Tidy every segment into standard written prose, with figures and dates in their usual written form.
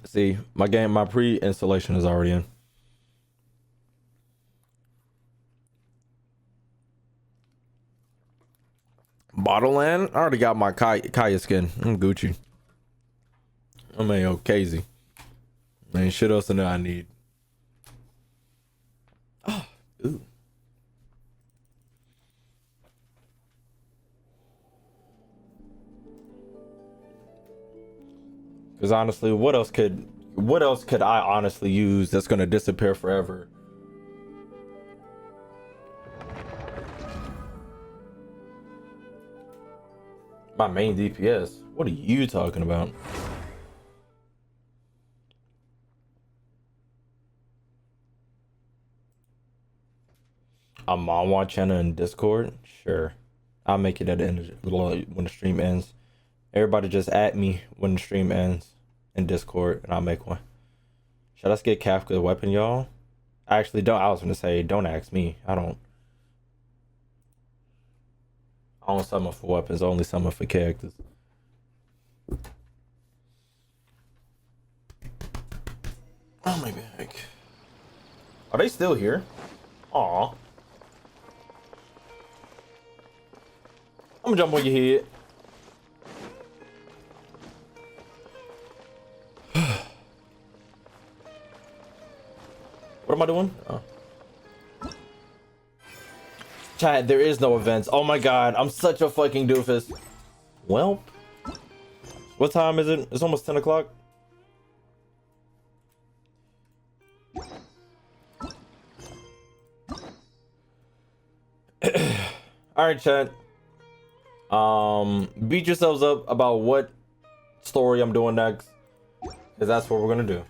See, my pre-installation is already in. Bottle land? I already got my Kaya skin. I'm Gucci. I'm a ain't shit else in there I need. Oh, ooh. Because honestly, what else could I honestly use that's gonna disappear forever? My main DPS? What are you talking about? I'm on watch channel in Discord? Sure. I'll make it at the end of when the stream ends. Everybody just at me when the stream ends in Discord and I'll make one. Should I just get Kafka a weapon, y'all? Actually, don't. I was gonna say, don't ask me. I don't summon for weapons. I only summon for characters. Oh my back. Are they still here? Aw. I'm gonna jump on your head. What am I doing? Oh. Chat, there is no events. Oh my god, I'm such a fucking doofus. Well, what time is it? It's almost 10 o'clock. Alright, chat. Beat yourselves up about what story I'm doing next. Because that's what we're gonna do.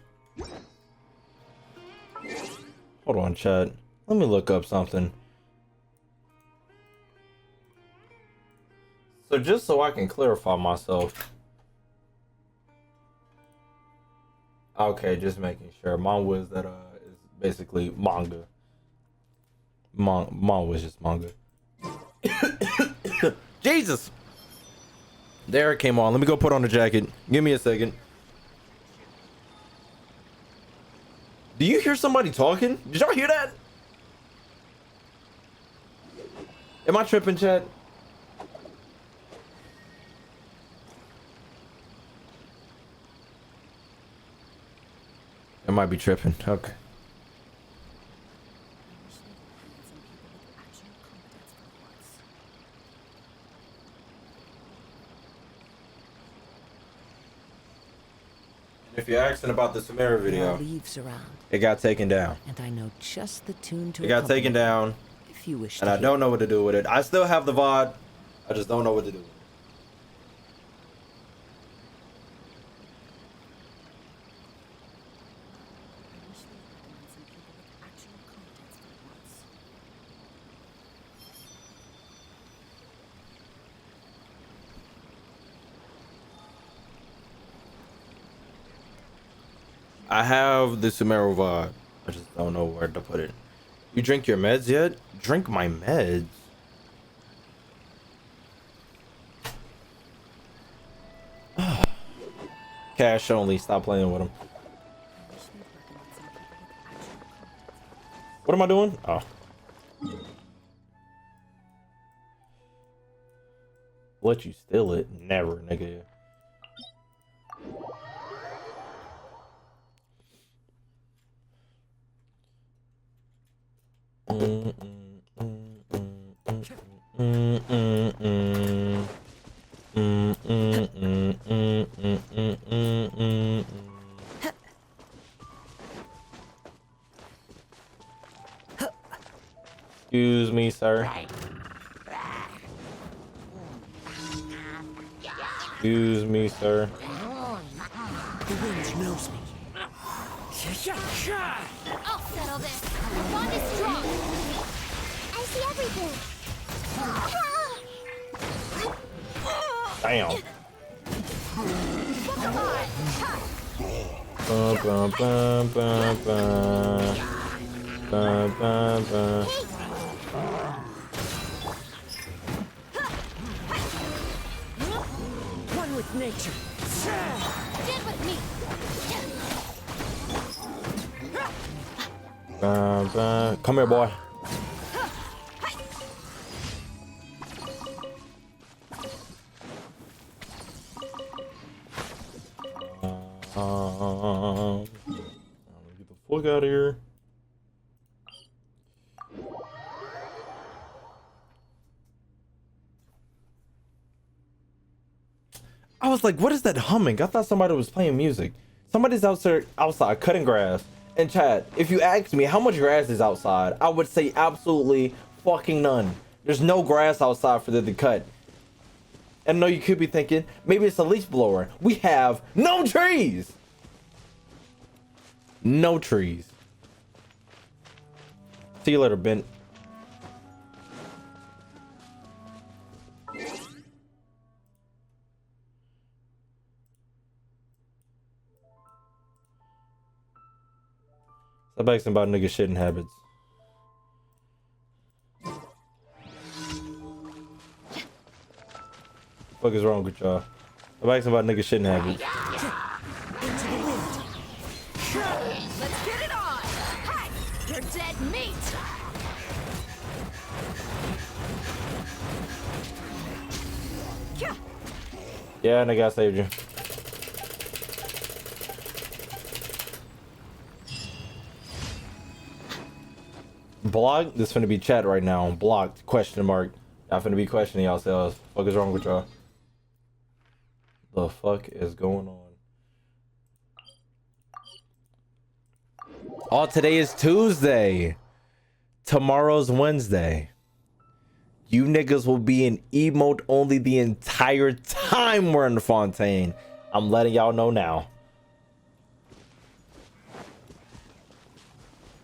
Hold on, chat. Let me look up something. So just so I can clarify myself. Okay, just making sure. Manga is that is basically manga. Manga is just manga. Jesus! There it came on. Let me go put on the jacket. Give me a second. Do you hear somebody talking? Did y'all hear that? Am I tripping, chat? I might be tripping. Okay. If you're asking about the Samara video, it got taken down. And I know just the tune to it got taken down. If you wish and I don't know what to do with it. I still have the VOD. I just don't know what to do with it. I have the Sumeru VOD. I just don't know where to put it. You drink your meds yet? Drink my meds? Cash only. Stop playing with him. What am I doing? Oh. Let you steal it? Never, nigga. Excuse me, sir. Excuse me, sir. The wind knows me. I'll settle this. The bond is strong. I see everything. Damn. One with nature. Stand with me. Come here, boy. Get the fuck out of here. I was like, what is that humming? I thought somebody was playing music. Somebody's outside cutting grass. And chat, if you ask me how much grass is outside, I would say absolutely fucking none. There's no grass outside for them to cut. And I know you could be thinking, maybe it's a leaf blower. We have no trees. No trees. See you later, Ben. Stop asking about nigga shitting habits. What is wrong with y'all? Stop asking about nigga shitting habits. Into the wind. Let's get it on! Hi! You're dead meat! Yeah, nigga, I saved you. Blocked? This finna be chat right now. Blocked? Question mark. Y'all finna be questioning yourselves. What is wrong with y'all? The fuck is going on? Oh, today is Tuesday. Tomorrow's Wednesday. You niggas will be in emote only the entire time we're in the Fontaine. I'm letting y'all know now.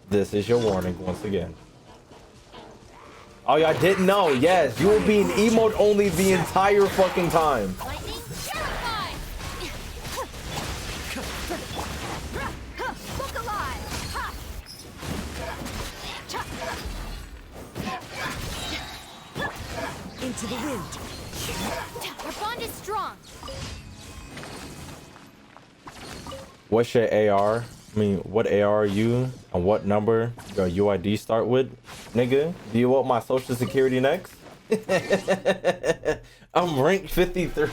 This is your warning once again. Oh, y'all didn't know. Yes, you will be in emote only the entire fucking time. Lightning terrified! Look alive! Ha! Into the wind. Our bond is strong. What's your AR? I mean, what AR are you? And what number your UID start with? Nigga, do you want my social security next? I'm ranked 53.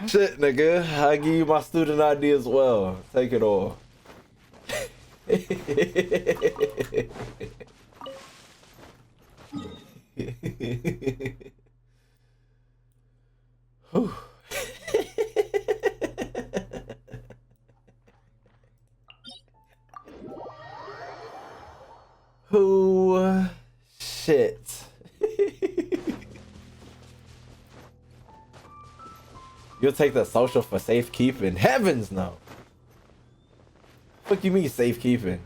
Shit, nigga. I give you my student ID as well. Take it all. Who shit. You'll take the social for safekeeping. Heavens no. Fuck you mean safekeeping?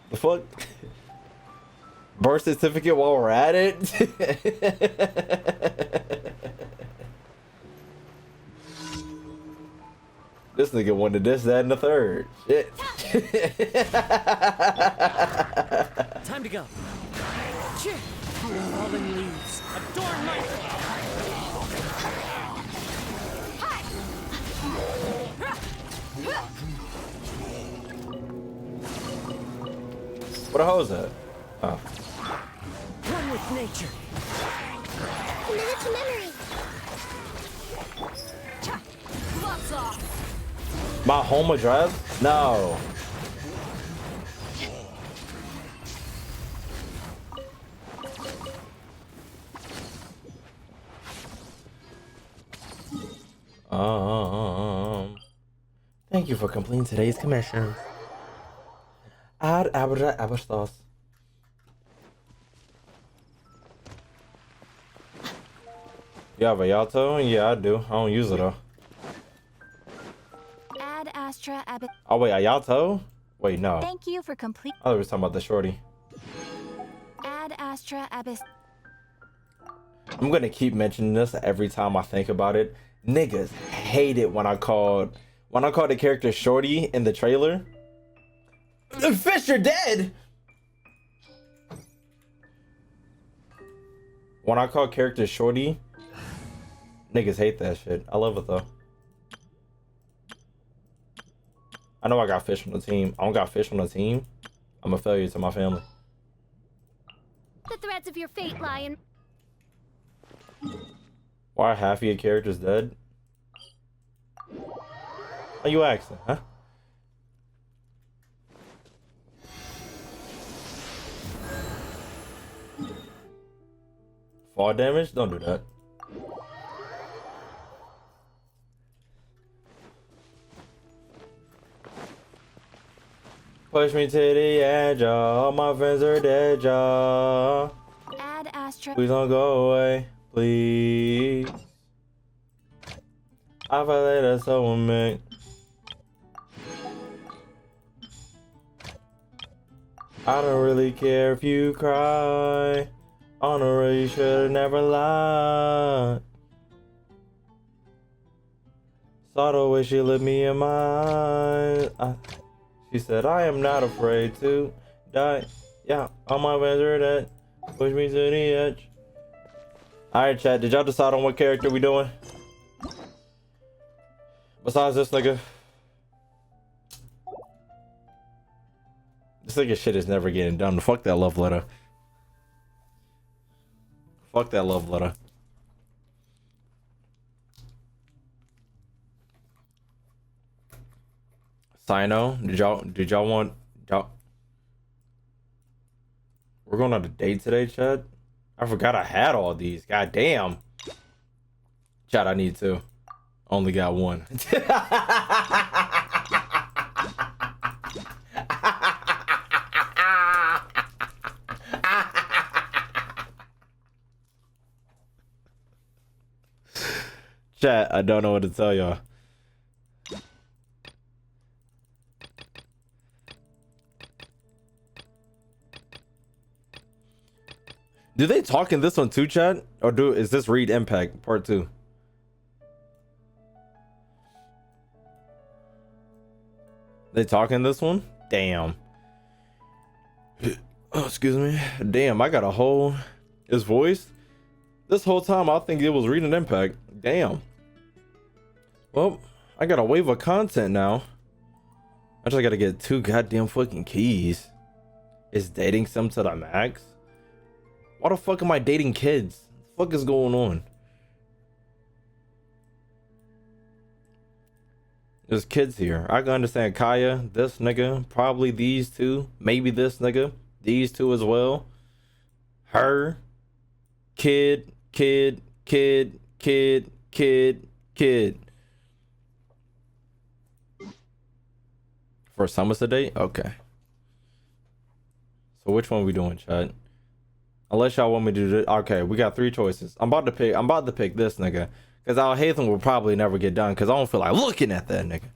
The fuck? Birth certificate while we're at it? This nigga wanted this, that, and the third. Shit. Time to go. Falling leaves. Adorn my... What the hell is that? Oh. One with nature. Minute to memory. Gloves off. My home address? No. Thank you for completing today's commission. Adeptus. You have a Yato? Yeah, I do. I don't use it though. Ad Astra Abbot. Oh wait, a Yato? Wait, no. Thank you for complete. I thought we were talking about the shorty. Ad Astra Abyss. I'm gonna keep mentioning this every time I think about it. Niggas hate it when I called the character Shorty in the trailer. The fish are dead. When I call characters shorty, niggas hate that shit. I love it though. I know I got fish on the team. I don't got fish on the team. I'm a failure to my family. The threads of your fate lie in. Why are half of your characters dead? Are you asking, huh? Fall damage? Don't do that. Push me to the edge, all my friends are dead, y'all. Add Astra. Please don't go away, please. I feel like that's so me. I don't really care if you cry. I don't really should've never lied. Saw the way she looked me in my eyes. She said, I am not afraid to die. Yeah, all my friends are dead. Push me to the edge. Alright, chat, did y'all decide on what character we doing? Besides this nigga. This nigga shit is never getting done. Fuck that love letter. Fuck that love letter. Sino, did y'all want y'all? We're going on a date today, Chad. I forgot I had all these. God damn. Chad, I need two. Only got one. Chat, I don't know what to tell y'all. Do they talk in this one too, chat? Or is this Read Impact Part 2? They talk in this one? Damn. Oh, excuse me. Damn, I got a whole... His voice? This whole time I think it was Read Impact. Damn. Well, I got a wave of content now. I just gotta get 2 goddamn fucking keys. Is dating sim to the max? Why the fuck am I dating kids? What the fuck is going on? There's kids here. I can understand Kaya, this nigga, probably these two, maybe this nigga, these two as well. Her, kid, kid, kid, kid, kid, kid. For summer date? Okay. So which one we doing, chat? Unless y'all want me to do this. Okay, we got 3 choices. I'm about to pick this nigga. Because Al Haytham will probably never get done. Because I don't feel like looking at that nigga.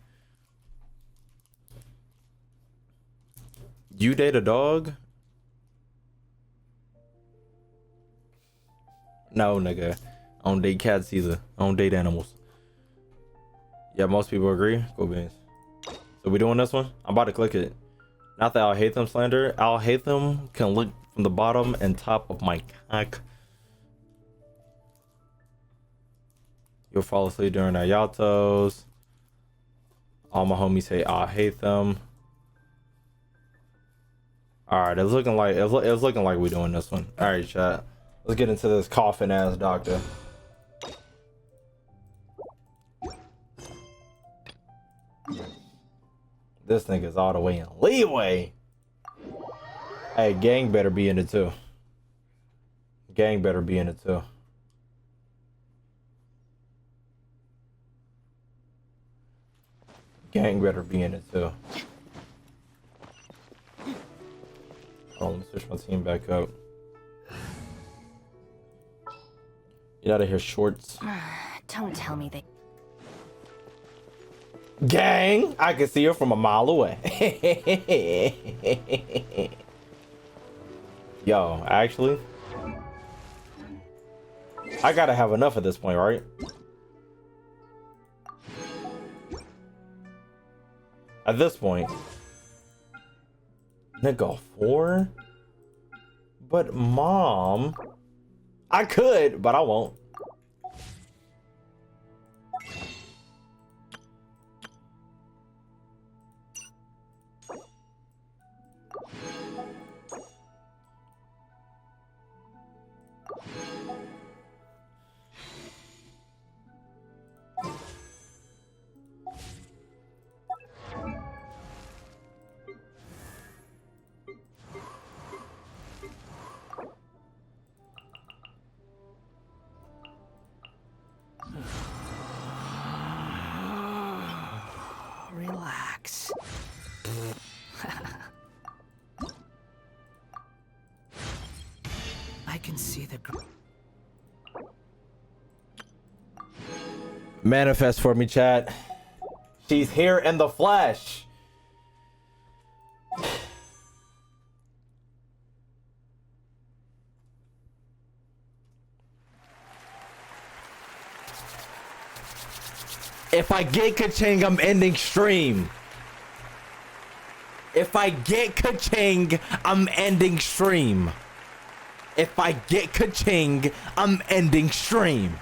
You date a dog? No, nigga. I don't date cats either. I don't date animals. Yeah, most people agree. Go beans. So we doing this one? I'm about to click it. Not the Al Haytham slander. Al Haytham can look from the bottom and top of my cock. You'll fall asleep during our Yaltos. All my homies say Al Haytham. All right, it's looking like we're doing this one. All right, chat. Let's get into this coffin ass doctor. This nigga's all the way in leeway. Hey, gang better be in it too. Gang better be in it too. Gang better be in it too. Oh, let me switch my team back up. Get out of here, shorts. Don't tell me they. Gang! I can see her from a mile away. Yo, actually, I gotta have enough at this point, right? At this point, nigga, 4? But mom, I could, but I won't. Relax. I can see the. Manifest for me, chat. She's here in the flesh. If I get ka-ching, I'm ending stream. If I get ka-ching, I'm ending stream. If I get ka-ching, I'm ending stream.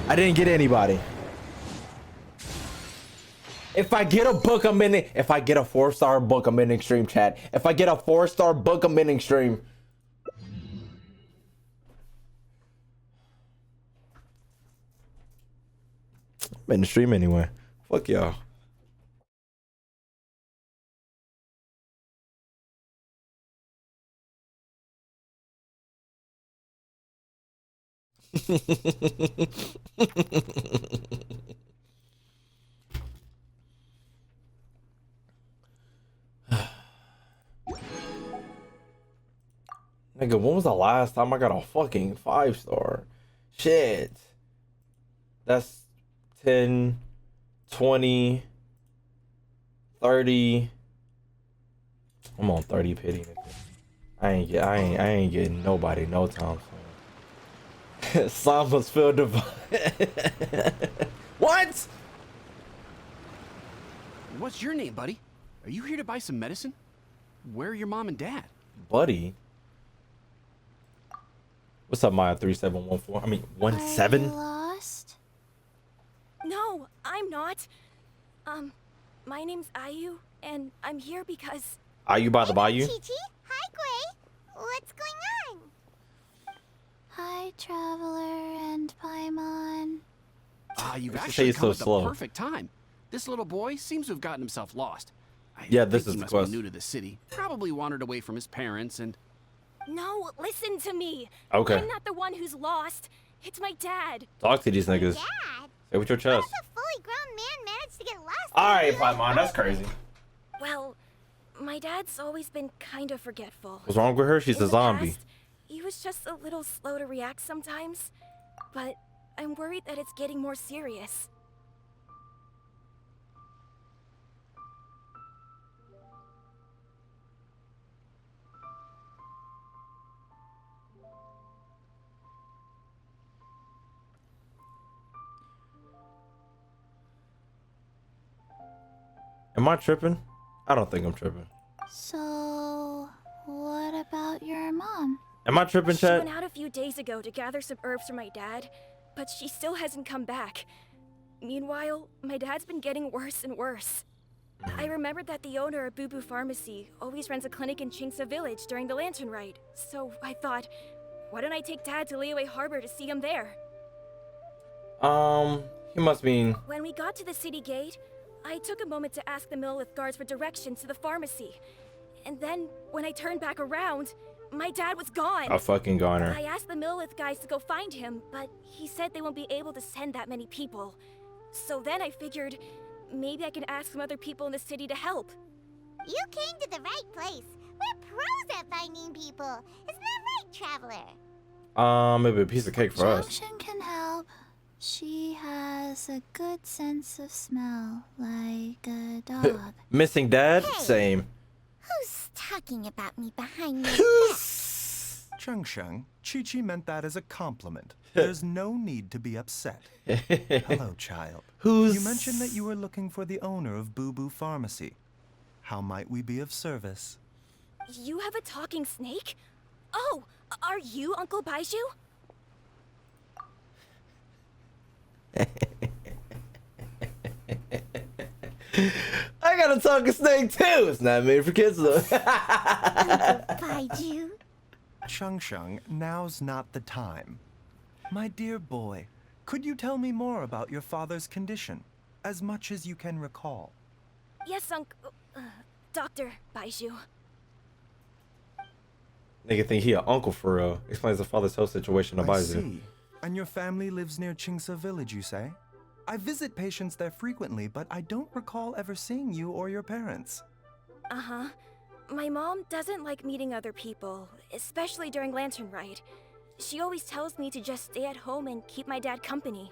I didn't get anybody. If I get a book, I'm ending. If I get a 4-star book, I'm ending stream, chat. If I get a 4-star book, I'm ending stream. I'm in the stream anyway. Fuck y'all. Nigga, when was the last time I got a fucking 5-star? Shit. That's 10, 20, 30. I'm on 30 pity. I ain't getting nobody no time soon. Sambas feel divine. What? What's your name, buddy? Are you here to buy some medicine? Where are your mom and dad? Buddy. What's up, Maya 3714? I mean, Are you 17? lost? No, I'm not. My name's Ayu, and I'm here because... Are you by the bayou? Chi-Chi? Hi, Gray. What's going on? Hi, Traveler and Paimon. You've Say actually it's come so at the slow. perfect time. This little boy seems to have gotten himself lost. I Yeah, think this he is the must quest. be new to the city. Probably wandered away from his parents and... No, listen to me. Okay. I'm not the one who's lost. It's my dad. Talk to these niggas. Dad? Say with your chest. A fully grown man managed to get lost. Alright, Paimon, that's crazy. Well, my dad's always been kind of forgetful. What's wrong with her? She's In a the zombie. past, he was just a little slow to react sometimes. But I'm worried that it's getting more serious. Am I tripping? I don't think I'm tripping. So, what about your mom? Am I tripping, She chat? went out a few days ago to gather some herbs for my dad, but she still hasn't come back. Meanwhile, my dad's been getting worse and worse. I remembered that the owner of Boo Boo Pharmacy always runs a clinic in Chingsa Village during the Lantern Rite, so I thought, why don't I take Dad to Liyue Harbor to see him there? He must mean. When we got to the city gate, I took a moment to ask the Millith guards for directions to the pharmacy. And then, when I turned back around, my dad was gone. A fucking goner. I asked the Millith guys to go find him, but he said they won't be able to send that many people. So then I figured, maybe I can ask some other people in the city to help. You came to the right place. We're pros at finding people. Isn't that right, Traveler? Maybe a piece of cake for us. Junction can help. She has a good sense of smell, like a dog. Missing dad? Hey. Same. Who's talking about me behind my Chung Sheng, Chi-Chi meant that as a compliment. There's no need to be upset. Hello, child. Who's... You mentioned that you were looking for the owner of Boo Boo Pharmacy. How might we be of service? You have a talking snake? Oh, are you Uncle Baizhu? I got a talking snake too. It's not made for kids though. Baizhu. Changsheng, now's not the time. My dear boy, could you tell me more about your father's condition? As much as you can recall. Yes, Dr. Baizhu. Nigga think he an uncle for real. Explains the father's health situation to I Baizhu. see. And your family lives near Qingse village, you say? I visit patients there frequently, but I don't recall ever seeing you or your parents. Uh-huh. My mom doesn't like meeting other people, especially during Lantern Rite. She always tells me to just stay at home and keep my dad company.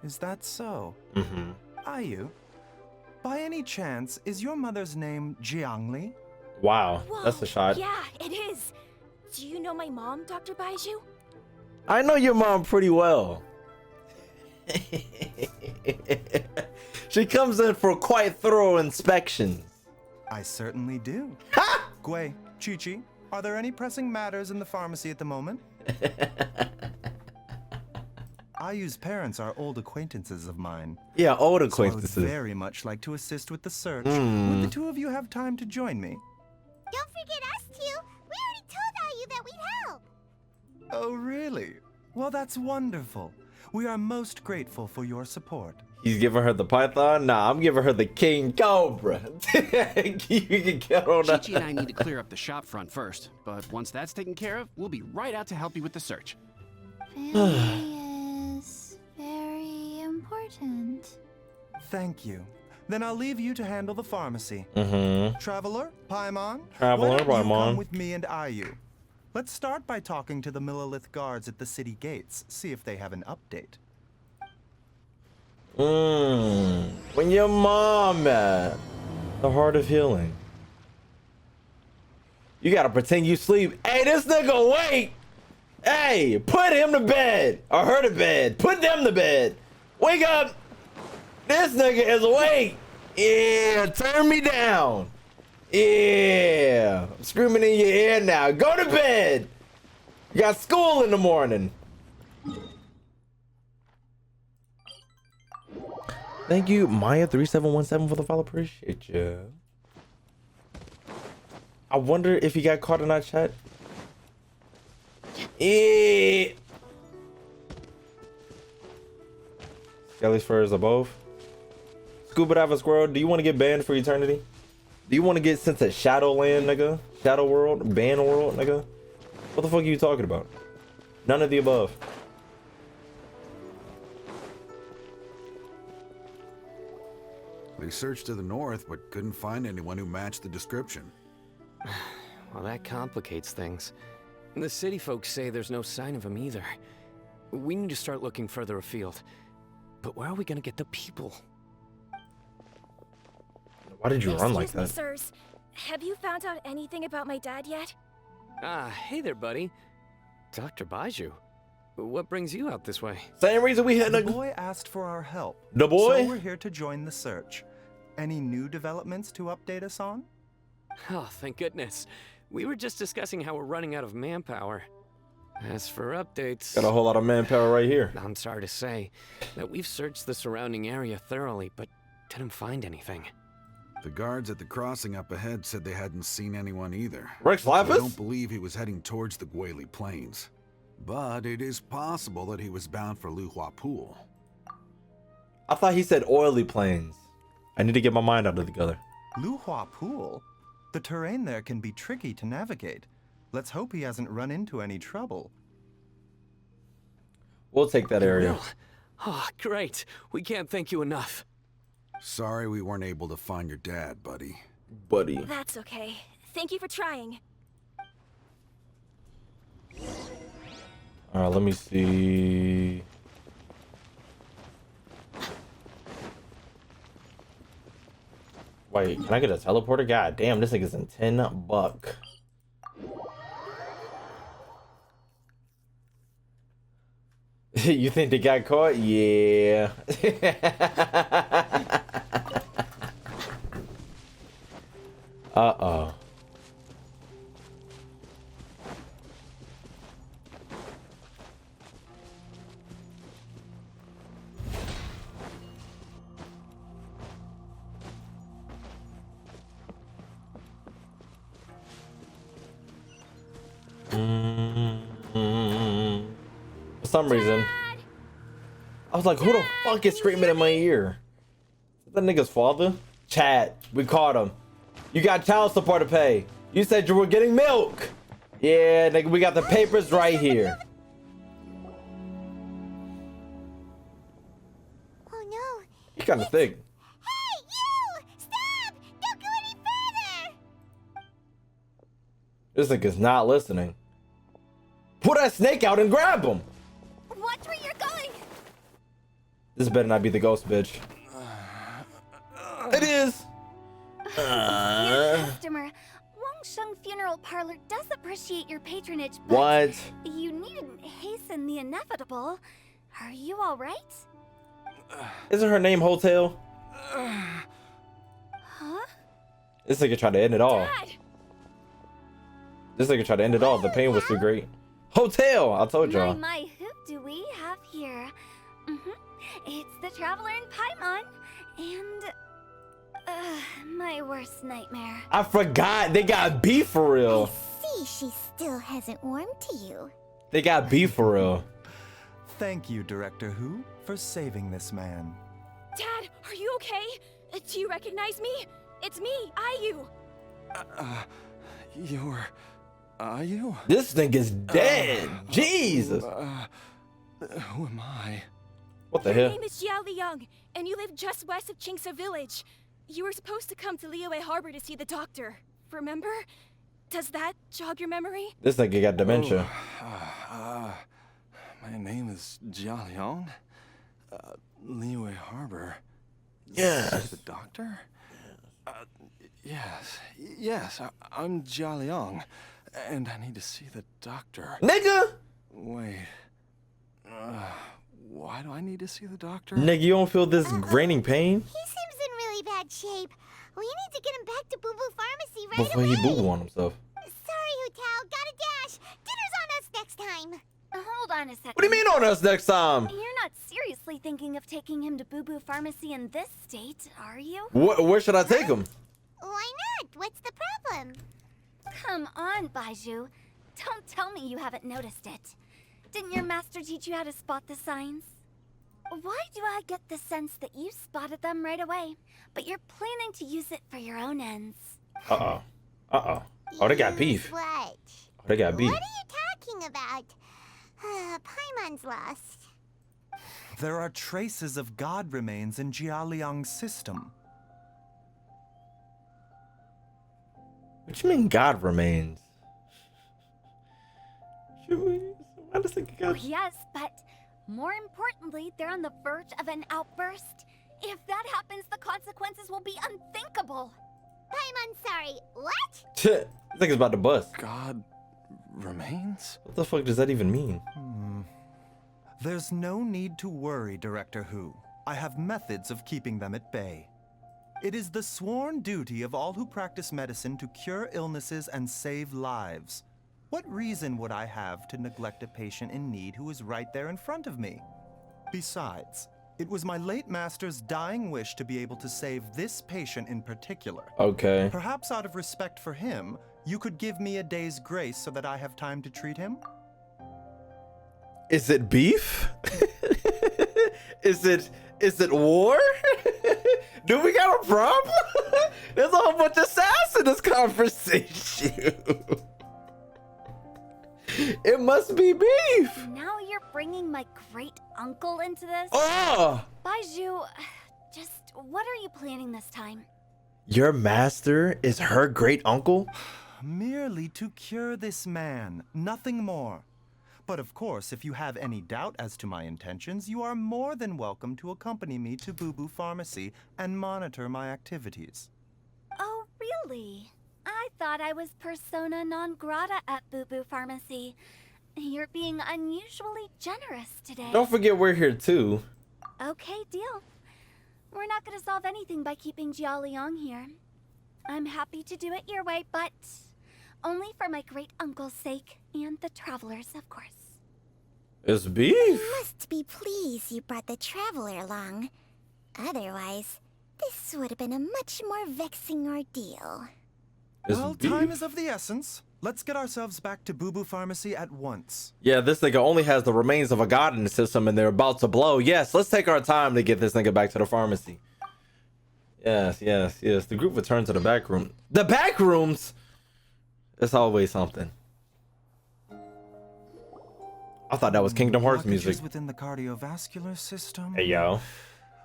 Is that so? Mm-hmm. Ayu, by any chance, is your mother's name Jiangli? Wow, Whoa, that's a shot. Yeah, it is. Do you know my mom, Dr. Baizhu? I know your mom pretty well. She comes in for quite thorough inspections. I certainly do. Gui, Chi-Chi, are there any pressing matters in the pharmacy at the moment? Ayu's parents are old acquaintances of mine. Yeah, old So I would acquaintances. very much like to assist with the search. Would the two of you have time to join me? Don't forget us two. We already told Ayu that we'd help. Oh, really? Well, that's wonderful. We are most grateful for your support. He's giving her the python? Nah, I'm giving her the king cobra. You can get on that. Chi-Chi and I need to clear up the shop front first, but once that's taken care of, we'll be right out to help you with the search. Family is very important. Thank you. Then I'll leave you to handle the pharmacy. Mm-hmm. Traveler, Paimon, Traveler, why don't you Paimon. come with me and Ayu? Let's start by talking to the Millilith guards at the city gates, see if they have an update. When your mom at? The heart of healing. You gotta pretend you sleep. Hey, this nigga wake! Hey, put him to bed. Or her to bed. Put them to bed. Wake up! This nigga is awake. Yeah, turn me down. Yeah, I'm screaming in your ear now. Go to bed. You got school in the morning. Thank you, Maya3717 for the follow. Appreciate you. I wonder if he got caught in our chat. Yeah. Skelly's fur is above. Scuba Diver Squirrel, do you want to get banned for eternity? Do you want to get sent to Shadowland, nigga? Shadow World? Ban World, nigga? What the fuck are you talking about? None of the above. We searched to the north, but couldn't find anyone who matched the description. Well, that complicates things. The city folks say there's no sign of him either. We need to start looking further afield. But where are we gonna get the people? Why did you run like Excuse me, that? sirs. Have you found out anything about my dad yet? Ah, hey there, buddy. Dr. Baizhu. What brings you out this way? Same reason we had The a boy asked for our help. The boy? So we're here to join the search. Any new developments to update us on? Oh, thank goodness. We were just discussing how we're running out of manpower. As for updates, got a whole lot of manpower right here. I'm sorry to say that we've searched the surrounding area thoroughly, but didn't find anything. The guards at the crossing up ahead said they hadn't seen anyone either. Rex So I don't Lapis? believe he was heading towards the Guili Plains. But it is possible that he was bound for Luhua Pool. I thought he said oily plains. I need to get my mind out of together. Luhua Pool? The terrain there can be tricky to navigate. Let's hope he hasn't run into any trouble. We'll take that area. Will. Oh, great. We can't thank you enough. Sorry we weren't able to find your dad, buddy. Buddy. That's okay. Thank you for trying. Alright, let me see. Wait, can I get a teleporter? God damn, this nigga's in $10. You think they got caught? Yeah. Uh-oh. For some reason, I was like, who the fuck is screaming in my ear? Is that nigga's father? Chad, we caught him. You got child support to pay. You said you were getting milk. Yeah, nigga, we got the papers right here. Oh no. You kind of thick. Hey, you! Stop! Don't go any further! This nigga's not listening. Pull that snake out and grab him. Watch where you're going! This better not be the ghost bitch. It is. Dear customer, Wangsheng Funeral Parlor does appreciate your patronage, but What? you needn't hasten the inevitable. Are you all right? Isn't her name Hotel? Huh? This nigga tried to end it all. Dad! This nigga tried to end it all. The pain was too great. Hotel! I told y'all. My, who do we have here? It's the Traveler in Paimon, and my worst nightmare. I forgot. They got beef for real. See, she still hasn't warmed to you. They got beef for real. Thank you, Director Who, for saving this man. Dad, are you okay? Do you recognize me? It's me, Ayu. You're... Ayu? This nigga's dead. Jesus. Who am I? What the Your hell? name is Jiao Liang, and you live just west of Qingse Village. You were supposed to come to Liyue Harbor to see the doctor. Remember? Does that jog your memory? This nigga got dementia. My name is Jia Liang. Liyue Harbor. Yes. The doctor? Yes, I'm Jia Liang, and I need to see the doctor. Nigga! Wait. Why do I need to see the doctor? Nigga, you don't feel this graining pain? He seems in really bad shape. We need to get him back to Boo Boo Pharmacy right Before away. he boo-boo on himself. Sorry, Hutao. Gotta dash. Dinner's on us next time. Hold on a second. What do you mean on us next time? You're not seriously thinking of taking him to Boo Boo Pharmacy in this state, are you? Where should I take him? Why not? What's the problem? Come on, Baizhu. Don't tell me you haven't noticed it. Didn't your master teach you how to spot the signs? Why do I get the sense that you spotted them right away, but you're planning to use it for your own ends? Uh-oh. Uh-oh. Oh, they got beef. What? Oh, they got beef. What are you talking about? Paimon's lost. There are traces of god remains in Jialiang's system. What you mean God remains? Why does it Oh, yes, but more importantly, they're on the verge of an outburst. If that happens, the consequences will be unthinkable. Paimon, sorry. What? Shit. I think it's about to bust. God remains? What the fuck does that even mean? There's no need to worry, Director Who. I have methods of keeping them at bay. It is the sworn duty of all who practice medicine to cure illnesses and save lives. What reason would I have to neglect a patient in need who is right there in front of me? Besides, it was my late master's dying wish to be able to save this patient in particular. Okay. Perhaps out of respect for him, you could give me a day's grace so that I have time to treat him? Is it beef? Is it war? Do we got a problem? There's a whole bunch of sass in this conversation. It must be beef. Now you're bringing my great uncle into this? Oh! Baizhu, just what are you planning this time? Your master is her great uncle? Merely to cure this man, nothing more. But of course, if you have any doubt as to my intentions, you are more than welcome to accompany me to Boo Boo Pharmacy and monitor my activities. Oh, really? I thought I was persona non grata at Boo Boo Pharmacy. You're being unusually generous today. Don't forget we're here too. Okay, deal. We're not gonna solve anything by keeping Jia Liang here. I'm happy to do it your way, but only for my great uncle's sake and the travelers, of course. It's beef. You must be pleased you brought the traveler along. Otherwise, this would have been a much more vexing ordeal. It's Well, beef. time is of the essence. Let's get ourselves back to Boo Boo Pharmacy at once. Yeah, this nigga only has the remains of a god in the system and they're about to blow. Yes, let's take our time to get this nigga back to the pharmacy. Yes. The group returns to the back room. The back rooms? It's always something. I thought that was Kingdom Hearts music. Blockages within the cardiovascular system. Hey, yo.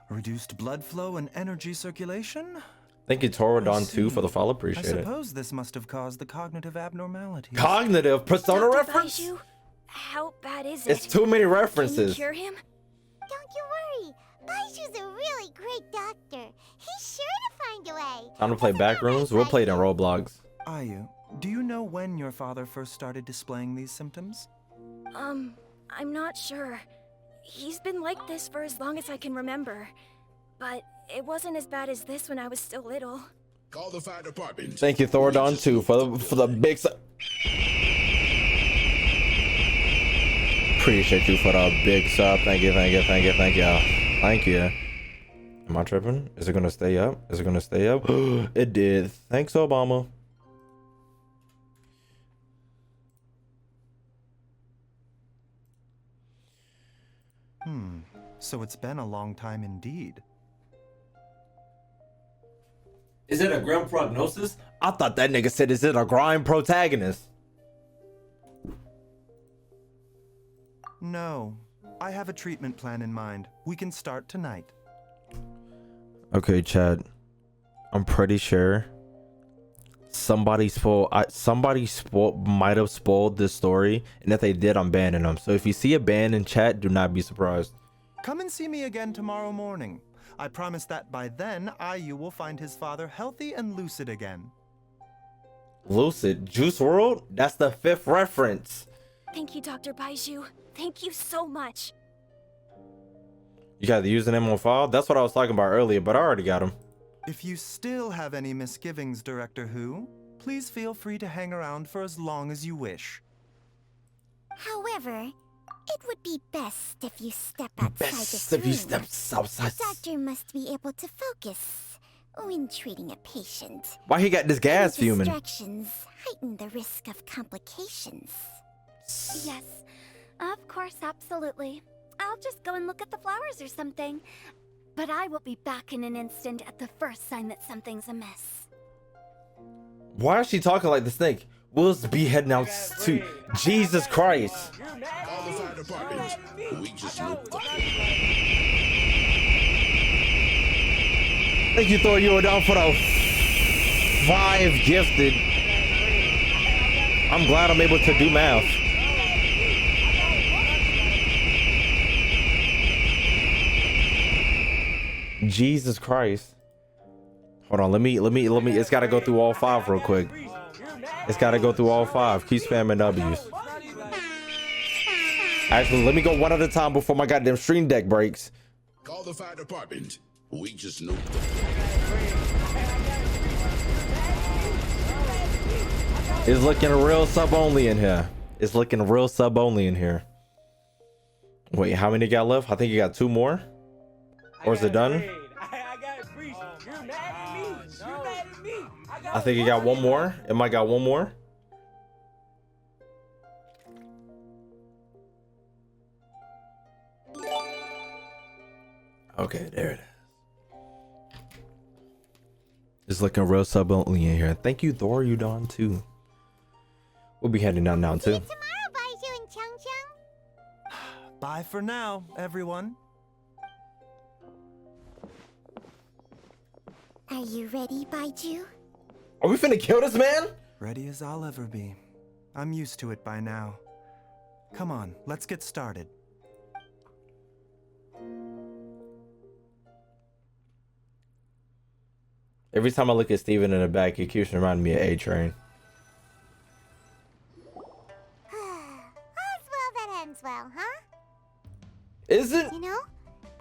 Reduced blood flow and energy circulation. Thank you, Toradon 2, for the follow. I Appreciate it. suppose this must have caused the cognitive abnormalities. Cognitive Persona Dr. reference? Baizhu, how bad is it? It's too many Can you references. cure him? Don't you worry. Baizhu's a really great doctor. He's sure to find a way. Time to play Backrooms. We'll play it in Roblox. Ayu, do you know when your father first started displaying these symptoms? I'm not sure. He's been like this for as long as I can remember. But it wasn't as bad as this when I was still little. Call the fire department. Thank you, Thoradon 2, for the big Appreciate you for the big sub. Thank you. Thank you. Am I tripping? Is it gonna stay up? It did. Thanks, Obama. So it's been a long time indeed. Is it a grim prognosis? I thought that nigga said, is it a grind protagonist? No, I have a treatment plan in mind. We can start tonight. Okay, Chad. I'm pretty sure somebody might have spoiled this story, and if they did, I'm banning them. So if you see a ban in chat, do not be surprised. Come and see me again tomorrow morning. I promise that by then, Ayu will find his father healthy and lucid again. Lucid Juice World? That's the 5th reference. Thank you, Dr. Baizhu. Thank you so much. You got the username on file? That's what I was talking about earlier, but I already got him. If you still have any misgivings, Director Who, please feel free to hang around for as long as you wish. However, it would be best if you step outside this room. outside. The doctor must be able to focus when treating a patient. Why he got this gas Any fuming? distractions heighten the risk of complications. Yes, of course, absolutely. I'll just go and look at the flowers or something. But I will be back in an instant at the first sign that something's amiss. Why is she talking like the snake? We'll be heading out to Jesus Christ. Call the fire department. We just looked up. Thank you, Thor. You were down for the 5 gifted. I'm glad I'm able to do math. Jesus Christ. Hold on, let me, it's gotta go through all 5 real quick. It's gotta go through all 5. Keep spamming W's. Actually, let me go one at a time before my goddamn stream deck breaks. Call the fire department. We just nuked them. It's looking real sub only in here. Wait, how many got left? I think you got 2 more. Or is it done? I think you got 1 more. It might got 1 more. Okay, there it is. It's looking real sub only in here. Thank you, Thor. You done too. We'll be heading down now too. See you tomorrow, Baizhu and Chung. Bye for now, everyone. Are you ready, Baizhu? Are we finna kill this man? Ready as I'll ever be. I'm used to it by now. Come on, let's get started. Every time I look at Steven in the back, he keeps reminding me of A-Train. All's well that ends well, huh? Is it? You know,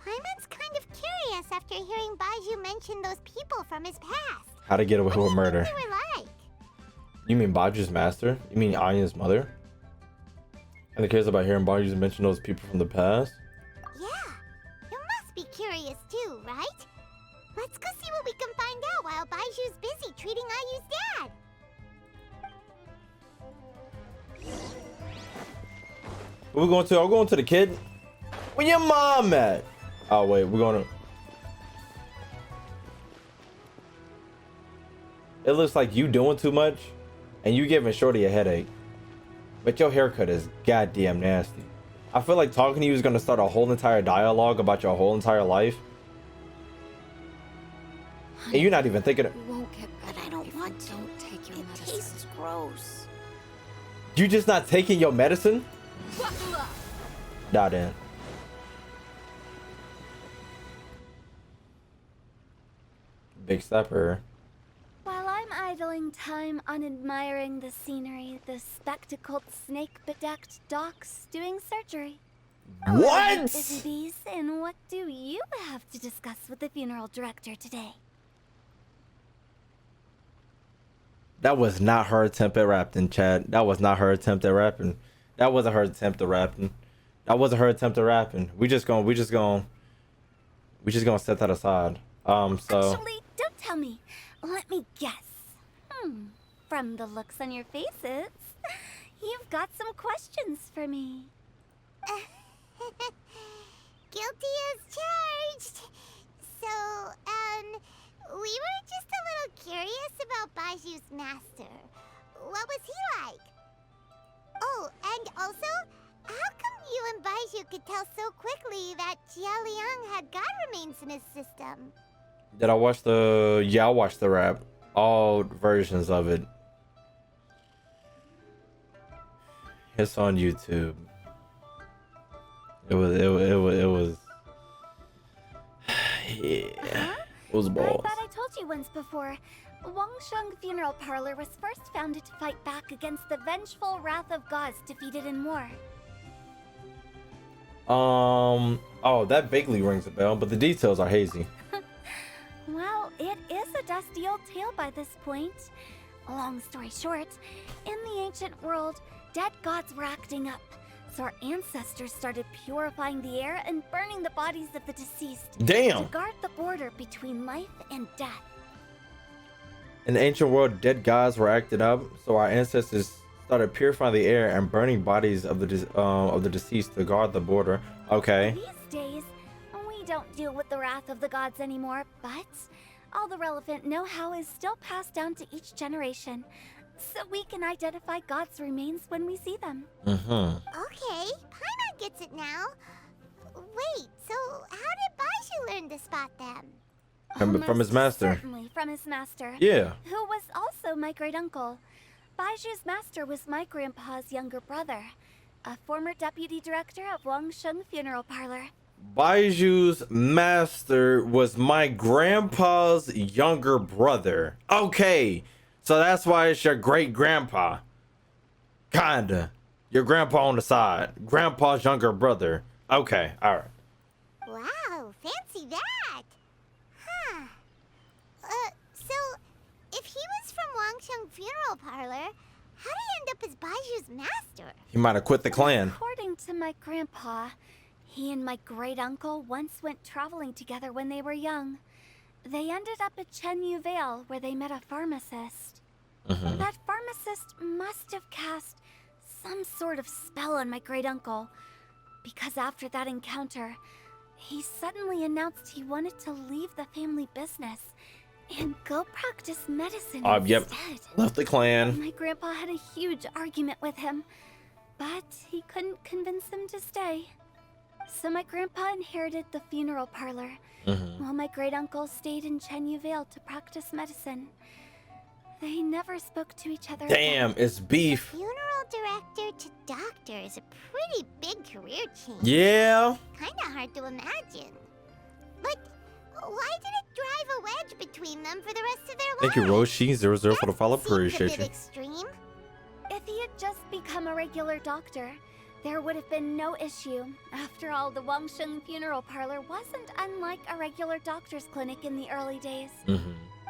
Paimon's kind of curious after hearing Baizhu mention those people from his past. How to get away with murder. What they were like? You mean Baiju's master? You mean Anya's mother? And the cares about hearing Baiju's mention those people from the past? Yeah. You must be curious too, right? Let's go see what we can find out while Baiju's busy treating Ayu's dad. Where we going to? Are we going to the kid? Where your mom at? Oh wait, we're going to... It looks like you doing too much and you giving Shorty a headache. But your haircut is goddamn nasty. I feel like talking to you is going to start a whole entire dialogue about your whole entire life. And you're not even thinking... You won't get better. But I don't want to. Don't take your It medicine. tastes gross. You just not taking your medicine? Nah, then. Big stepper. While I'm idling time on admiring the scenery, the spectacled snake-bedecked docs doing surgery. What? Busy bees, and what do you have to discuss with the funeral director today? That was not her attempt at rapping, Chad. That was not her attempt at rapping. That wasn't her attempt at rapping. That wasn't her attempt at rapping. We just gonna set that aside. So Actually, don't tell me. Let me guess. From the looks on your faces, you've got some questions for me. Guilty as charged. So, we were just a little curious about Baiju's master. What was he like? Oh, and also, how come you and Baizhu could tell so quickly that Jia Liang had God remains in his system? did I watch the? Yeah, I watched the rap. All versions of it. It's on YouTube. It was. Yeah. It was balls. I thought I told you once before. Wangsheng Funeral Parlor was first founded to fight back against the vengeful wrath of gods defeated in war. Oh, that vaguely rings a bell, but the details are hazy. Well, it is a dusty old tale by this point. Long story short, in the ancient world, dead gods were acting up. So our ancestors started purifying the air and burning the bodies of the deceased. Damn! To guard the border between life and death. In the ancient world, dead gods were acted up, so our ancestors started purifying the air and burning bodies of the deceased to guard the border. Okay. These days, we don't deal with the wrath of the gods anymore, but all the relevant know-how is still passed down to each generation, so we can identify God's remains when we see them. Okay, Paimon gets it now. Wait, so how did Baizhu learn to spot them? From his master. Certainly, from his master. Yeah. Who was also my great-uncle. Baiju's master was my grandpa's younger brother, a former deputy director of Wangsheng Funeral Parlor. Baiju's master was my grandpa's younger brother. Okay, so that's why it's your great grandpa. Kinda. Your grandpa on the side. Grandpa's younger brother. Okay, alright. Wow, fancy that. Huh. So if he was from Wangsheng Funeral Parlor, how did he end up as Baiju's master? He might have quit the clan. According to my grandpa, he and my great-uncle once went traveling together when they were young. They ended up at Chenyu Vale, where they met a pharmacist. That pharmacist must have cast some sort of spell on my great-uncle, because after that encounter, he suddenly announced he wanted to leave the family business and go practice medicine Yep. instead. Left the clan. My grandpa had a huge argument with him, but he couldn't convince him to stay. So my grandpa inherited the funeral parlor, while my great-uncle stayed in Chenyu Vale to practice medicine. They never spoke to each other Damn, again. it's beef. Funeral director to doctor is a pretty big career change. Yeah. Kinda hard to imagine. But why did it drive a wedge between them for the rest of their Thank you, lives? Roshi00 for the follow. Seems a bit Appreciate you. extreme. If he had just become a regular doctor, there would have been no issue. After all, the Wangsheng Funeral Parlor wasn't unlike a regular doctor's clinic in the early days.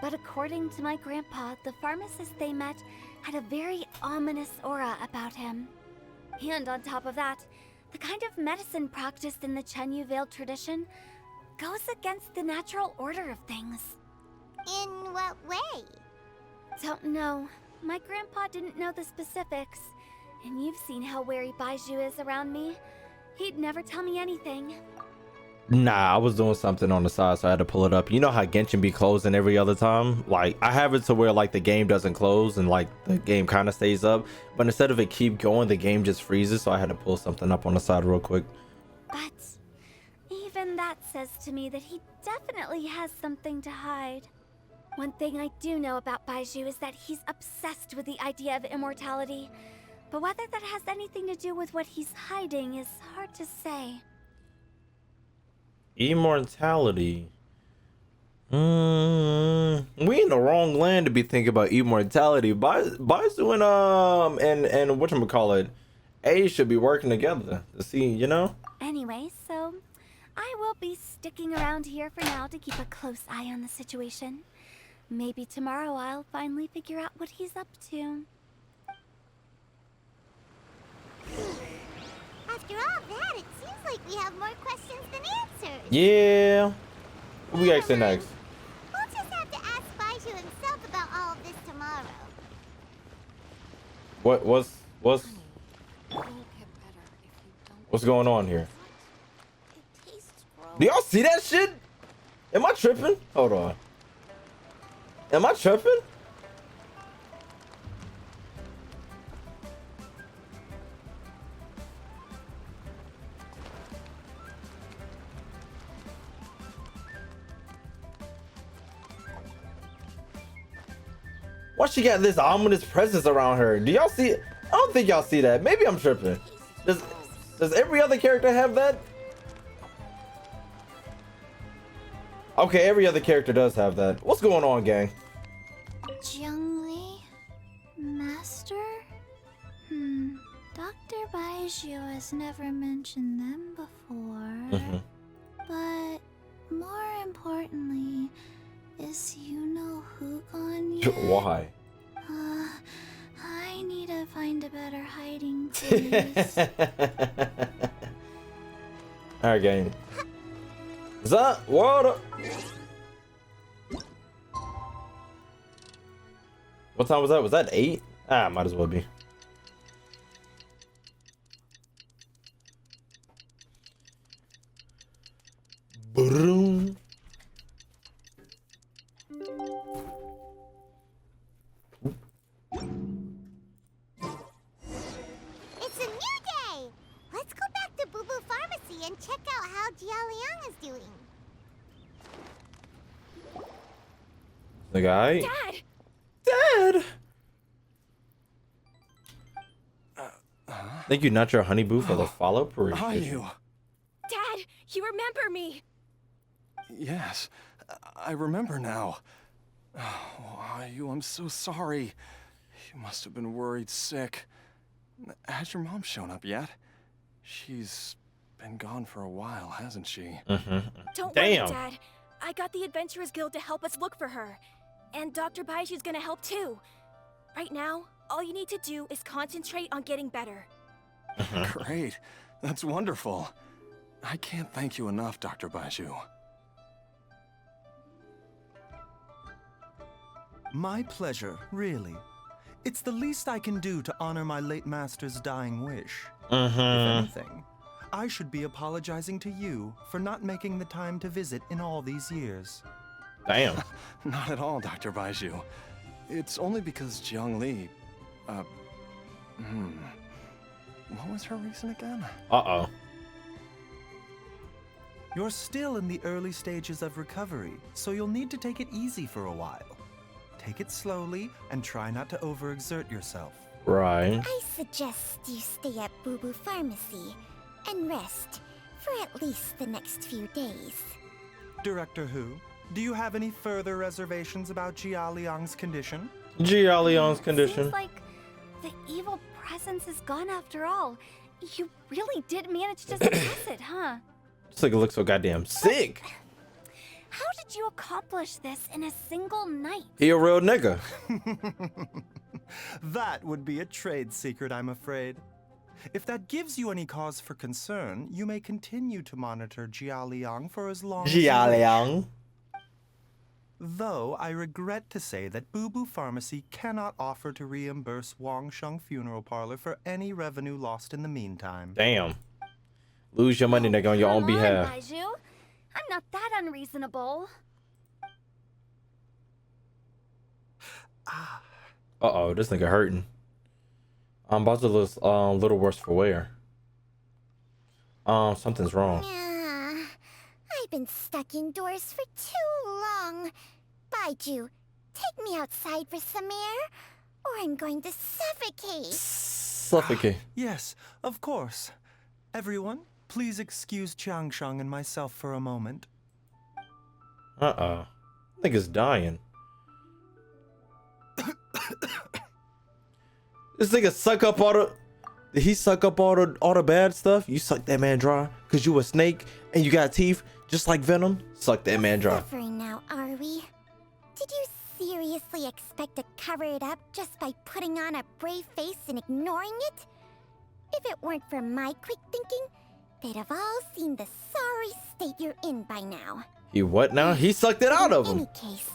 But according to my grandpa, the pharmacist they met had a very ominous aura about him. And on top of that, the kind of medicine practiced in the Chenyu Vale tradition goes against the natural order of things. In what way? Don't know. My grandpa didn't know the specifics. And you've seen how wary Baizhu is around me. He'd never tell me anything. Nah, I was doing something on the side, so I had to pull it up. You know how Genshin be closing every other time? Like, I have it to where, like, the game doesn't close and, like, the game kind of stays up. But instead of it keep going, the game just freezes, so I had to pull something up on the side real quick. But even that says to me that he definitely has something to hide. One thing I do know about Baizhu is that he's obsessed with the idea of immortality. But whether that has anything to do with what he's hiding is hard to say. Immortality. We in the wrong land to be thinking about immortality. Baizhu and whatchamacallit, A should be working together to see, you know? Anyway, so I will be sticking around here for now to keep a close eye on the situation. Maybe tomorrow I'll finally figure out what he's up to. After all that, it seems like we have more questions than answers. Yeah. What we asking next? We'll just have to ask Baizhu himself about all of this tomorrow. What's going on here? Do y'all see that shit? Am I tripping? Hold on. Am I tripping? Why she got this ominous presence around her? Do y'all see it? I don't think y'all see that. Maybe I'm tripping. Does every other character have that? Okay, every other character does have that. What's going on, gang? Zhongli? Master? Dr. Baizhu has never mentioned them before. But more importantly, is you know who gone yet? Why? I need to find a better hiding place. Alright, gang. What time was that? Was that 8? Ah, might as well be. Boom. It's a new day! Let's go back to Boo Boo Pharmacy and check out how Jialiang is doing. The guy? Dad! Dad! Thank you, Not Your Honey Boo, for the follow-up. Are you? Dad, you remember me! Yes, I remember now. Oh, I'm so sorry. You must have been worried sick. Has your mom shown up yet? She's been gone for a while, hasn't she? Don't Damn. worry, Dad. I got the Adventurers Guild to help us look for her. And Dr. Baizhu's gonna help too. Right now, all you need to do is concentrate on getting better. Great. That's wonderful. I can't thank you enough, Dr. Baizhu. My pleasure, really. It's the least I can do to honor my late master's dying wish. If anything, I should be apologizing to you for not making the time to visit in all these years. Damn. Not at all, Dr. Baizhu. It's only because Zhongli... What was her reason again? Uh-oh. You're still in the early stages of recovery, so you'll need to take it easy for a while. Take it slowly and try not to overexert yourself. Right. I suggest you stay at Boo Boo Pharmacy and rest for at least the next few days. Director Hu, do you have any further reservations about Jialiang's condition? Jialiang's condition. Seems like the evil presence is gone after all. You really did manage to suppress it, huh? This nigga looks so goddamn sick. How did you accomplish this in a single night? He a real nigga. That would be a trade secret, I'm afraid. If that gives you any cause for concern, you may continue to monitor Jialiang for as long as you wish. Jialiang. Though I regret to say that Boo Boo Pharmacy cannot offer to reimburse Wangsheng Funeral Parlor for any revenue lost in the meantime. Damn. Lose your money, nigga, on your own Come on, behalf. Baizhu. I'm not that unreasonable. Uh-oh, this nigga hurting. Baizhu looks a little worse for wear. Something's wrong. I've been stuck indoors for too long. Baizhu, take me outside for some air, or I'm going to suffocate. Suffocate. Yes, of course. Everyone, please excuse Changsheng and myself for a moment. Uh-oh. Nigga's dying. This nigga suck up all the... Did he suck up all the bad stuff? You sucked that man dry because you a snake and you got teeth just like Venom? Suck that man dry. Suffering now, are we? Did you seriously expect to cover it up just by putting on a brave face and ignoring it? If it weren't for my quick thinking, they'd have all seen the sorry state you're in by now. He what now? He sucked it out of him. In any case,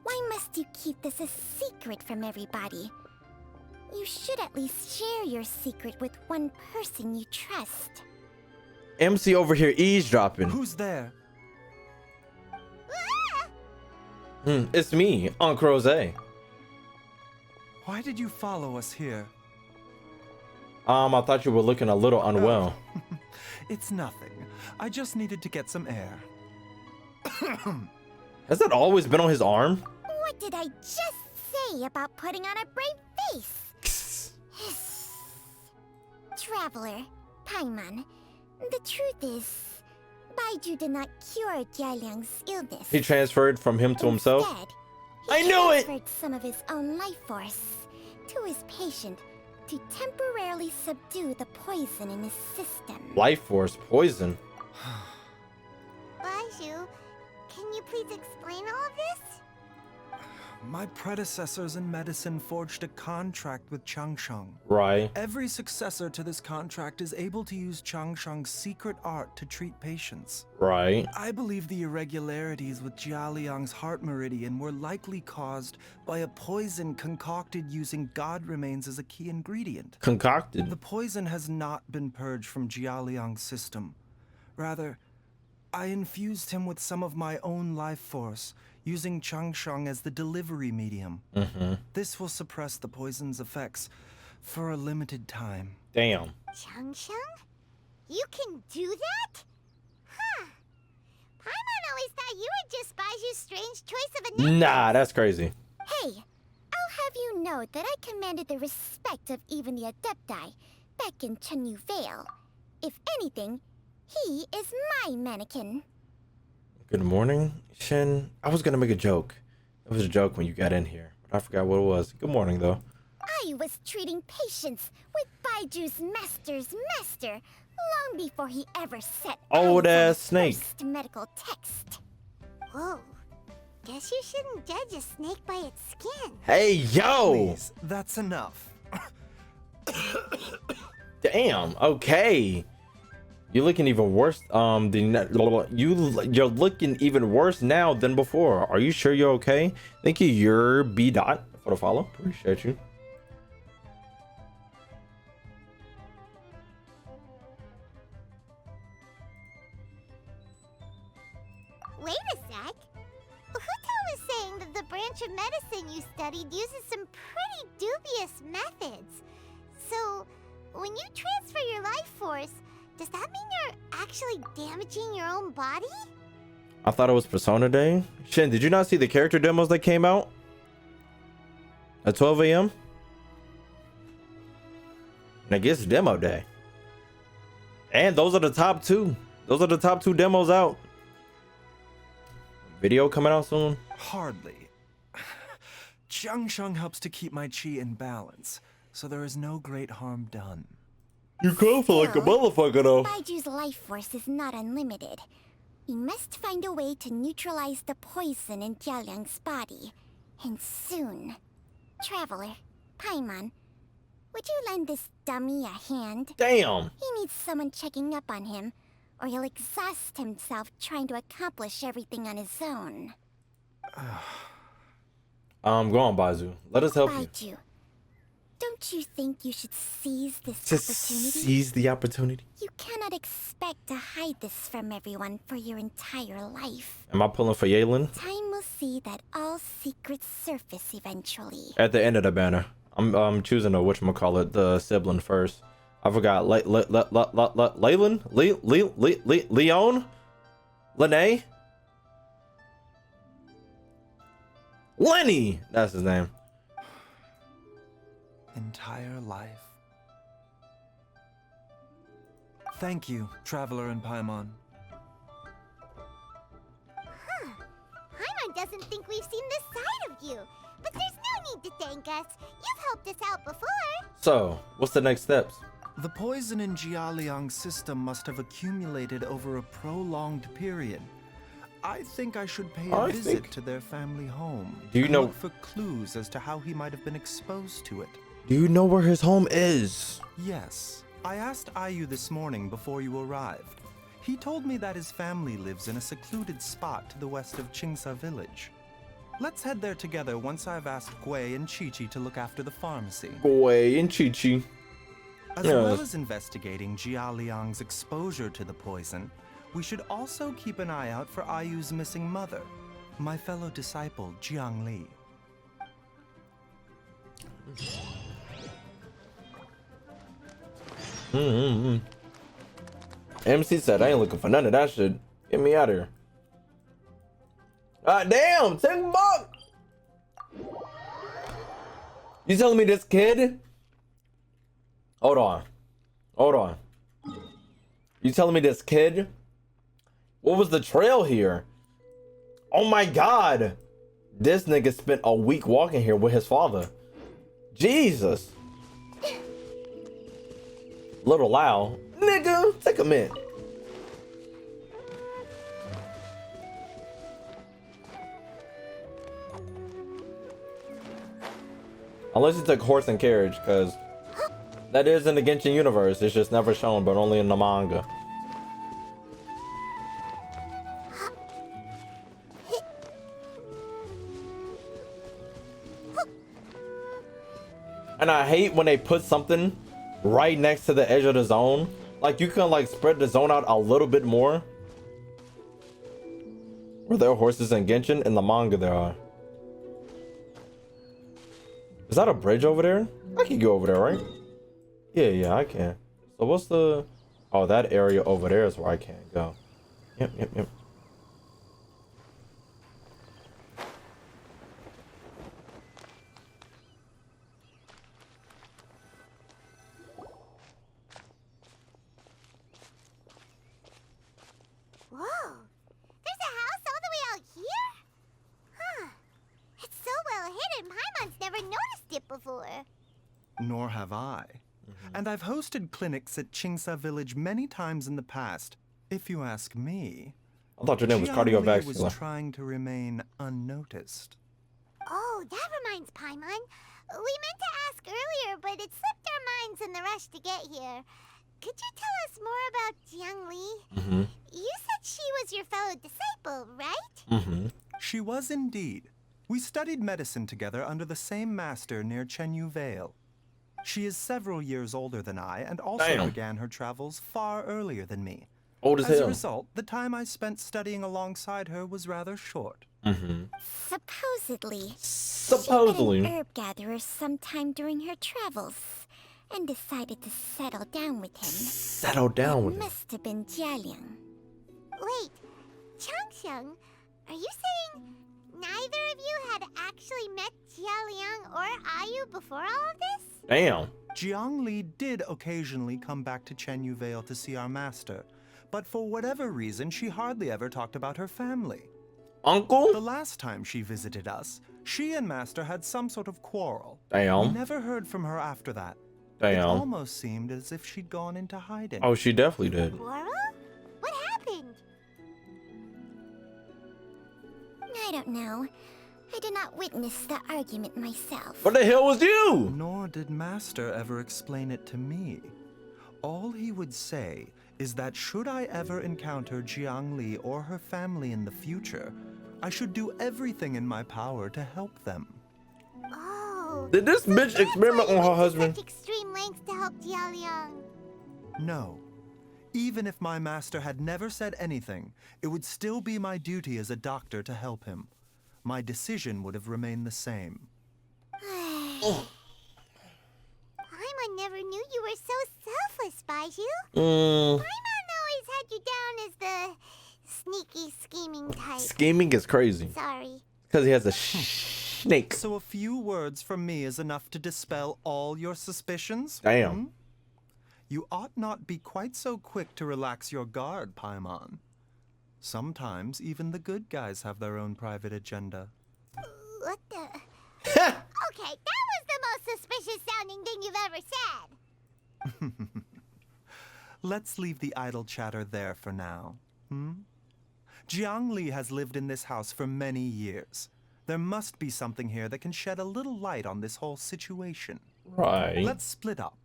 why must you keep this a secret from everybody? You should at least share your secret with one person you trust. MC over here eavesdropping. Who's there? It's me, Uncle Rose. Why did you follow us here? I thought you were looking a little unwell. It's nothing. I just needed to get some air. Has that always been on his arm? What did I just say about putting on a brave face? Traveler, Paimon, the truth is, Baizhu did not cure Jialiang's illness. He transferred from him to himself? Instead, I he knew it! transferred some of his own life force to his patient to temporarily subdue the poison in his system. Life force poison. Baizhu, can you please explain all of this? My predecessors in medicine forged a contract with Changsheng. Right. Every successor to this contract is able to use Changsheng's secret art to treat patients. Right. I believe the irregularities with Jialiang's heart meridian were likely caused by a poison concocted using god remains as a key ingredient. Concocted. The poison has not been purged from Jialiang's system. Rather, I infused him with some of my own life force, using Changsheng as the delivery medium. This will suppress the poison's effects for a limited time. Damn. Changsheng? You can do that? Huh. Paimon always thought you were just Baiju's strange choice of a name. Nah, that's crazy. Hey, I'll have you know that I commanded the respect of even the adepti back in Chenyu Vale. If anything, he is my mannequin. Good morning, Shin. I was gonna make a joke. It was a joke when you got in here, but I forgot what it was. Good morning, though. I was treating patients with Baiju's master's master long before he ever set Old eyes on ass the snake. first medical text. Whoa. Guess you shouldn't judge a snake by its skin. Hey, yo! Please, that's enough. Damn. Okay. You're looking even worse. You're looking even worse now than before. Are you sure you're okay? Thank you, your B dot for the follow. Appreciate you. Wait a sec. Huto was saying that the branch of medicine you studied uses some pretty dubious methods. So, when you transfer your life force, does that mean you're actually damaging your own body? I thought it was Persona Day. Shin, did you not see the character demos that came out at 12 a.m.? I guess demo day. And those are the top two. Those are the top two demos out. Video coming out soon? Hardly. Changsheng helps to keep my chi in balance, so there is no great harm done. You cough like a motherfucker though. Baiju's life force is not unlimited. We must find a way to neutralize the poison in Jialiang's body. And soon. Traveler, Paimon, would you lend this dummy a hand? Damn. He needs someone checking up on him, or he'll exhaust himself trying to accomplish everything on his own. Go on, Baizhu. Let us help you. Baizhu, don't you think you should seize this Just opportunity? seize the opportunity. You cannot expect to hide this from everyone for your entire life. Am I pulling for Yalen? Time will see that all secrets surface eventually. At the end of the banner, I'm choosing the whatchamacallit, the sibling first. I forgot. Leon? Lene? Lenny! That's his name. Entire life. Thank you, Traveler and Paimon. Paimon doesn't think we've seen this side of you. But there's no need to thank us. You've helped us out before. So, what's the next steps? The poison in Jialiang's system must have accumulated over a prolonged period. I think I should pay a visit to their family home. Do you and know- look for clues as to how he might have been exposed to it? Do you know where his home is? Yes. I asked Ayu this morning before you arrived. He told me that his family lives in a secluded spot to the west of Qingsa village. Let's head there together once I've asked Gui and Chi-Chi to look after the pharmacy. Gui and Chi-Chi. As well as investigating Jialiang's exposure to the poison, we should also keep an eye out for Ayu's missing mother, my fellow disciple, Jiangli. MC said, I ain't looking for none of that shit. Get me out of here. Ah, damn, $10. You telling me this kid? Hold on. You telling me this kid? What was the trail here? Oh my god. This nigga spent a week walking here with his father. Jesus. Little loud. Nigga, take a minute. Unless you took horse and carriage, because that is in the Genshin universe. It's just never shown, but only in the manga. And I hate when they put something right next to the edge of the zone. Like, you can like spread the zone out a little bit more. Were there horses in Genshin? In the manga there are. Is that a bridge over there? I can go over there, right? Yeah, I can. So what's the... Oh, that area over there is where I can't go. Yep. Whoa! There's a house all the way out here? Huh. It's so well hidden, Paimon's never noticed it before. Nor have I. And I've hosted clinics at Qingsa village many times in the past. If you ask me, I thought your name was Jiangli cardiovascular. was trying to remain unnoticed. Oh, that reminds Paimon. We meant to ask earlier, but it slipped our minds in the rush to get here. Could you tell us more about Jiangli? You said she was your fellow disciple, right? She was indeed. We studied medicine together under the same master near Chenyu Vale. She is several years older than I and also began her travels far earlier than me. Old as As a hell. result, the time I spent studying alongside her was rather short. Supposedly. Supposedly. She met an herb gatherer sometime during her travels and decided to settle down with him. Settle down with him. Must have been Jialiang. Wait, Changxiang, are you saying neither of you had actually met Jialiang or Ayu before all of this? Damn. Jiangli did occasionally come back to Chenyu Vale to see our master, but for whatever reason, she hardly ever talked about her family. Uncle? The last time she visited us, she and Master had some sort of quarrel. Damn. We never heard from her after that. It Damn. almost seemed as if she'd gone into hiding. Oh, she definitely did. Quarrel? What happened? don't know. I did not witness the argument myself. What the hell was you? Nor did Master ever explain it to me. All he would say is that should I ever encounter Jiangli or her family in the future, I should do everything in my power to help them. Oh. Did this bitch experiment on her husband? Such extreme lengths to help Jialiang. No. Even if my master had never said anything, it would still be my duty as a doctor to help him. My decision would have remained the same. Paimon never knew you were so selfless, Baizhu. Paimon always had you down as the sneaky, scheming type. Scheming is crazy. Sorry. Because he has a snake. So a few words from me is enough to dispel all your suspicions? Damn. You ought not be quite so quick to relax your guard, Paimon. Sometimes even the good guys have their own private agenda. What the? Okay, that was the most suspicious sounding thing you've ever said. Let's leave the idle chatter there for now. Jiangli has lived in this house for many years. There must be something here that can shed a little light on this whole situation. Right. Let's split up.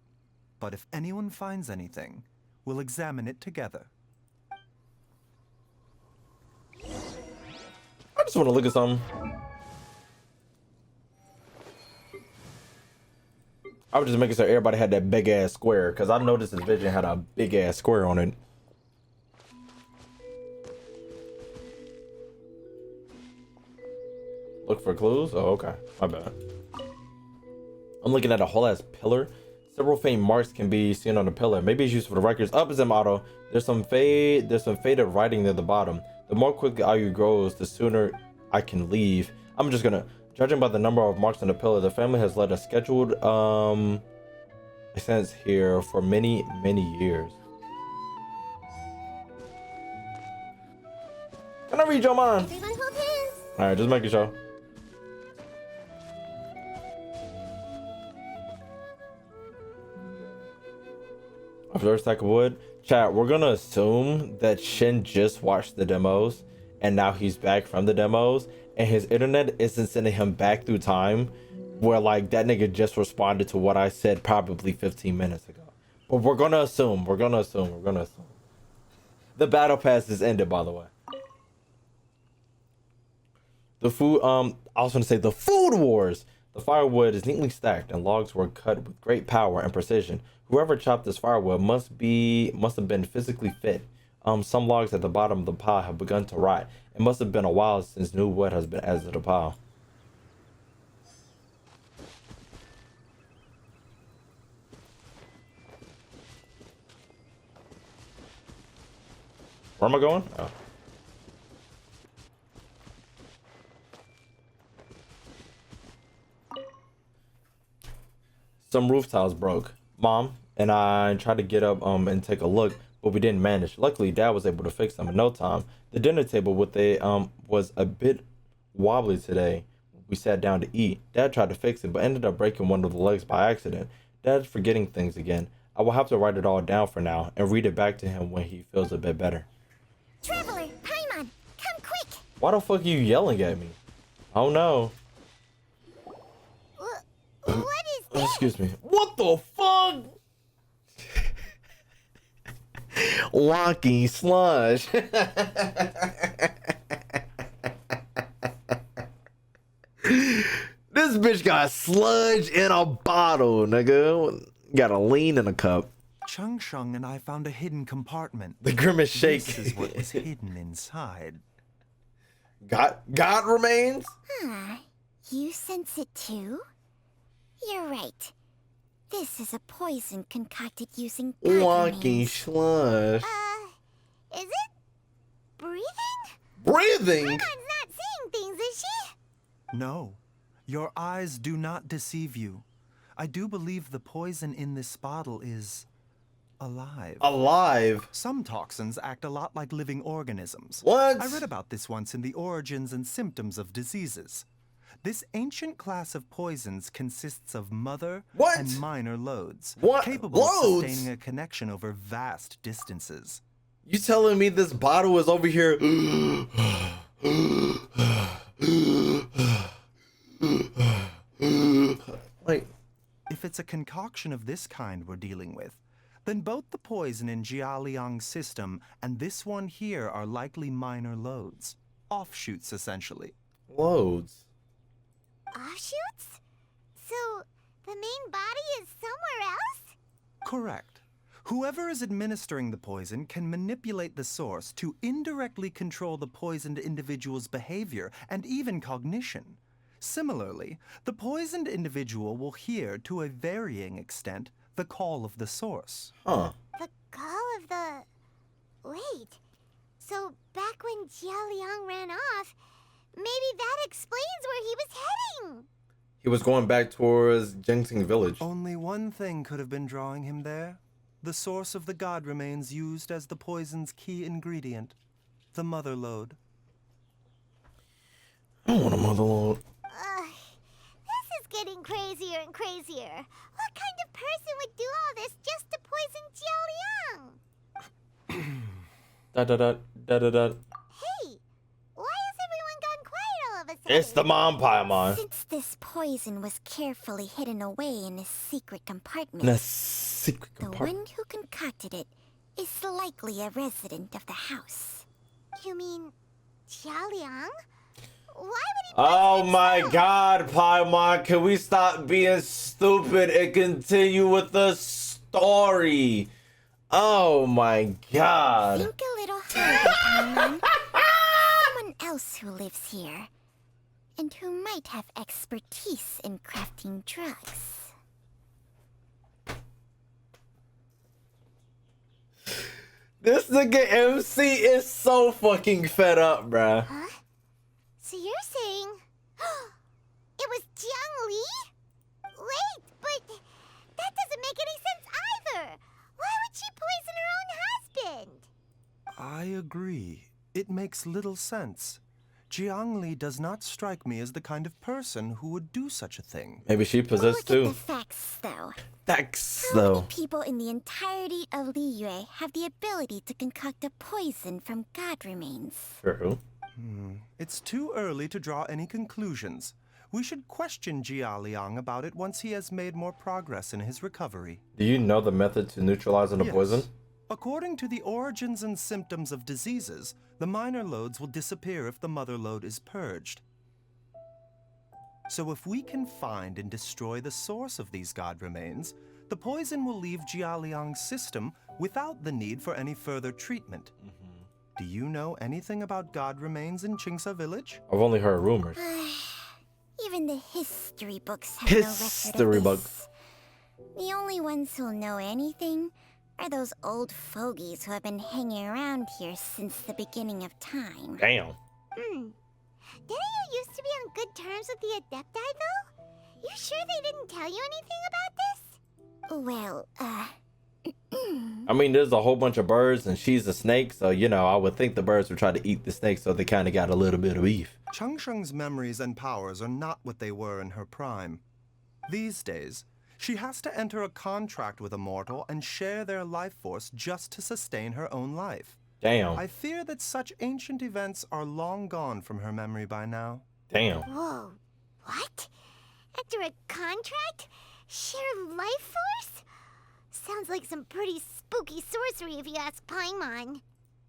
But if anyone finds anything, we'll examine it together. I just want to look at something. I was just making sure everybody had that big ass square, because I noticed this vision had a big ass square on it. Look for clues? Oh, okay. My bad. I'm looking at a whole ass pillar. Several faint marks can be seen on the pillar. Maybe it's used for the records. Up is the motto. There's some faded writing near the bottom. The more quickly Ayu grows, the sooner I can leave. I'm just gonna, judging by the number of marks on the pillar, the family has led a scheduled existence here for many years. Can I read your mind? Everyone hold hands. Alright, just making sure. A first stack of wood. Chat, we're gonna assume that Shin just watched the demos and now he's back from the demos and his internet isn't sending him back through time where like that nigga just responded to what I said probably 15 minutes ago. But we're gonna assume. The battle pass is ended, by the way. The food, I was gonna say the food wars. The firewood is neatly stacked and logs were cut with great power and precision. Whoever chopped this firewood must have been physically fit. Some logs at the bottom of the pile have begun to rot. It must have been a while since new wood has been added to the pile. Where am I going? Oh. Some roof tiles broke. Mom and I tried to get up and take a look, but we didn't manage. Luckily, Dad was able to fix them in no time. The dinner table was a bit wobbly today. We sat down to eat. Dad tried to fix it, but ended up breaking one of the legs by accident. Dad's forgetting things again. I will have to write it all down for now and read it back to him when he feels a bit better. Traveler, Paimon, come quick. Why the fuck are you yelling at me? Oh no. What is this? Excuse me. What the fuck? Walking slush. This bitch got sludge in a bottle, nigga. Got a lean in a cup. Chung Shung and I found a hidden compartment. The grimace shake. This is what was hidden inside. God remains? You sense it too? You're right. This is a poison concocted using God Walking remains. slush. Is it breathing? Breathing? Paimon's not seeing things, is she? No, your eyes do not deceive you. I do believe the poison in this bottle is alive. Alive? Some toxins act a lot like living organisms. What? I read about this once in the Origins and Symptoms of Diseases. This ancient class of poisons consists of mother and minor loads, capable of sustaining a connection over vast distances. You telling me this bottle is over here it's a concoction of this kind we're dealing with, then both the poison in Jialiang's system and this one here are likely minor loads. Offshoots, essentially. Loads. Offshoots? So, the main body is somewhere else? Correct. Whoever is administering the poison can manipulate the source to indirectly control the poisoned individual's behavior and even cognition. Similarly, the poisoned individual will hear, to a varying extent, the call of the source. Huh. The call of the... Wait. So, back when Jialiang ran off, maybe that explains where he was heading. He was going back towards Genshin village. Only one thing could have been drawing him there. The source of the god remains used as the poison's key ingredient, the mother lode. I don't want a mother lode. This is getting crazier and crazier. What kind of person would do all this just to poison Jialiang? Da da da da da da. Hey, why has everyone gone quiet all of a sudden? It's the mom Paimon. Since this poison was carefully hidden away in a secret compartment, In a secret the compartment. one who concocted it is likely a resident of the house. You mean Jialiang? Why would he Oh poison my himself? god, Paimon, can we stop being stupid and continue with the story? Oh my god. Think a little harder, Paimon. Someone else who lives here, and who might have expertise in crafting drugs. This nigga MC is so fucking fed up, bruh. Huh? So you're saying it was Jiang Li? Wait, but that doesn't make any sense either. Why would she poison her own husband? I agree. It makes little sense. Jiang Li does not strike me as the kind of person who would do such a thing. Maybe she possessed Look at too. the facts, though. Facts, How many though. people in the entirety of Liyue have the ability to concoct a poison from god remains? True. It's too early to draw any conclusions. We should question Jia Liang about it once he has made more progress in his recovery. Do you know the method to neutralizing the Yes. poison? According to the origins and symptoms of diseases, the minor loads will disappear if the mother lode is purged. So if we can find and destroy the source of these god remains, the poison will leave Jialiang's system without the need for any further treatment. Do you know anything about god remains in Qingsa village? I've only heard rumors. Even the history books have no record of History this. books. The only ones who'll know anything are those old fogies who have been hanging around here since the beginning of time. Damn. Didn't you used to be on good terms with the Adepti, though? You sure they didn't tell you anything about this? Well, I mean, there's a whole bunch of birds and she's a snake, so, you know, I would think the birds would try to eat the snake, so they kind of got a little bit of beef. Changsheng's memories and powers are not what they were in her prime. These days, she has to enter a contract with a mortal and share their life force just to sustain her own life. Damn. I fear that such ancient events are long gone from her memory by now. Damn. Whoa, what? Enter a contract? Share life force? Sounds like some pretty spooky sorcery if you ask Paimon.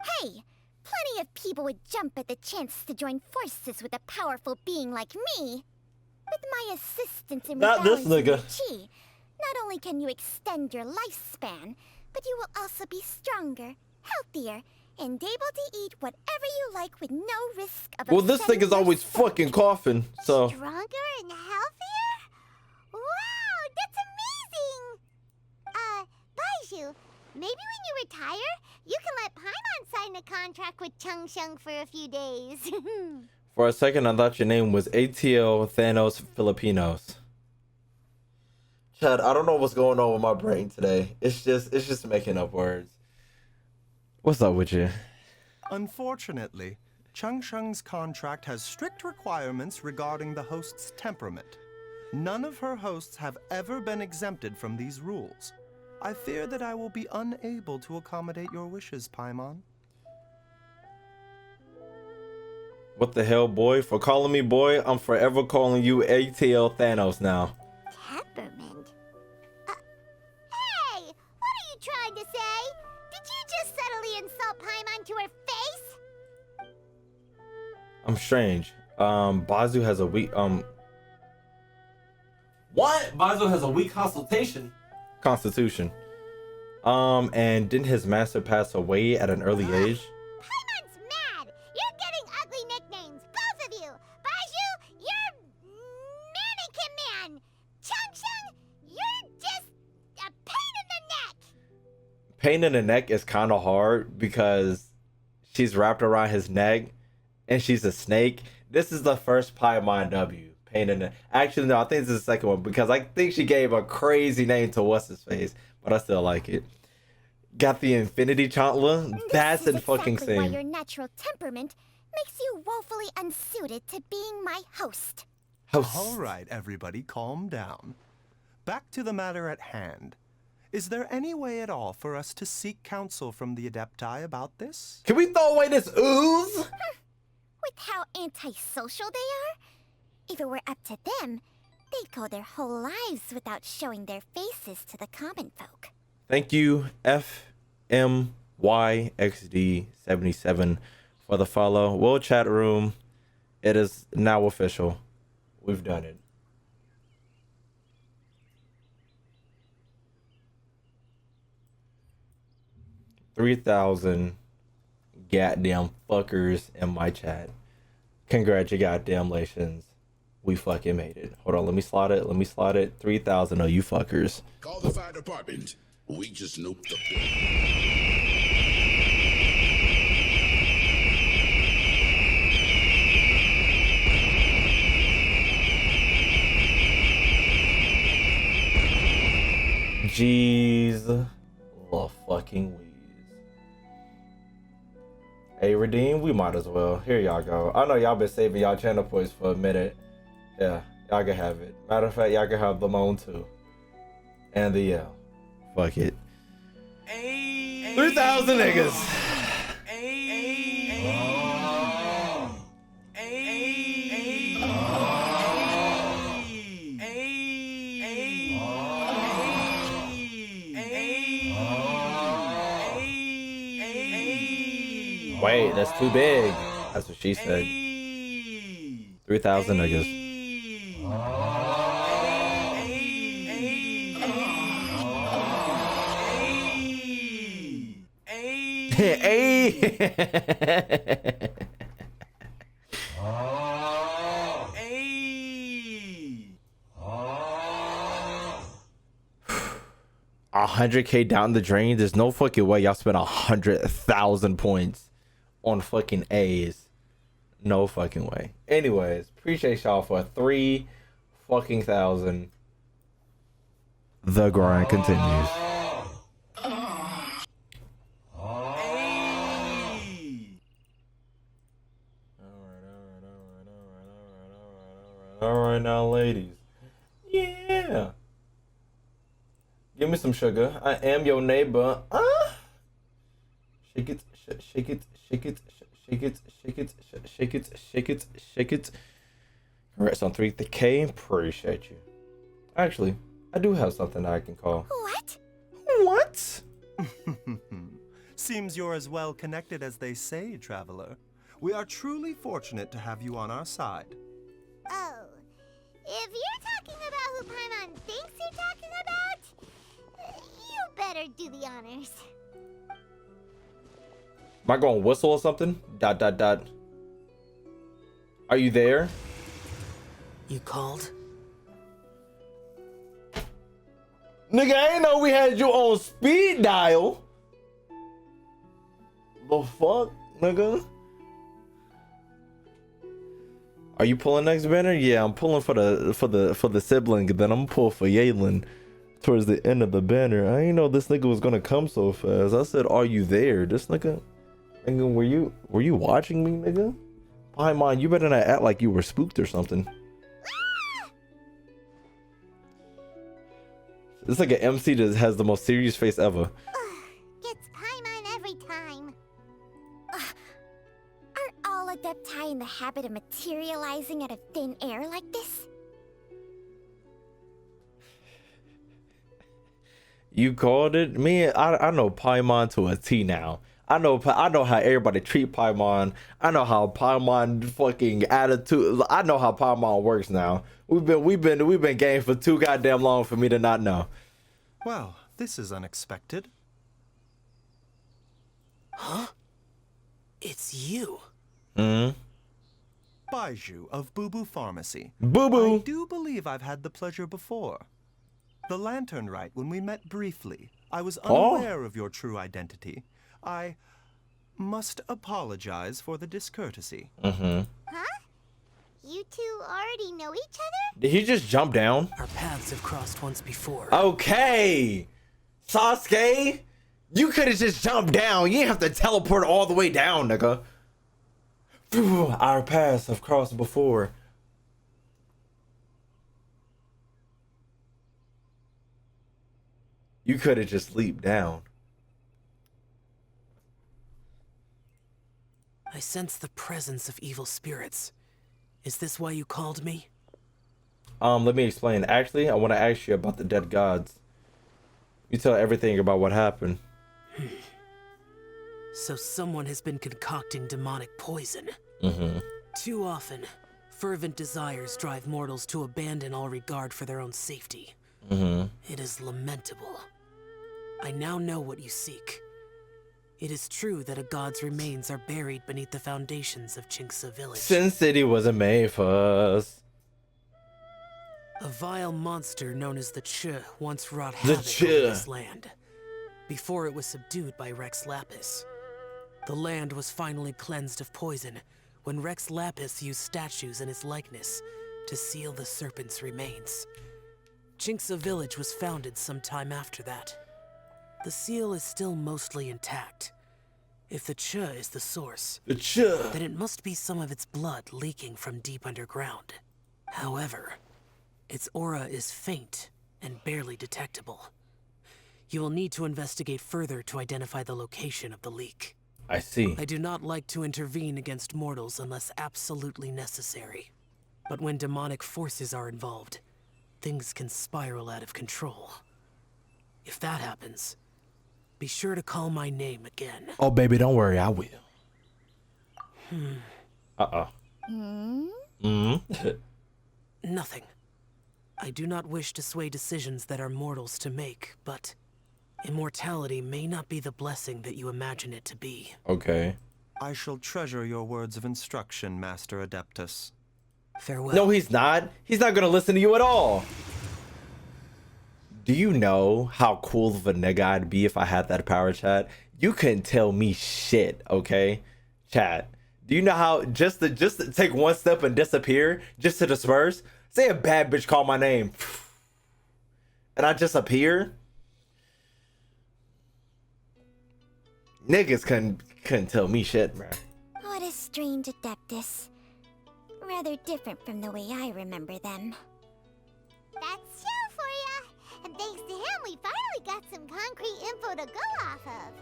hey, plenty of people would jump at the chance to join forces with a powerful being like me. With my assistance in Not this rebalancing your nigga. chi, not only can you extend your lifespan, but you will also be stronger, healthier, and able to eat whatever you like with no risk of Well, this upsetting nigga's your always stomach. fucking coughing, so. Stronger and healthier? Wow, that's amazing! Baizhu, maybe when you retire, you can let Paimon sign a contract with Changsheng for a few days. For a second, I thought your name was ATL Thanos Filipinos. Chad, I don't know what's going on with my brain today. It's just making up words. What's up with you? Unfortunately, Changsheng's contract has strict requirements regarding the host's temperament. None of her hosts have ever been exempted from these rules. I fear that I will be unable to accommodate your wishes, Paimon. What the hell, boy? For calling me boy, I'm forever calling you ATL Thanos now. Temperament? I'm strange. Baizhu has a weak what? Baizhu has a weak constitution. And didn't his master pass away at an early age? Paimon's mad! You're getting ugly nicknames, both of you! Baizhu, you're Mannequin Man! Chung Chung, you're just a pain in the neck! Pain in the neck is kind of hard because she's wrapped around his neck and she's a snake. This is the first Paimon W. Pain in the... Actually, no, I think this is the second one because I think she gave a crazy name to what's-his-face, but I still like it. Got the Infinity Chantler. That's in fucking exactly why same. your natural temperament makes you woefully unsuited to being my host. All right, everybody, calm down. Back to the matter at hand. Is there any way at all for us to seek counsel from the Adepti about this? Can we throw away this ooze? With how antisocial they are, if it were up to them, they'd go their whole lives without showing their faces to the common folk. Thank you, FMYXD77, for the follow. World chat room. It is now official. We've done it. $3,000 goddamn fuckers in my chat. Congratulations. We fucking made it. Hold on, let me slot it. 3,000 of you fuckers. Call the fire department. We just nuked the Jeez. The fucking wheeze. Hey, redeem, we might as well. Here y'all go. I know y'all been saving y'all channel points for a minute. Yeah, y'all can have it. Matter of fact, y'all can have the moan too. And the yell. Fuck it. 3,000 niggas. Wait, that's too big. That's what she said. 3,000 niggas. Hey. 100K down the drain. There's no fucking way y'all spent 100,000 points on fucking A's. No fucking way. Anyways, appreciate y'all for 3 fucking thousand. The grind continues. All right now, ladies. Yeah. Give me some sugar. I am your neighbor. Shake it, shake it, shake it, shake it, shake it, shake it, shake it, shake it. Congrats on 3K. Appreciate you. Actually, I do have something that I can call. What? What? Seems you're as well connected as they say, traveler. We are truly fortunate to have you on our side. Oh, if you're talking about who Paimon thinks you're talking about, you better do the honors. Am I going to whistle or something? ... Are you there? You called? Nigga, I ain't know we had you on speed dial. The fuck, nigga? Are you pulling next banner? Yeah, I'm pulling for the sibling. Then I'm gonna pull for Yalen towards the end of the banner. I ain't know this nigga was gonna come so fast. I said, "Are you there?" This nigga, were you watching me, nigga? Paimon, you better not act like you were spooked or something. It's like an MC that has the most serious face ever. Gets Paimon every time. Aren't all Adepti in the habit of materializing out of thin air like this? You called it? Me, I know Paimon to a T now. I know how everybody treat Paimon. I know how Paimon fucking attitude. I know how Paimon works now. We've been game for too goddamn long for me to not know. Well, this is unexpected. Huh? It's you. Hmm. Baizhu of Boo Pharmacy. Boo. I do believe I've had the pleasure before. The Lantern Rite, when we met briefly, I was unaware of your true identity. I must apologize for the discourtesy. Mm-hmm. Huh? You two already know each other? Did he just jump down? Our paths have crossed once before. Okay. Sasuke, you could have just jumped down. You didn't have to teleport all the way down, nigga. Phew, our paths have crossed before. You could have just leaped down. I sense the presence of evil spirits. Is this why you called me? Let me explain. Actually, I want to ask you about the dead gods. You tell everything about what happened. So someone has been concocting demonic poison. Mm-hmm. Too often, fervent desires drive mortals to abandon all regard for their own safety. Mm-hmm. It is lamentable. I now know what you seek. It is true that a god's remains are buried beneath the foundations of Jinxa Village. Sin City wasn't made for us. A vile monster known as the Ch once wrought havoc over this land. Before it was subdued by Rex Lapis. The land was finally cleansed of poison when Rex Lapis used statues in his likeness to seal the serpent's remains. Jinxa Village was founded some time after that. The seal is still mostly intact. If the Ch is the source, then it must be some of its blood leaking from deep underground. However, its aura is faint and barely detectable. You will need to investigate further to identify the location of the leak. I see. I do not like to intervene against mortals unless absolutely necessary. But when demonic forces are involved, things can spiral out of control. If that happens, be sure to call my name again. Oh, baby, don't worry, I will. Nothing. I do not wish to sway decisions that are mortals to make, but immortality may not be the blessing that you imagine it to be. Okay. I shall treasure your words of instruction, Master Adeptus. Farewell. No, he's not. He's not gonna listen to you at all. Do you know how cool of a nigga I'd be if I had that power, chat? You couldn't tell me shit, okay? Chat. Do you know how just to take one step and disappear, just to disperse? Say a bad bitch call my name, and I just appear. Niggas couldn't tell me shit, man. What a strange Adeptus. Rather different from the way I remember them. That's Shell for ya! And thanks to him, we finally got some concrete info to go off of.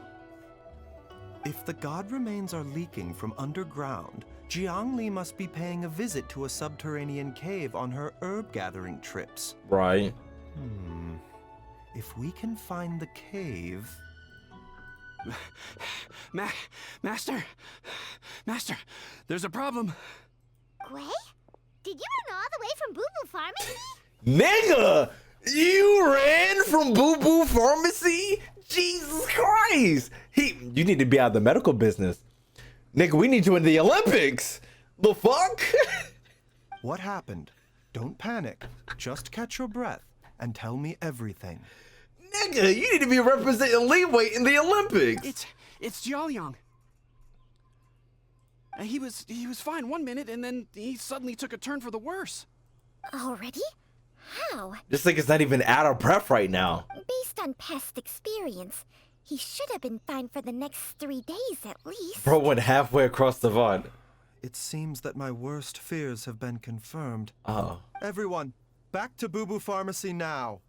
If the god remains are leaking from underground, Jiangli must be paying a visit to a subterranean cave on her herb-gathering trips. Right. If we can find the cave... Master, there's a problem. Gwei? Did you run all the way from Boo Boo Pharmacy? Nigga! You ran from Boo Boo Pharmacy? Jesus Christ! You need to be out of the medical business. Nigga, we need you in the Olympics! The fuck? What happened? Don't panic. Just catch your breath and tell me everything. Nigga, you need to be representing Leeway in the Olympics! It's Jiaoliang. He was fine one minute, and then he suddenly took a turn for the worse. Already? How? This nigga's not even out of breath right now. Based on past experience, he should have been fine for the next 3 days at least. Bro went halfway across the VOD. It seems that my worst fears have been confirmed. Uh-oh. Everyone, back to Boo Boo Pharmacy now.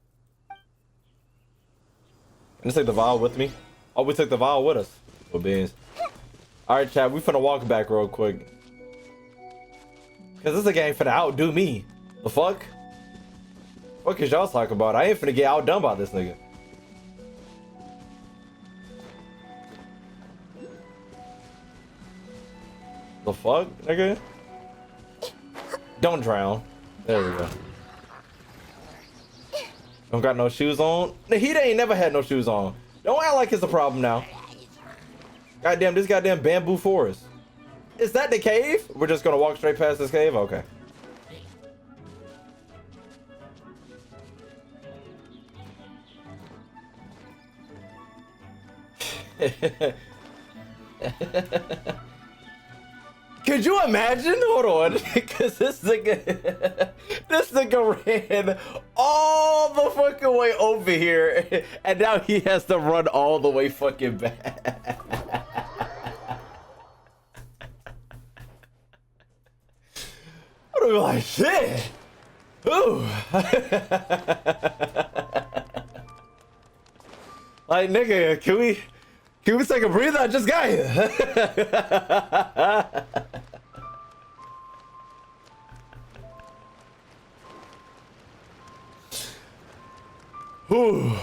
Can you take the vial with me? Oh, we took the vial with us. Well, beans. Alright, chat, we finna walk back real quick. Cause this nigga ain't finna outdo me. The fuck? What is y'all talking about? I ain't finna get outdone by this nigga. The fuck, nigga? Don't drown. There we go. Don't got no shoes on. He ain't never had no shoes on. Don't act like it's a problem now. Goddamn, this goddamn bamboo forest. Is that the cave? We're just gonna walk straight past this cave? Okay. Could you imagine? Hold on, because this nigga ran all the fucking way over here, and now he has to run all the way fucking back. I'm like, shit. Ooh. Like, nigga, can we take a breather? I just got here. Whew.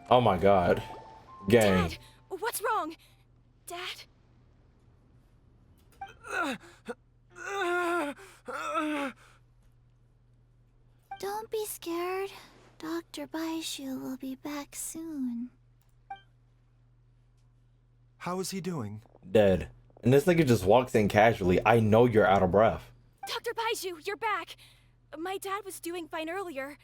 Oh my god. Gang. Dad, what's wrong? Dad? Don't be scared. Dr. Baizhu will be back soon. How is he doing? Dead. And this nigga just walks in casually. I know you're out of breath. Dr. Baizhu, you're back. My dad was doing fine earlier,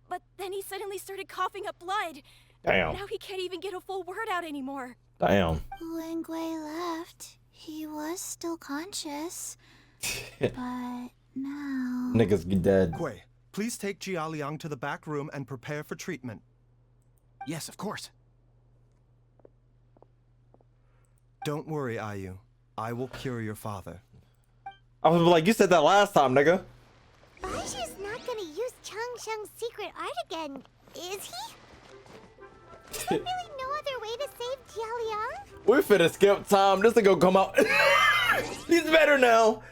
but then he suddenly started coughing up blood. Damn. Now he can't even get a full word out anymore. Damn. When Gui left, he was still conscious. But now... Niggas dead. Gui, please take Jialiang to the back room and prepare for treatment. Yes, of course. Don't worry, Ayu. I will cure your father. I was like, you said that last time, nigga. Baizhu's not gonna use Changsheng's secret art again, is he? Is there really no other way to save Jialiang? We finna skip time. This nigga come out. He's better now.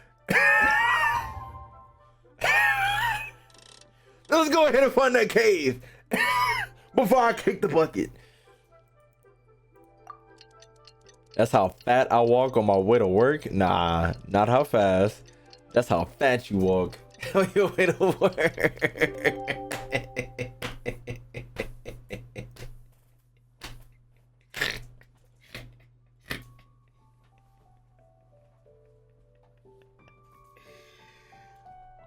Let's go ahead and find that cave before I kick the bucket. That's how fat I walk on my way to work? Nah, not how fast. That's how fat you walk on your way to work.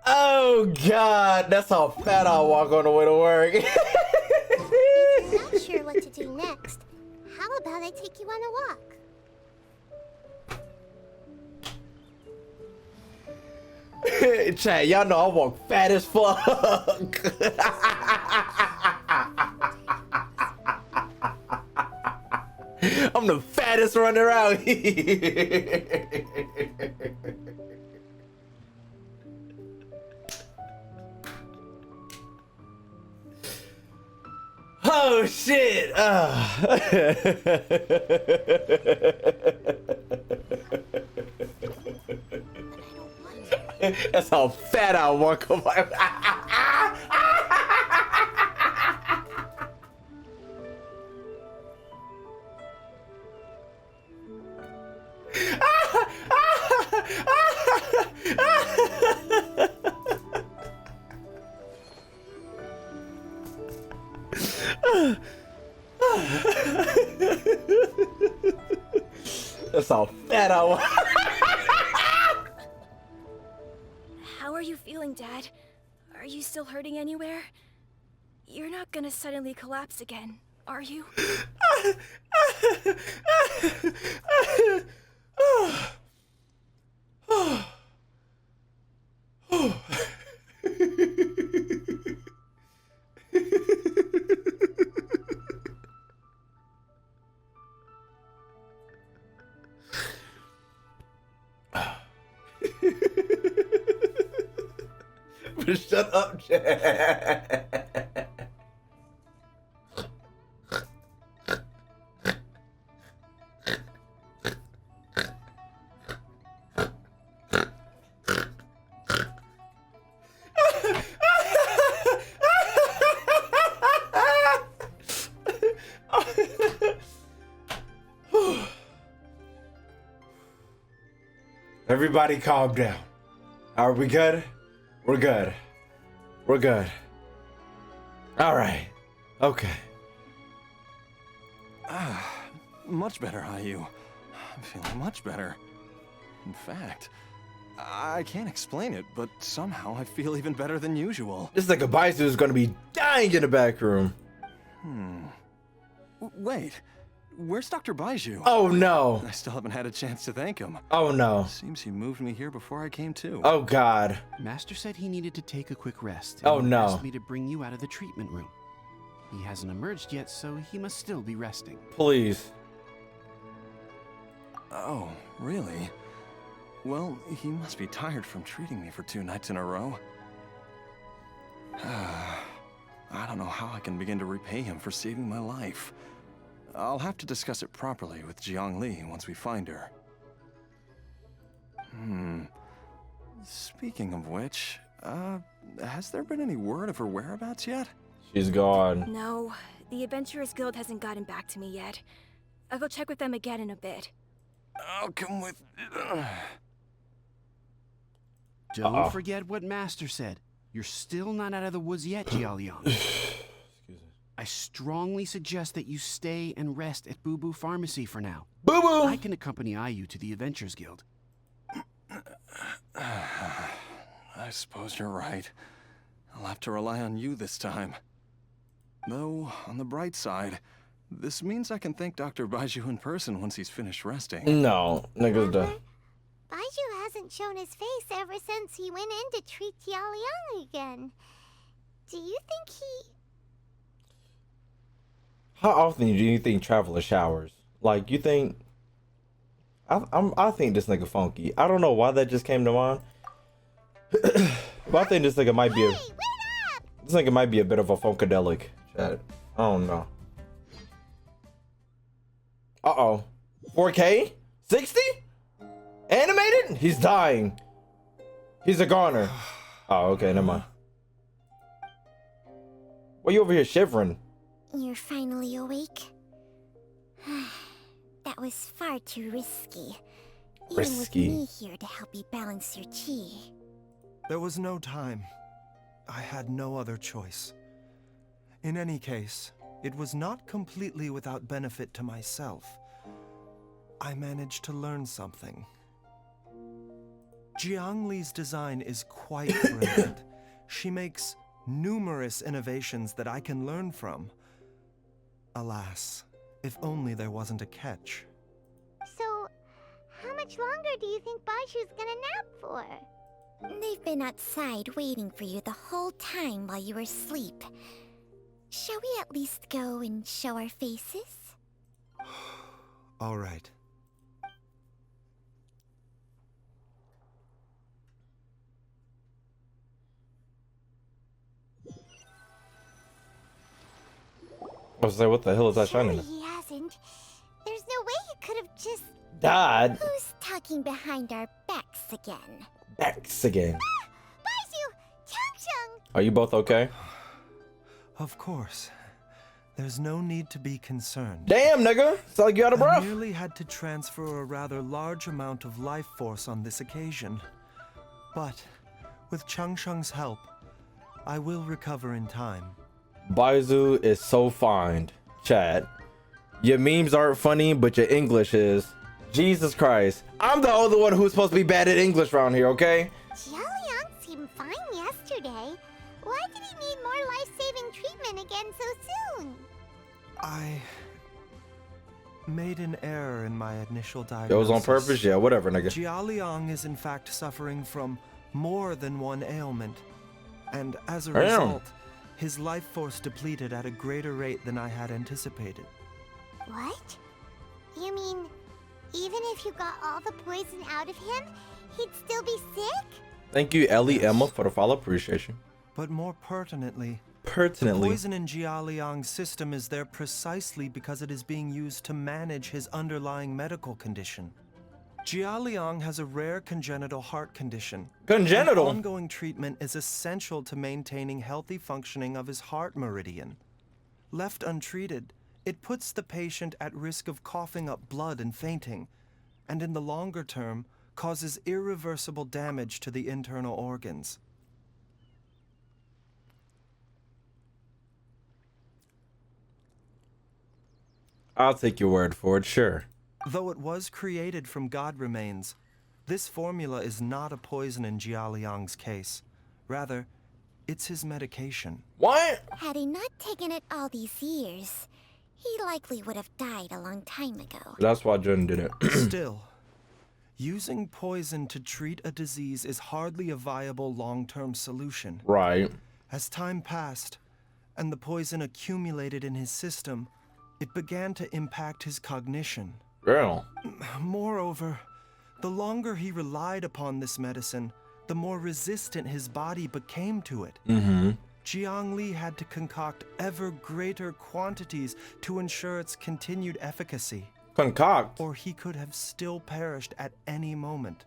Oh God, that's how fat I walk on the way to work. If you're not sure what to do next, how about I take you on a walk? Chat, y'all know I walk fat as fuck. I'm the fattest runner out here. Oh shit! That's how fat I walk on my. That's how fat I was. How are you feeling, Dad? Are you still hurting anywhere? You're not gonna suddenly collapse again, are you? Shut up, Chad. Everybody calm down. Are we good? We're good. We're good. Alright. Okay. Much better, Hayu. I'm feeling much better. In fact, I can't explain it, but somehow I feel even better than usual. This nigga Baizhu is gonna be dying in the back room. Wait, where's Dr. Baizhu? Oh no. I still haven't had a chance to thank him. Oh no. Seems he moved me here before I came to. Oh god. Master said he needed to take a quick rest. Oh, and no. asked me to bring you out of the treatment room. He hasn't emerged yet, so he must still be resting. Please. Oh, really? Well, he must be tired from treating me for 2 nights in a row. I don't know how I can begin to repay him for saving my life. I'll have to discuss it properly with Jiang Li once we find her. Speaking of which, has there been any word of her whereabouts yet? She's gone. No, the Adventurers Guild hasn't gotten back to me yet. I'll go check with them again in a bit. I'll come with... Don't forget what Master said. You're still not out of the woods yet, Jialiang. Excuse me. I strongly suggest that you stay and rest at Boo Boo Pharmacy for now. Boo Boo! I can accompany Ayu to the Adventurers Guild. I suppose you're right. I'll have to rely on you this time. Though, on the bright side, this means I can thank Dr. Baizhu in person once he's finished resting. No, niggas done. Baizhu hasn't shown his face ever since he went in to treat Jialiang again. Do you think he... How often do you think Traveler showers? Like, you think... I think this nigga funky. I don't know why that just came to mind. But I think this nigga might be this nigga might be a bit of a funkadelic. Chat. I don't know. Uh-oh. 4K? 60? Animated? He's dying. He's a goner. Oh, okay, never mind. Why you over here shivering? You're finally awake? That was far too risky. Even Risky. with me here to help you balance your chi. There was no time. I had no other choice. In any case, it was not completely without benefit to myself. I managed to learn something. Jiang Li's design is quite brilliant. She makes numerous innovations that I can learn from. Alas, if only there wasn't a catch. So, how much longer do you think Baizhu's gonna nap for? They've been outside waiting for you the whole time while you were asleep. Shall we at least go and show our faces? All right. I was like, what the hell is that shining? He hasn't. There's no way he could have just... Died. Who's talking behind our backs again? Backs again. Baizhu! Chang-Chang! Are you both okay? Of course. There's no need to be concerned. Damn, nigga. It's like you out of I breath. merely had to transfer a rather large amount of life force on this occasion. But, with Chang-Chang's help, I will recover in time. Baizhu is so fine. Chat. Your memes aren't funny, but your English is. Jesus Christ. I'm the only one who's supposed to be bad at English around here, okay? Jialiang seemed fine yesterday. Why did he need more life-saving treatment again so soon? I made an error in my initial diagnosis. It was on purpose? Yeah, whatever, nigga. Jialiang is in fact suffering from more than one ailment. And as a Damn. result, his life force depleted at a greater rate than I had anticipated. What? You mean, even if you got all the poison out of him, he'd still be sick? Thank you, Ellie Emma, for the follow. Appreciation. But more pertinently, the Pertinently. poison in Jialiang's system is there precisely because it is being used to manage his underlying medical condition. Jialiang has a rare congenital heart condition. Congenital? And ongoing treatment is essential to maintaining healthy functioning of his heart meridian. Left untreated, it puts the patient at risk of coughing up blood and fainting, and in the longer term, causes irreversible damage to the internal organs. I'll take your word for it, sure. Though it was created from god remains, this formula is not a poison in Jialiang's case. Rather, it's his medication. What? Had he not taken it all these years, he likely would have died a long time ago. That's why Jordan did it. Still, using poison to treat a disease is hardly a viable long-term solution. Right. As time passed, and the poison accumulated in his system, it began to impact his cognition. Girl. Moreover, the longer he relied upon this medicine, the more resistant his body became to it. Jiang Li had to concoct ever greater quantities to ensure its continued efficacy. Concoct? Or he could have still perished at any moment.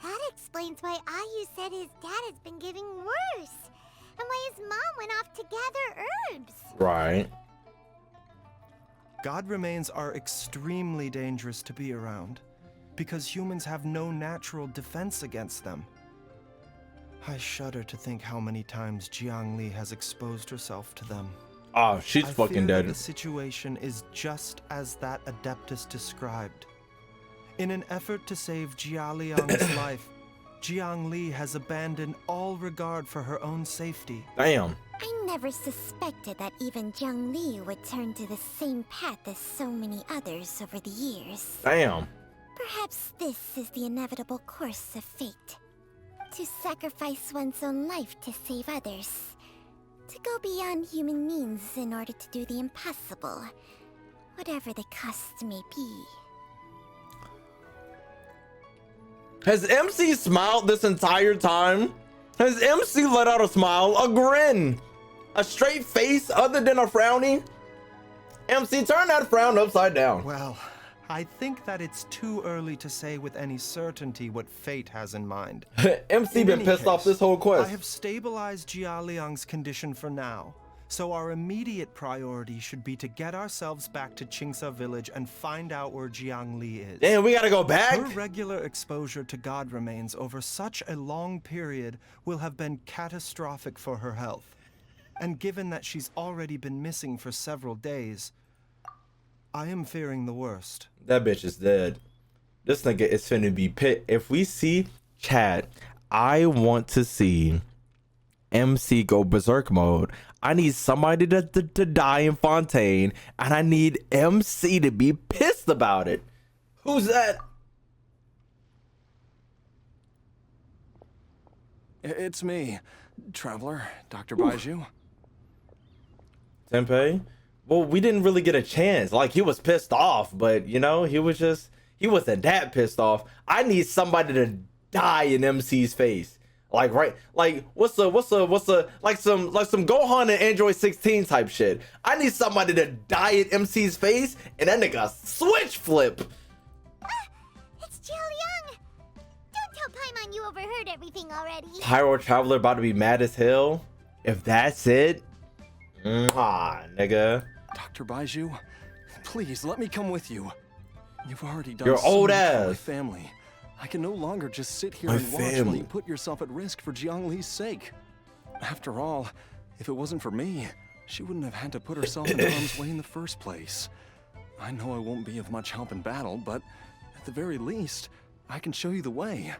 That explains why Ayu said his dad has been getting worse, and why his mom went off to gather herbs. Right. God remains are extremely dangerous to be around, because humans have no natural defense against them. I shudder to think how many times Jiang Li has exposed herself to them. Oh, she's fucking dead. The situation is just as that adeptus described. In an effort to save Jialiang's life, Jiang Li has abandoned all regard for her own safety. Damn. I never suspected that even Jiang Li would turn to the same path as so many others over the years. Damn. Perhaps this is the inevitable course of fate. To sacrifice one's own life to save others. To go beyond human means in order to do the impossible, whatever the cost may be. Has MC smiled this entire time? Has MC let out a smile, a grin, a straight face other than a frowny? MC, turn that frown upside down. Well, I think that it's too early to say with any certainty what fate has in mind. MC been pissed off this whole quest. I have stabilized Jialiang's condition for now, so our immediate priority should be to get ourselves back to Qingsa village and find out where Jiang Li is. Damn, we gotta go back? Her regular exposure to god remains over such a long period will have been catastrophic for her health. And given that she's already been missing for several days, I am fearing the worst. That bitch is dead. This nigga is finna be pit. If we see chat, I want to see MC go berserk mode. I need somebody to die in Fontaine, and I need MC to be pissed about it. Who's that? It's me, Traveler, Dr. Baizhu. Tenpei? Well, we didn't really get a chance. Like, he was pissed off, but, you know, he wasn't that pissed off. I need somebody to die in MC's face. Like, right, like, what's some Gohan and Android 16 type shit. I need somebody to die in MC's face, and that nigga switch flip. It's Jialiang! Don't tell Paimon you overheard everything already. Pyro Traveler about to be mad as hell. If that's it, nigga. Dr. Baizhu, please let me come with you. You've already done your so old much for ass. my family. I can no longer just sit here My and watch while family. you put yourself at risk for Jiang Li's sake. After all, if it wasn't for me, she wouldn't have had to put herself in harm's way in the first place. I know I won't be of much help in battle, but at the very least, I can show you the way.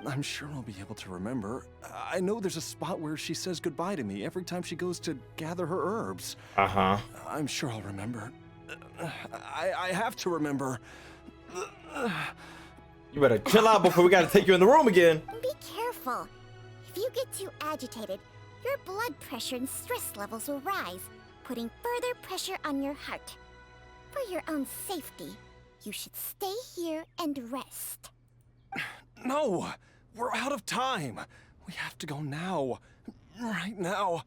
I'm sure I'll be able to remember. I know there's a spot where she says goodbye to me every time she goes to gather her herbs. Uh-huh. I'm sure I'll remember. I have to remember. You better chill out before we gotta take you in the room again. Be careful. If you get too agitated, your blood pressure and stress levels will rise, putting further pressure on your heart. For your own safety, you should stay here and rest. No! We're out of time! We have to go now. Right now.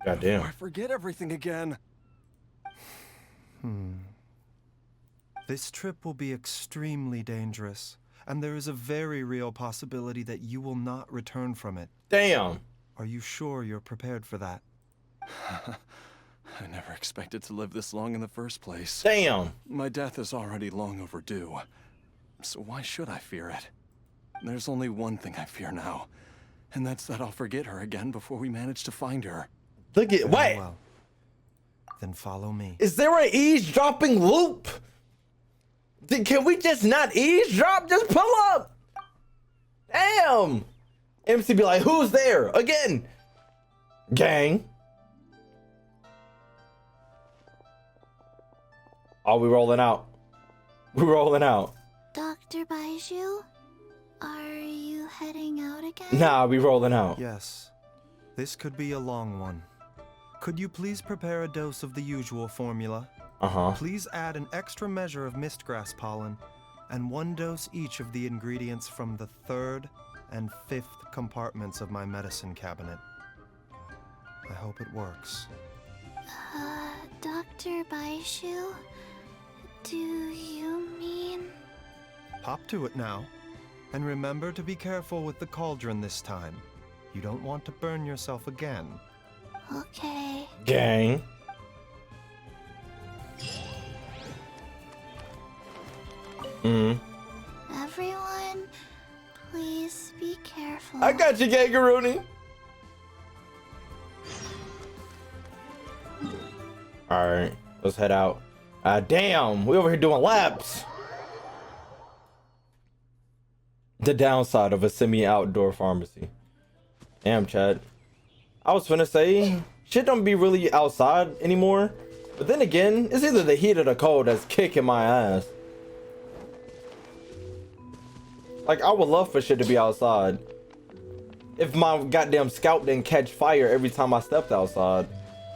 Goddamn. Before I forget everything again. This trip will be extremely dangerous, and there is a very real possibility that you will not return from it. Damn. Are you sure you're prepared for that? I never expected to live this long in the first place. Damn. My death is already long overdue. So why should I fear it? There's only one thing I fear now, and that's that I'll forget her again before we manage to find her. Look at what? Well, then follow me. Is there an eavesdropping loop? Can we just not eavesdrop? Just pull up. Damn. MC be like, who's there? Again. Gang. Oh, we rolling out. We rolling out. Dr. Baizhu, are you heading out again? Nah, we rolling out. Yes. This could be a long one. Could you please prepare a dose of the usual formula? Please add an extra measure of mistgrass pollen, and 1 dose each of the ingredients from the 3rd and 5th compartments of my medicine cabinet. I hope it works. Dr. Baizhu, do you mean... Hop to it now. And remember to be careful with the cauldron this time. You don't want to burn yourself again. Okay. Gang. Everyone, please be careful. I got you, Gangaroony. Alright, let's head out. Damn, we over here doing laps. The downside of a semi-outdoor pharmacy. Damn, Chad. I was finna say, shit don't be really outside anymore. But then again, it's either the heat or the cold that's kicking my ass. Like, I would love for shit to be outside. If my goddamn scalp didn't catch fire every time I stepped outside.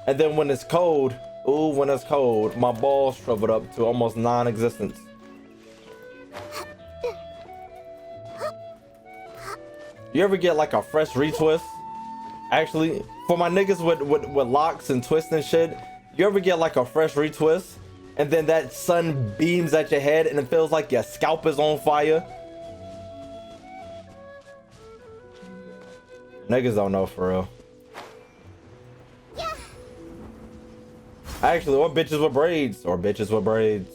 And then when it's cold, ooh, when it's cold, my balls shriveled up to almost non-existence. You ever get like a fresh retwist? Actually, for my niggas with locks and twists and shit, you ever get like a fresh retwist and then that sun beams at your head and it feels like your scalp is on fire? Niggas don't know for real. Yeah. Actually, or bitches with braids. Or bitches with braids.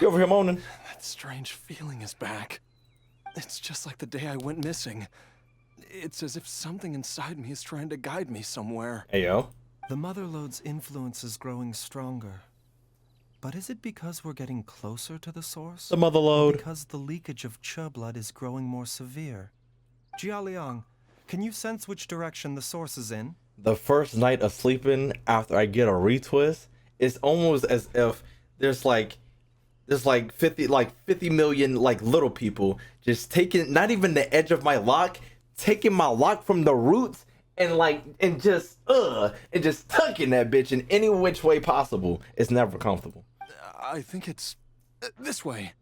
You over here moaning? That strange feeling is back. It's just like the day I went missing. It's as if something inside me is trying to guide me somewhere. Hey, yo. The Motherlode's influence is growing stronger. But is it because we're getting closer to the source? The Motherlode. Because the leakage of Che blood is growing more severe. Jialiang, can you sense which direction the source is in? The first night of sleeping after I get a retwist, it's almost as if there's like 50 million like little people just taking not even the edge of my lock, taking my lock from the roots and just tucking that bitch in any which way possible. It's never comfortable. I think it's this way.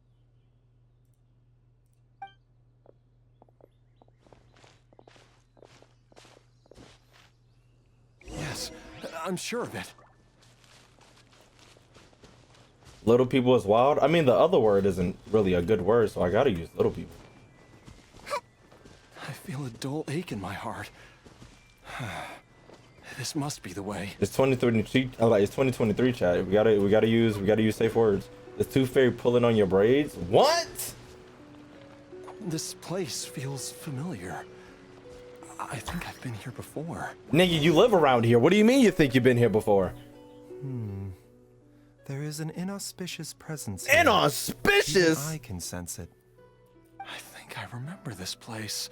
Yes, I'm sure of it. Little people is wild. I mean, the other word isn't really a good word, so I gotta use little people. I feel a dull ache in my heart. This must be the way. It's 2023. It's 2023, chat. We gotta use safe words. The tooth fairy pulling on your braids. What? This place feels familiar. I think I've been here before. Nigga, you live around here. What do you mean you think you've been here before? There is an inauspicious presence here. Inauspicious? Even I can sense it. I think I remember this place.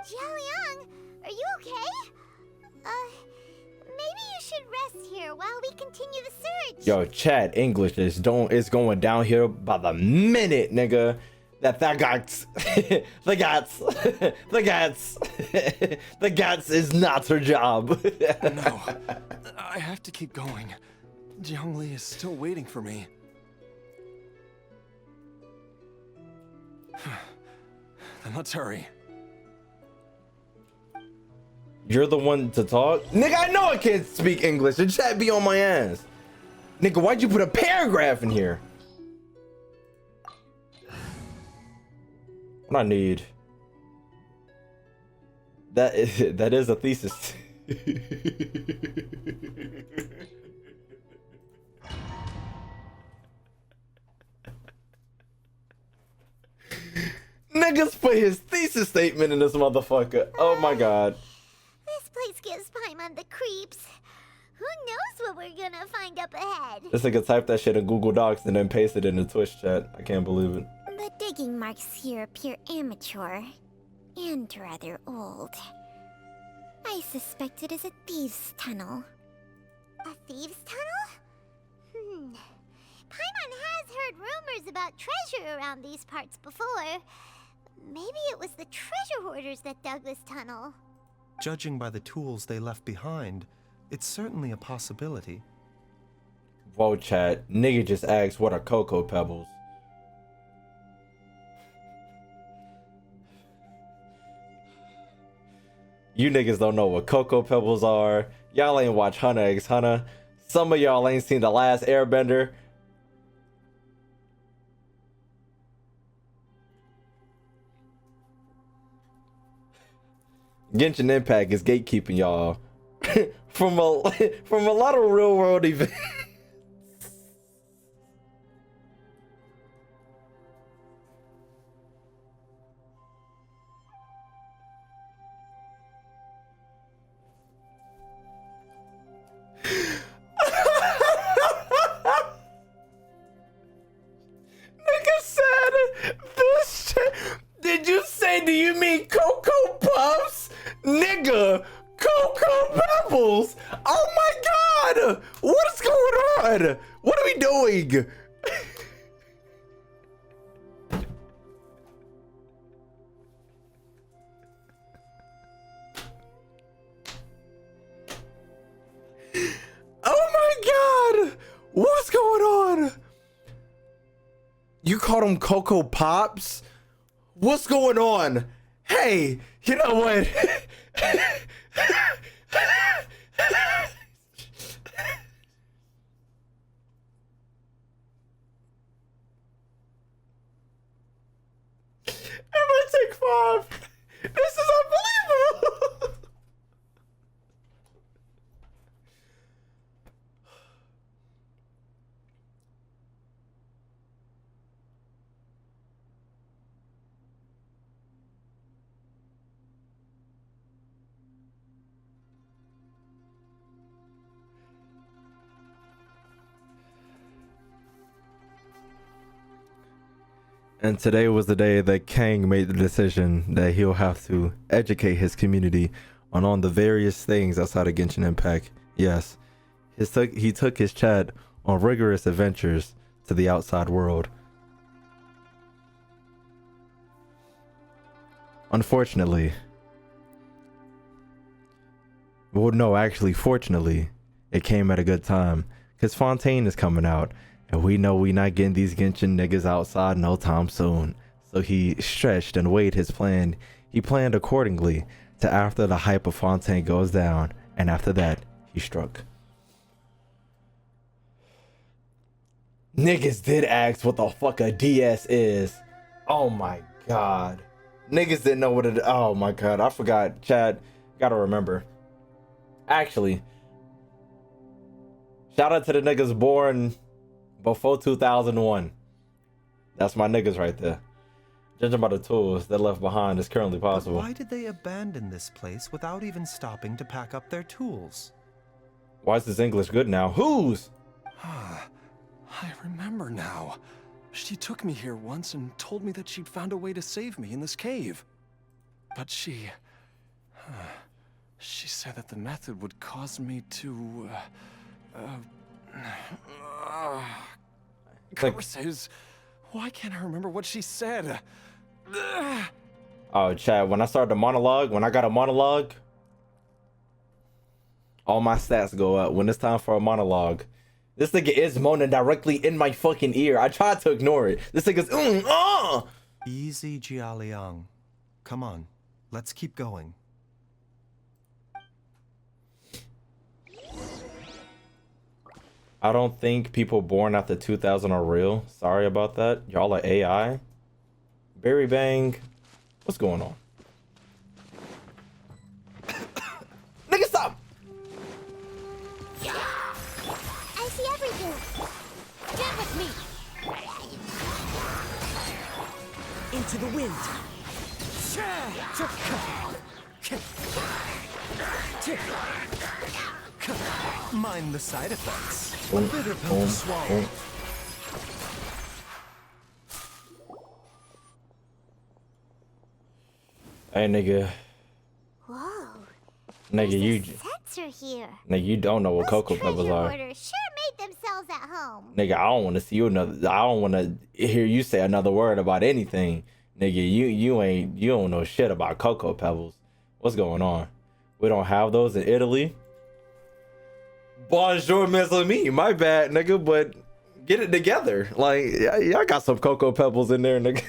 Jialiang, are you okay? Maybe you should rest here while we continue the search. Yo, chat, English is going down here by the minute, nigga. The gats is not her job. No, I have to keep going. Jiangli is still waiting for me. Then let's hurry. You're the one to talk? Nigga, I know I can't speak English. The chat be on my ass. Nigga, why'd you put a paragraph in here? What I need. That is a thesis. Niggas put his thesis statement in this motherfucker. Oh my god. This place gives Paimon the creeps. Who knows what we're gonna find up ahead? This nigga typed that shit in Google Docs and then pasted it in the Twitch chat. I can't believe it. The digging marks here appear amateur and rather old. I suspect it is a thieves' tunnel. A thieves' tunnel? Paimon has heard rumors about treasure around these parts before. Maybe it was the treasure hoarders that dug this tunnel. Judging by the tools they left behind, it's certainly a possibility. Whoa, chat. Nigga just asked what are Cocoa Pebbles. You niggas don't know what Cocoa Pebbles are. Y'all ain't watch Hunter x Hunter. Some of y'all ain't seen The Last Airbender. Genshin Impact is gatekeeping y'all from a lot of real world events. Nigga said this shit. Did you say, do you mean Cocoa Puffs? Nigga, Cocoa Pebbles. Oh my god. What is going on? What are we doing? Oh my god. What's going on? You call them Cocoa Pops? What's going on? Hey, you know what? Take 5. This is unbelievable. And today was the day that Kang made the decision that he'll have to educate his community on the various things outside of Genshin Impact. Yes, he took his chat on rigorous adventures to the outside world. Unfortunately, well, no, actually, fortunately, it came at a good time, because Fontaine is coming out. And we know we not getting these Genshin niggas outside no time soon. So he stretched and weighed his plan. He planned accordingly to after the hype of Fontaine goes down. And after that, he struck. Niggas did ask what the fuck a DS is. Oh my god. Niggas didn't know what it. Oh my god. I forgot. Chad, gotta remember. Actually, shout out to the niggas born before 2001. That's my niggas right there. Judging by the tools that left behind is currently possible. But why did they abandon this place without even stopping to pack up their tools? Why is this English good now? Whose? I remember now. She took me here once and told me that she'd found a way to save me in this cave. But she said that the method would cause me to curses. Why can't I remember what she said? Oh, Chad, when I started the monologue, when I got a monologue, all my stats go up. When it's time for a monologue, this nigga is moaning directly in my fucking ear. I tried to ignore it. This nigga's Easy, Jialiang. Come on, let's keep going. I don't think people born after 2000 are real. Sorry about that. Y'all are AI. Berry Bang. What's going on? Nigga, stop! Mind the side effects. A bitter pill to swallow. Hey, nigga. Whoa. Nigga, you. Sensor here. Nigga, you don't know what cocoa pebbles are. Hoarders sure made themselves at home. Nigga, I don't want to see you another. I don't want to hear you say another word about anything. Nigga, you don't know shit about cocoa pebbles. What's going on? We don't have those in Italy. Bonjour, mes amis. My bad, nigga, but get it together. Like, y'all got some cocoa pebbles in there, nigga.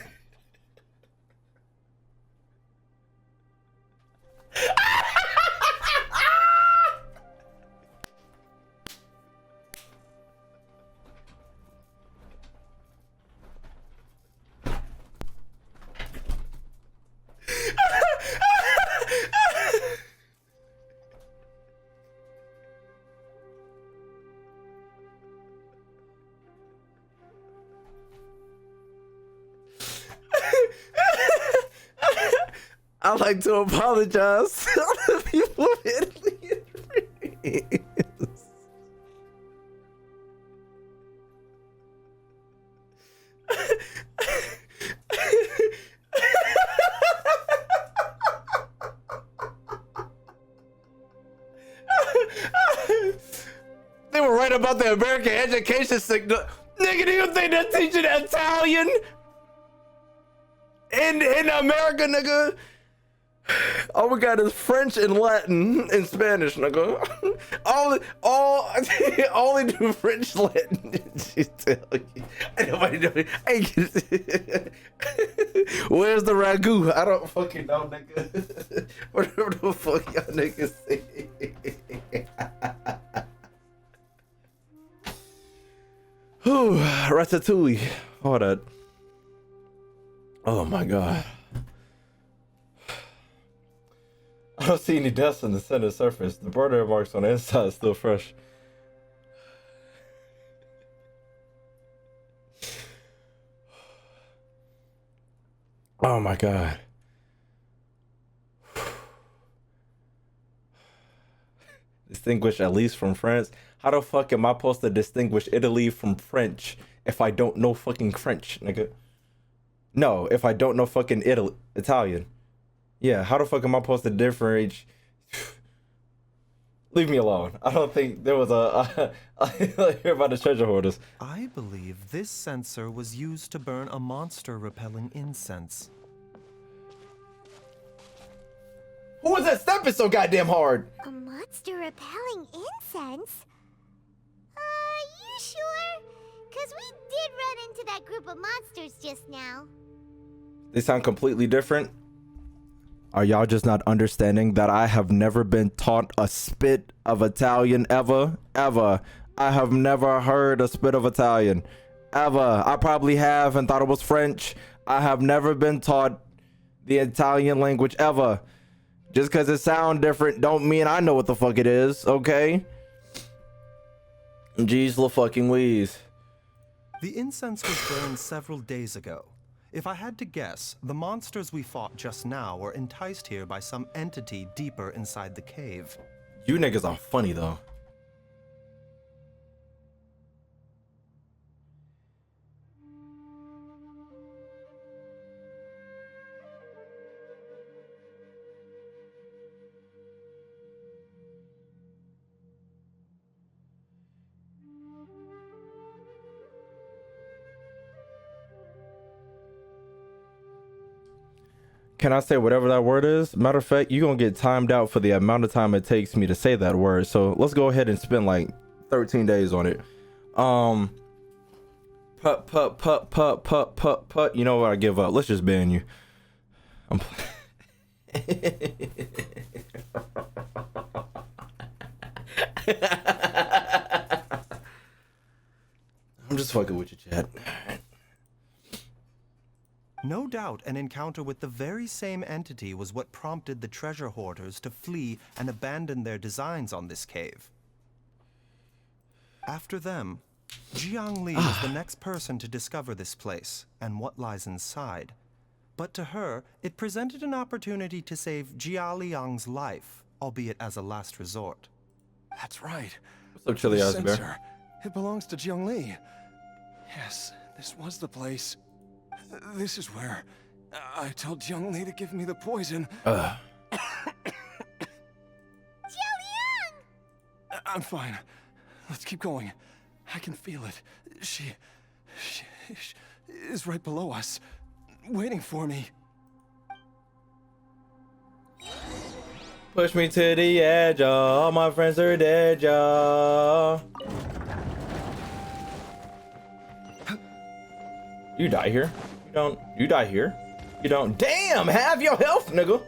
I'd like to apologize to the people of Italy and France. They were right about the American education system. Nigga, do you think they're teaching Italian in America, nigga? All we got is French and Latin and Spanish, nigga. all they do French, Latin, and Italian. Nobody knows. Where's the ragu? I don't fucking know, nigga. Whatever the fuck y'all niggas say. Whew, ratatouille. All that. Oh my god. I don't see any dust on the center surface. The burner marks on the inside is still fresh. Oh my god. Distinguish at least from France? How the fuck am I supposed to distinguish Italy from French if I don't know fucking French, nigga? No, if I don't know fucking Italian. Yeah, how the fuck am I supposed to differentiate? Leave me alone. I don't think there was a hear about the treasure hoarders. I believe this censer was used to burn a monster-repelling incense. Who was that stepping so goddamn hard? A monster repelling incense? You sure? Cause we did run into that group of monsters just now. They sound completely different. Are y'all just not understanding that I have never been taught a spit of Italian ever? Ever. I have never heard a spit of Italian. Ever. I probably have and thought it was French. I have never been taught the Italian language ever. Just because it sounds different don't mean I know what the fuck it is, okay? Jeez fucking Louise. The incense was burned several days ago. If I had to guess, the monsters we fought just now were enticed here by some entity deeper inside the cave. You niggas are funny though. Can I say whatever that word is? Matter of fact, you're gonna get timed out for the amount of time it takes me to say that word. So let's go ahead and spend like 13 days on it. Put. You know what? I give up. Let's just ban you. I'm just fucking with you, chat. No doubt an encounter with the very same entity was what prompted the treasure hoarders to flee and abandon their designs on this cave. After them, Jiang Li was the next person to discover this place and what lies inside. But to her, it presented an opportunity to save Jia Liang's life, albeit as a last resort. That's right. What's up, Chili The Eyes Bear? sensor. It belongs to Jiangli. Yes, this was the place. This is where I told Jiangli to give me the poison. Jiao I'm fine. Let's keep going. I can feel it. She is right below us, waiting for me. Push me to the edge, all my friends are dead, y'all. You die here? You don't. You die here? You don't. Damn, have your health, nigga.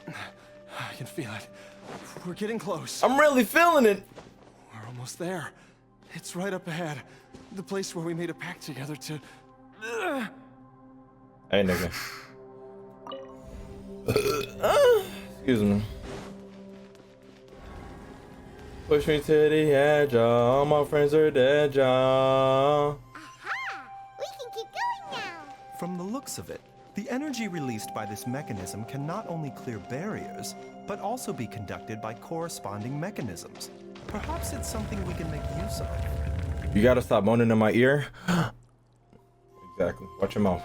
I can feel it. We're getting close. I'm really feeling it. We're almost there. It's right up ahead. The place where we made a pact together to... Hey, nigga. Excuse me. Push me to the edge, all my friends are dead, y'all. Aha! We can keep going now. From the looks of it, the energy released by this mechanism can not only clear barriers, but also be conducted by corresponding mechanisms. Perhaps it's something we can make use of. You gotta stop moaning in my ear. Exactly. Watch your mouth.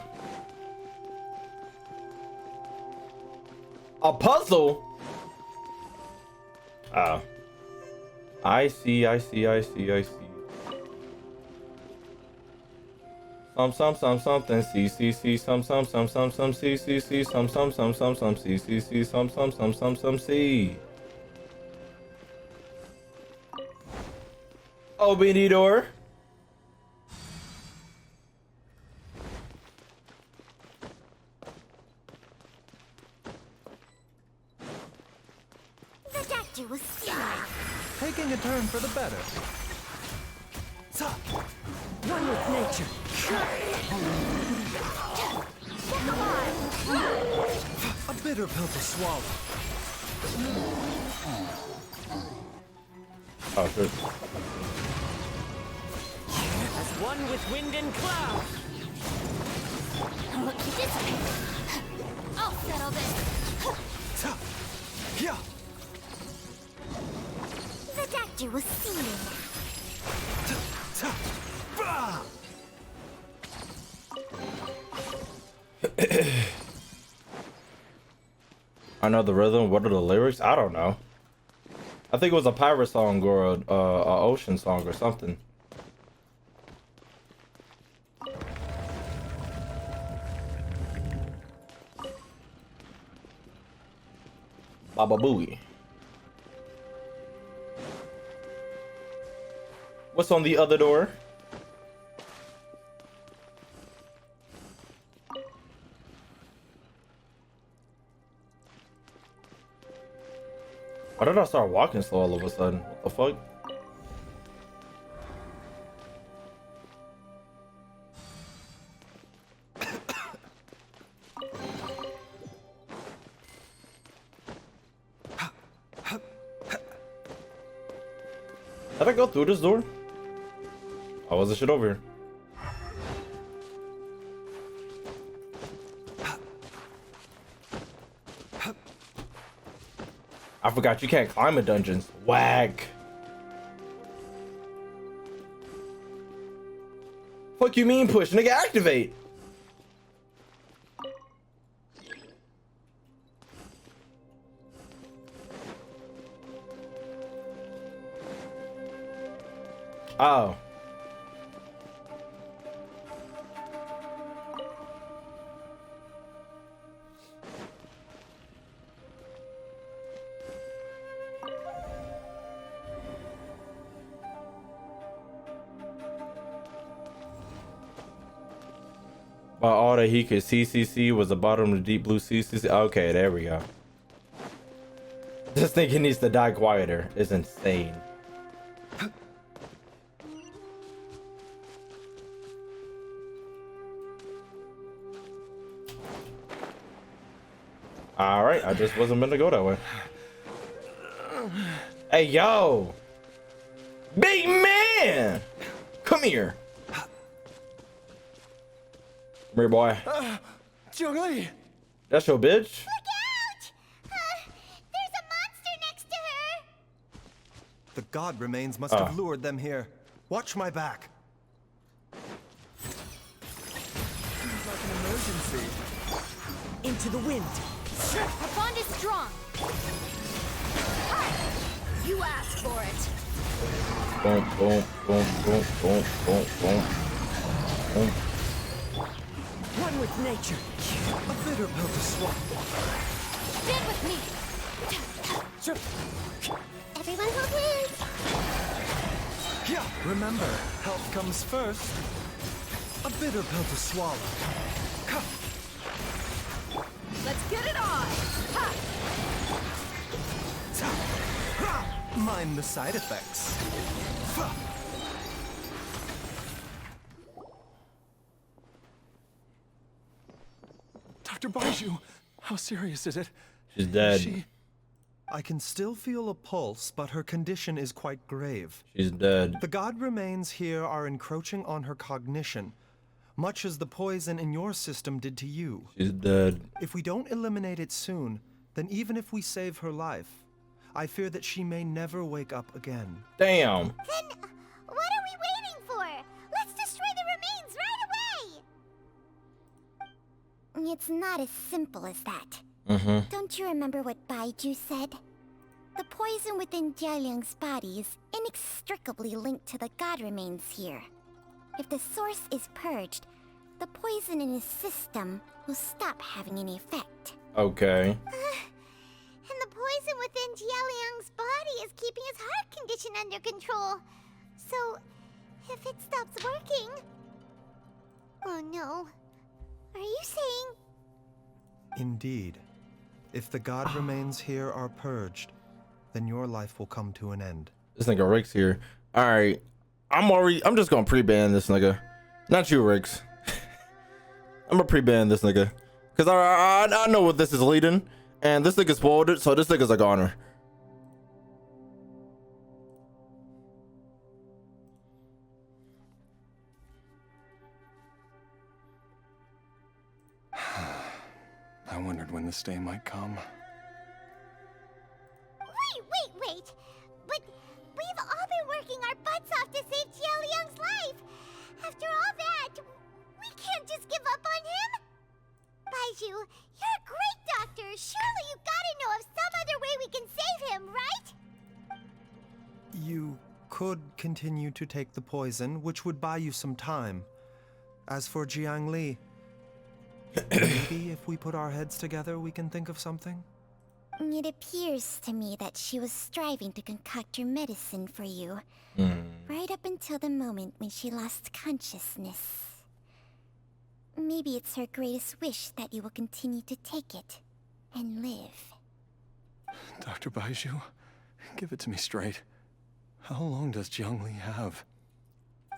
A puzzle? I see. Something. See. See. See. Open the door. The doctor was scared. Taking a turn for the better. One with nature. A bitter pill to swallow. Oh, shit. As one with wind and cloud. Look at this way. I'll settle this. Yeah. The doctor was seeing. I know the rhythm. What are the lyrics? I don't know. I think it was a pirate song or a ocean song or something. Baba Booey. What's on the other door? Why did I start walking slow all of a sudden? What the fuck? Did I go through this door? Oh, was this shit over here? I forgot you can't climb in dungeons. Whack. Fuck you mean push? Nigga, activate. Oh. But all that he could CCC was the bottom of the deep blue CCC. Okay, there we go. Just think he needs to die quieter. It's insane. All right, I just wasn't meant to go that way. Hey, yo, big man, come here. here, boy. Zhongli! That's your bitch? Look out! There's a monster next to her! The god remains must have lured them here. Watch my back. Seems like an emergency. Into the wind. Our bond is strong. You asked for it. Boom, boom, boom, boom, boom, boom, boom. Boom. One with nature. A bitter pill to swallow. Stand with me. Everyone hold hands! Yeah, remember, health comes first. A bitter pill to swallow. Let's get it on. Ha! Mind the side effects. Dr. Baizhu, how serious is it? She's dead. I can still feel a pulse, but her condition is quite grave. She's dead. The god remains here are encroaching on her cognition, much as the poison in your system did to you. She's dead. If we don't eliminate it soon, then even if we save her life, I fear that she may never wake up again. Damn. Then, what are we waiting for? Let's destroy the remains right away! It's not as simple as that. Mm-hmm. Don't you remember what Baizhu said? The poison within Jialiang's body is inextricably linked to the god remains here. If the source is purged, the poison in his system will stop having any effect. Okay. And the poison within Jialiang's body is keeping his heart condition under control. So, if it stops working... Oh no. Are you saying... Indeed. If the god remains here are purged, then your life will come to an end. This nigga Rick's here. Alright. I'm just gonna pre-ban this nigga. Not you, Ricks. I'm gonna pre-ban this nigga. Cause I know what this is leading. And this nigga spoiled it, so this nigga's a goner. I wondered when this day might come. Wait! But we've all been working our butts off to save Jialiang's life! After all that, we can't just give up on him! Baizhu, you're a great doctor! Surely you gotta know of some other way we can save him, right? You could continue to take the poison, which would buy you some time. As for Jiangli, maybe if we put our heads together, we can think of something? It appears to me that she was striving to concoct your medicine for you, right up until the moment when she lost consciousness. Maybe it's her greatest wish that you will continue to take it and live. Dr. Baizhu, give it to me straight. How long does Jiangli have?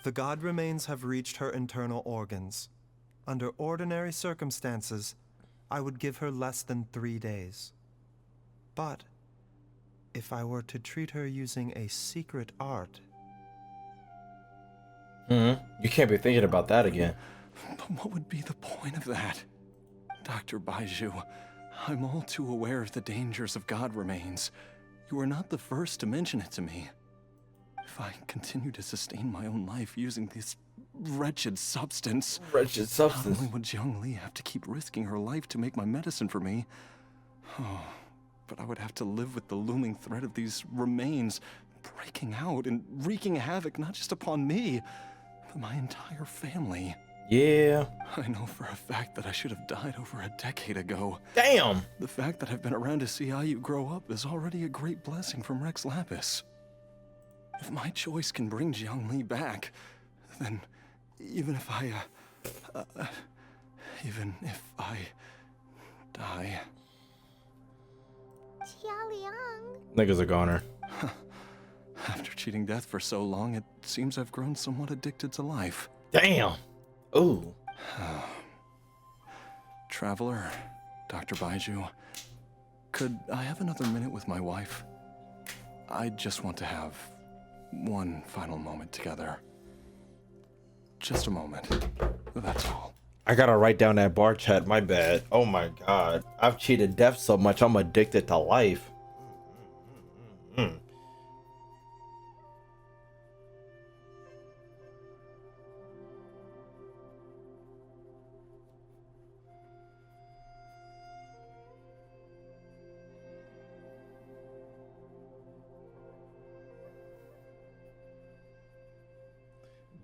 The god remains have reached her internal organs. Under ordinary circumstances, I would give her less than 3 days. But if I were to treat her using a secret art... You can't be thinking about that again. But what would be the point of that? Dr. Baizhu, I'm all too aware of the dangers of god remains. You are not the first to mention it to me. If I continue to sustain my own life using this wretched substance... Not only would Jiangli have to keep risking her life to make my medicine for me, but I would have to live with the looming threat of these remains breaking out and wreaking havoc not just upon me, but my entire family. Yeah. I know for a fact that I should have died over a decade ago. Damn! The fact that I've been around to see how you grow up is already a great blessing from Rex Lapis. If my choice can bring Jiangli back, then even if I die... Jialiang... Nigga's a goner. After cheating death for so long, it seems I've grown somewhat addicted to life. Damn! Ooh. Traveler, Dr. Baizhu, could I have another minute with my wife? I just want to have one final moment together. Just a moment. That's all. I gotta write down that bar chat. My bad. Oh my god. I've cheated death so much. I'm addicted to life.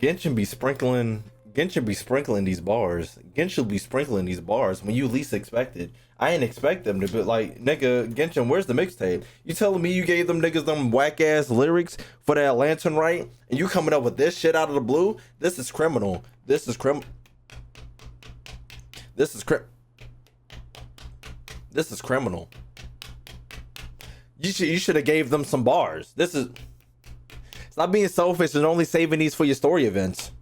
Genshin be sprinkling these bars. Genshin be sprinkling these bars when you least expect it. I ain't expect them to be like, nigga, Genshin, where's the mixtape? You telling me you gave them niggas them whack ass lyrics for that lantern, right? And you coming up with this shit out of the blue? This is criminal. This is criminal. This is criminal. You should have gave them some bars. Stop being selfish and only saving these for your story events.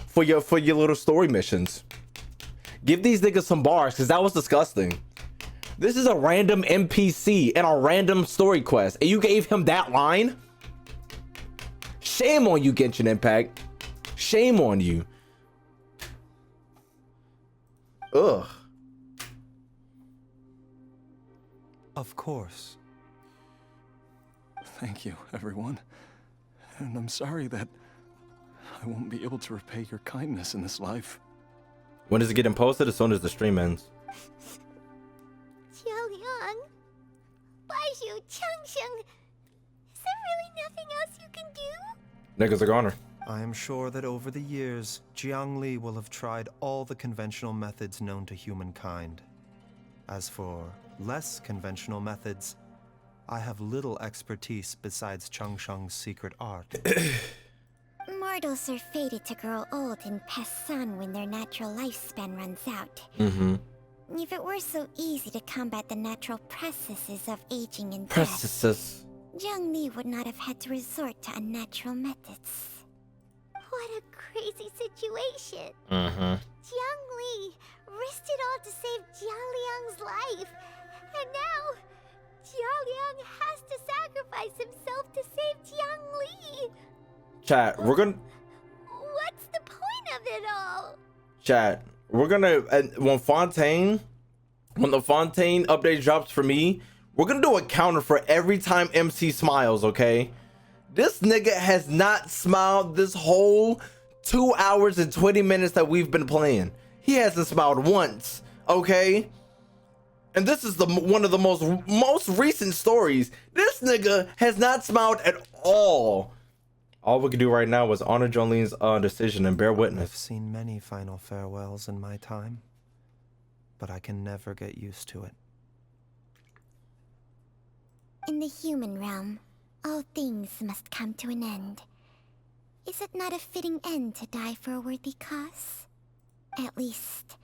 For your little story missions. Give these niggas some bars, because that was disgusting. This is a random NPC in a random story quest, and you gave him that line? Shame on you, Genshin Impact. Shame on you. Ugh. Of course. Thank you, everyone. And I'm sorry that I won't be able to repay your kindness in this life. When is it getting posted? As soon as the stream ends. Jiaoliang, Baizhu, Changsheng, is there really nothing else you can do? Niggas are goner. I am sure that over the years, Jiangli will have tried all the conventional methods known to humankind. As for less conventional methods, I have little expertise besides Changsheng's secret art. Mortals are fated to grow old and pass on when their natural lifespan runs out. If it were so easy to combat the natural processes of aging and death, Jiangli would not have had to resort to unnatural methods. What a crazy situation. Jiangli risked it all to save Jiaoliang's life. And now, Jiaoliang has to sacrifice himself to save Jiangli. Chat, we're gonna... What's the point of it all? Chat, we're gonna... when the Fontaine update drops for me, we're gonna do a counter for every time MC smiles, okay? This nigga has not smiled this whole 2 hours and 20 minutes that we've been playing. He hasn't smiled once, okay? And this is one of the most recent stories. This nigga has not smiled at all. All we can do right now is honor Jolene's decision and bear witness. I've seen many final farewells in my time, but I can never get used to it. In the human realm, all things must come to an end. Is it not a fitting end to die for a worthy cause? At least,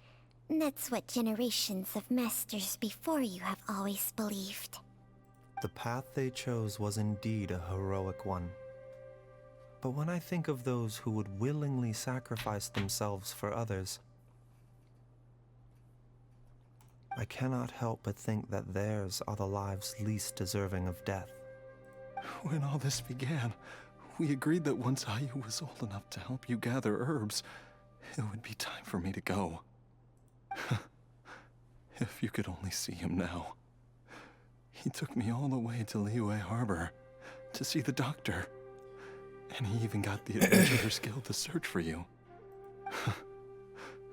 that's what generations of masters before you have always believed. The path they chose was indeed a heroic one. But when I think of those who would willingly sacrifice themselves for others, I cannot help but think that theirs are the lives least deserving of death. When all this began, we agreed that once Ayu was old enough to help you gather herbs, it would be time for me to go. If you could only see him now. He took me all the way to Liyue Harbor to see the doctor. And he even got the Adventurer's Guild to search for you.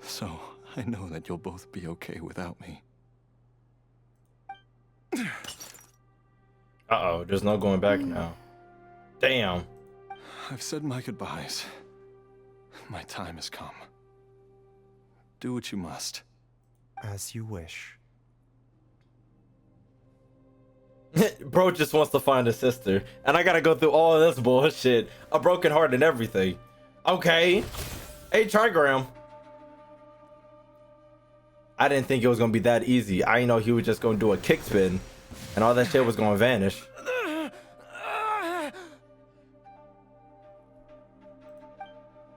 So, I know that you'll both be okay without me. Uh-oh, there's no going back now. Damn. I've said my goodbyes. My time has come. Do what you must. As you wish. Bro just wants to find a sister, and I gotta go through all of this bullshit. A broken heart and everything. Okay. Hey, Trigram. I didn't think it was gonna be that easy. I didn't know he was just gonna do a kickspin, and all that shit was gonna vanish.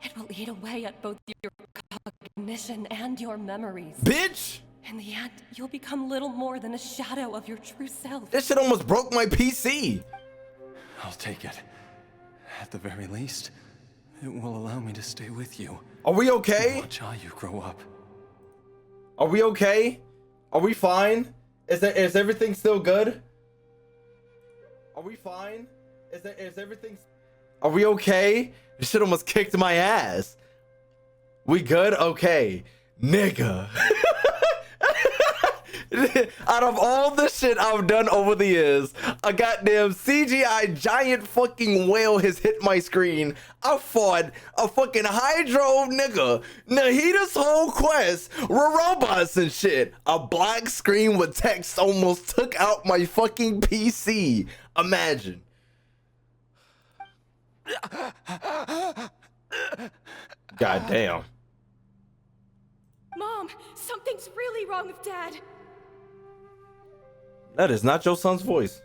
It will eat away at both your cognition and your memories. Bitch! In the end, you'll become little more than a shadow of your true self. This shit almost broke my PC. I'll take it. At the very least, it will allow me to stay with you. Are we okay? Watch how you grow up. Are we okay? Are we fine? Is everything still good? Are we fine? Is everything? Are we okay? This shit almost kicked my ass. We good? Okay, nigga. Out of all the shit I've done over the years, a goddamn CGI giant fucking whale has hit my screen. I fought a fucking hydro nigga. Nahita's whole quest were robots and shit. A black screen with text almost took out my fucking PC. Imagine. God damn. Mom, something's really wrong with Dad. That is not your son's voice.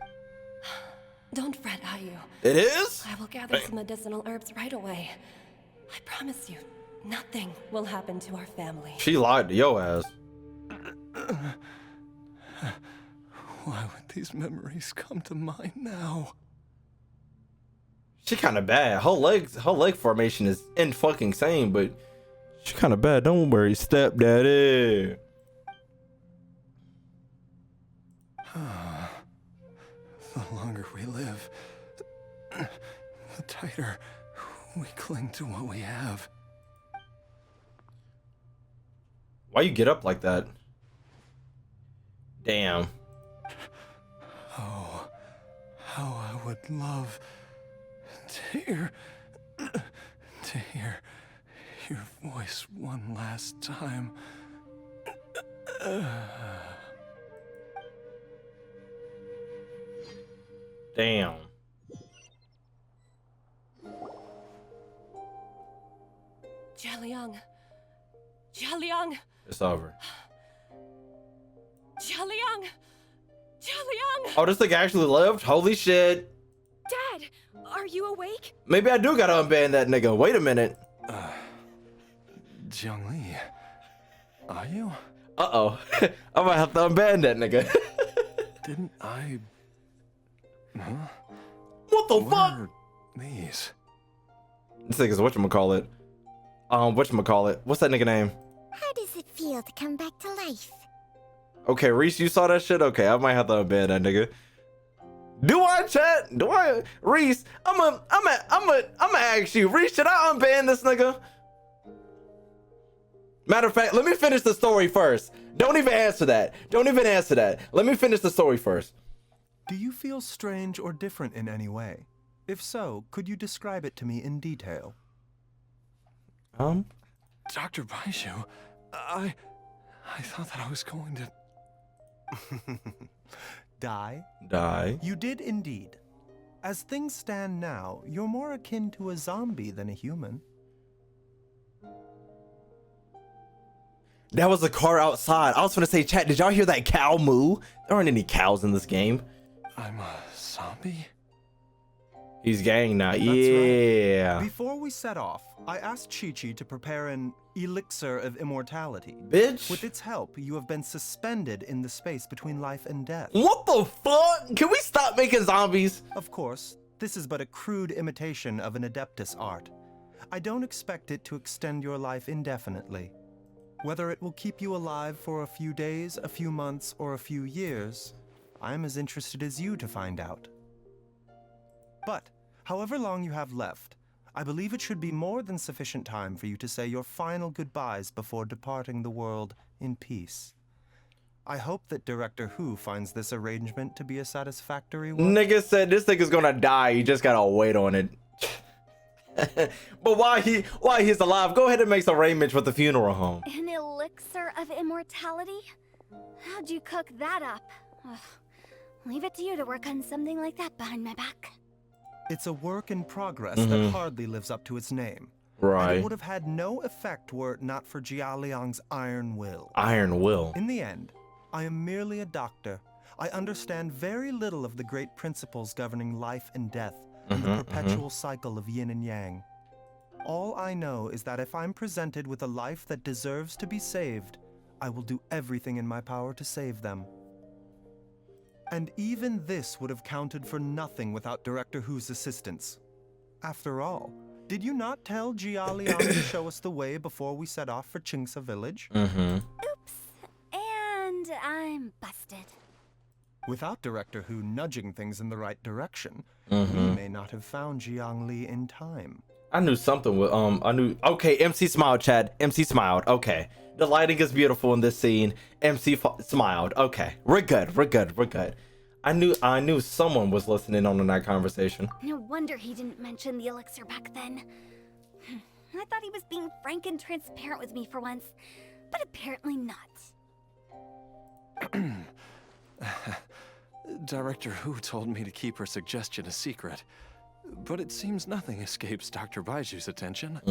Don't fret, Ayu. It is? I will gather some medicinal herbs right away. I promise you, nothing will happen to our family. She lied to your ass. Why would these memories come to mind now? She kind of bad. Her leg formation is in fucking insane, but she kind of bad. Don't worry, stepdaddy. The longer we live, the tighter we cling to what we have. Why you get up like that? Damn. Oh, how I would love to hear your voice one last time. Damn. Jialiang. Jialiang. It's over. Jialiang. Jialiang. Oh, this thing actually lived? Holy shit. Dad, are you awake? Maybe I do gotta unban that nigga. Wait a minute. Jiangli, are you? Uh-oh. I might have to unban that nigga. Didn't I... Huh? What the fuck? Are these? This nigga's whatchamacallit. Whatchamacallit. What's that nigga name? How does it feel to come back to life? Okay, Reese, you saw that shit? Okay, I might have to unban that nigga. Do I, chat? Do I? Reese, I'm ask you. Reese, should I unban this nigga? Matter of fact, let me finish the story first. Don't even answer that. Don't even answer that. Let me finish the story first. Do you feel strange or different in any way? If so, could you describe it to me in detail? Dr. Baizhu, I thought that I was going to... Die? Die. You did indeed. As things stand now, you're more akin to a zombie than a human. That was a car outside. I was gonna say, chat, did y'all hear that cow moo? There aren't any cows in this game. I'm a zombie? He's gang now. That's Yeah. right. Before we set off, I asked Chi-Chi to prepare an elixir of immortality. Bitch. With its help, you have been suspended in the space between life and death. What the fuck? Can we stop making zombies? Of course, this is but a crude imitation of an adeptus art. I don't expect it to extend your life indefinitely. Whether it will keep you alive for a few days, a few months, or a few years, I'm as interested as you to find out. But, however long you have left, I believe it should be more than sufficient time for you to say your final goodbyes before departing the world in peace. I hope that Director Hu finds this arrangement to be a satisfactory one. Nigga said this nigga's gonna die. You just gotta wait on it. But while he's alive, go ahead and make some arrangements with the funeral home. An elixir of immortality? How'd you cook that up? Ugh. Leave it to you to work on something like that behind my back. It's a work in progress that hardly lives up to its name. Right. And it would have had no effect were it not for Jia Liang's iron will. Iron will. In the end, I am merely a doctor. I understand very little of the great principles governing life and death and the perpetual cycle of yin and yang. All I know is that if I'm presented with a life that deserves to be saved, I will do everything in my power to save them. And even this would have counted for nothing without Director Hu's assistance. After all, did you not tell Jia Liang to show us the way before we set off for Qingce village? Oops, I'm busted. Without Director Hu nudging things in the right direction, we may not have found Jiangli in time. I knew something with okay, MC smiled, Chad. MC smiled. Okay. The lighting is beautiful in this scene. MC smiled. Okay. We're good. We're good. We're good. I knew someone was listening on that conversation. No wonder he didn't mention the elixir back then. I thought he was being frank and transparent with me for once, but apparently not. Director Hu told me to keep her suggestion a secret, but it seems nothing escapes Dr. Baizhu's attention.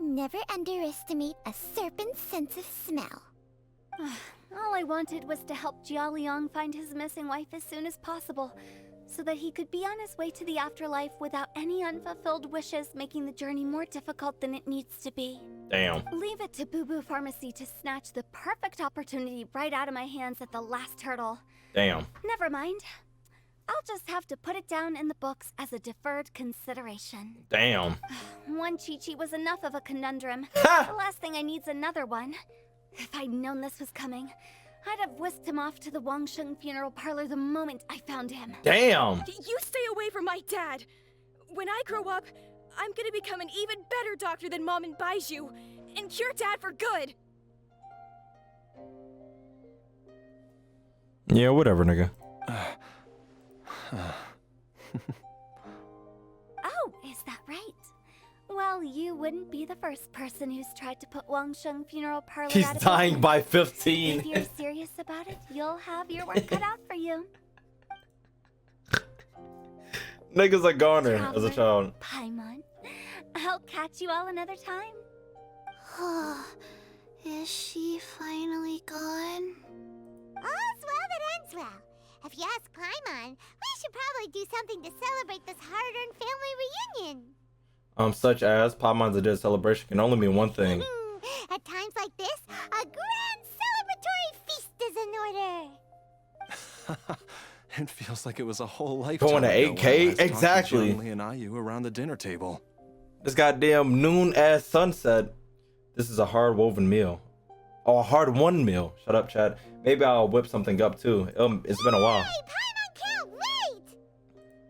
Never underestimate a serpent's sense of smell. All I wanted was to help Jia Liang find his missing wife as soon as possible, so that he could be on his way to the afterlife without any unfulfilled wishes making the journey more difficult than it needs to be. Damn. Leave it to Boo Boo Pharmacy to snatch the perfect opportunity right out of my hands at the last hurdle. Damn. Never mind. I'll just have to put it down in the books as a deferred consideration. Damn. One Chi-Chi was enough of a conundrum. The last thing I need's another one. If I'd known this was coming, I'd have whisked him off to the Wangsheng funeral parlor the moment I found him. Damn! You stay away from my dad! When I grow up, I'm gonna become an even better doctor than Mom and Baizhu, and cure Dad for good! Yeah, whatever, nigga. Oh, is that right? Well, you wouldn't be the first person who's tried to put Wangsheng funeral parlor He's out of dying business. by 15. If you're serious about it, you'll have your work cut out for you. Niggas a goner as a child. Paimon, I'll catch you all another time. Is she finally gone? All's well that ends well. If you ask Paimon, we should probably do something to celebrate this hard-earned family reunion. Such as Paimon's dead celebration can only mean one thing. At times like this, a grand celebratory feast is in order. It feels like it was a whole lifetime Going to ago 8K? when I last talked to Exactly. Zhongli and Ayu around the dinner table. This goddamn noon-ass sunset. This is a hard-woven meal. Oh, a hard-won meal. Shut up, Chad. Maybe I'll whip something up, too. It's been a while. Hey, Paimon can't wait!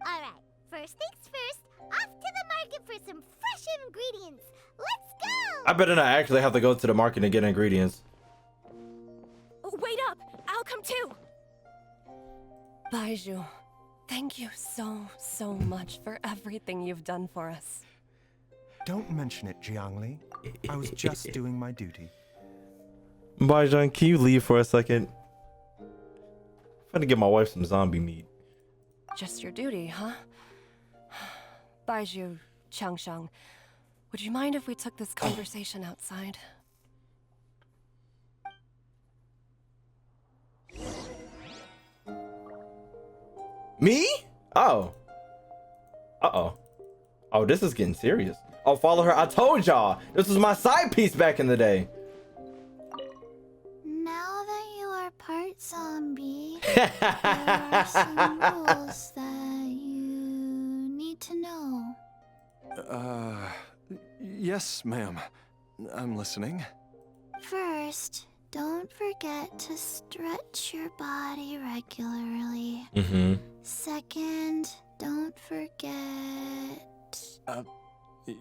Alright, first things first, off to the market for some fresh ingredients. Let's go! I better not actually have to go to the market and get ingredients. Wait up! I'll come too! Baizhu, thank you so much for everything you've done for us. Don't mention it, Jiangli. I was just doing my duty. Baizhu, can you leave for a second? I'm gonna get my wife some zombie meat. Just your duty, huh? Baizhu, Changsheng, would you mind if we took this conversation outside? Me? Oh. Uh-oh. Oh, this is getting serious. Oh, follow her. I told y'all. This was my side piece back in the day. Now that you are part zombie, there are some rules that you need to know. Yes, ma'am. I'm listening. First, don't forget to stretch your body regularly. Second, don't forget...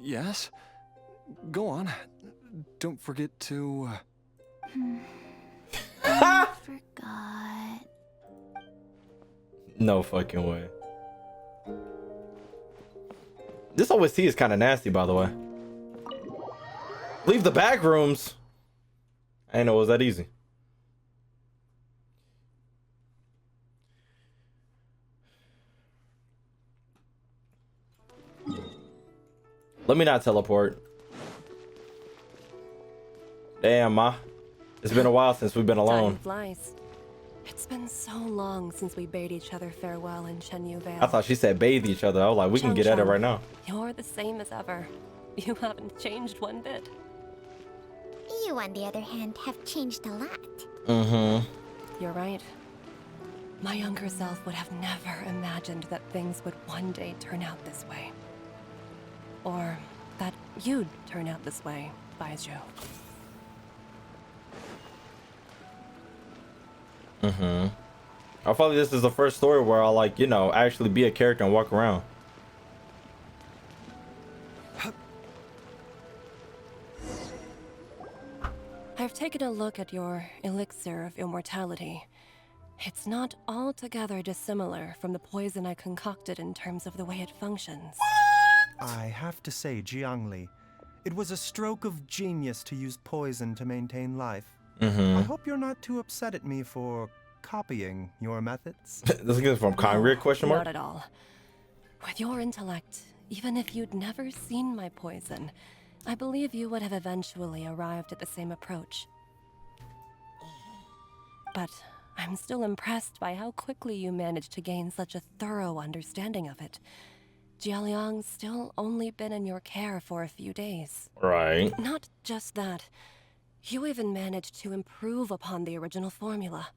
Yes? Go on. Don't forget to... I forgot. No fucking way. This OST is kind of nasty, by the way. Leave the back rooms. I didn't know it was that easy. Let me not teleport. Damn, Ma. It's been a while since we've been alone. Time flies. It's been so long since we bade each other farewell in Shenyu Vale. I thought she said bathe each other. I was like, we can get at it right now. You're the same as ever. You haven't changed one bit. You, on the other hand, have changed a lot. You're right. My younger self would have never imagined that things would one day turn out this way. Or that you'd turn out this way, Baizhu. Mm-hmm. I feel like this is the first story where I'll, like, you know, actually be a character and walk around. I've taken a look at your elixir of immortality. It's not altogether dissimilar from the poison I concocted in terms of the way it functions. I have to say, Jiangli, it was a stroke of genius to use poison to maintain life. I hope you're not too upset at me for copying your methods. This is from Congress, question mark? Not at all. With your intellect, even if you'd never seen my poison, I believe you would have eventually arrived at the same approach. But I'm still impressed by how quickly you managed to gain such a thorough understanding of it. Jialiang's still only been in your care for a few days. Right. Not just that. You even managed to improve upon the original formula.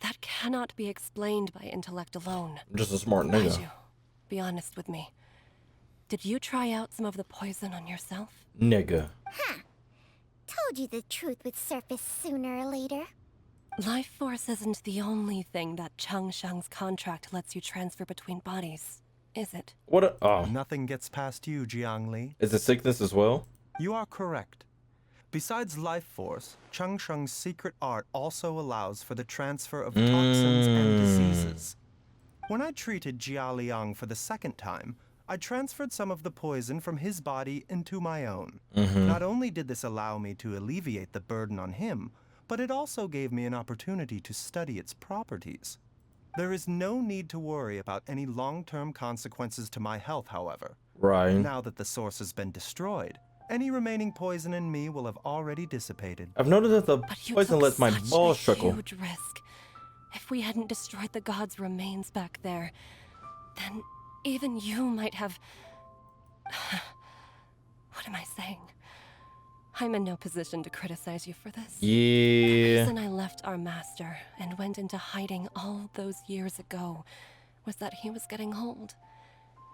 That cannot be explained by intellect alone. I'm just a smart nigga. Baizhu, be honest with me. Did you try out some of the poison on yourself? Nigga. Huh. Told you the truth would surface sooner or later. Life force isn't the only thing that Changshang's contract lets you transfer between bodies, is it? What? Oh. Nothing gets past you, Jiangli. Is it sickness as well? You are correct. Besides life force, Changsheng's secret art also allows for the transfer of toxins and diseases. When I treated Jia Liang for the second time, I transferred some of the poison from his body into my own. Not only did this allow me to alleviate the burden on him, but it also gave me an opportunity to study its properties. There is no need to worry about any long-term consequences to my health, however. Right. Now that the source has been destroyed, any remaining poison in me will have already dissipated. I've noticed that the poison lets my balls trickle. Huge risk. If we hadn't destroyed the god's remains back there, then even you might have... What am I saying? I'm in no position to criticize you for this. Yeah. The reason I left our master and went into hiding all those years ago was that he was getting old.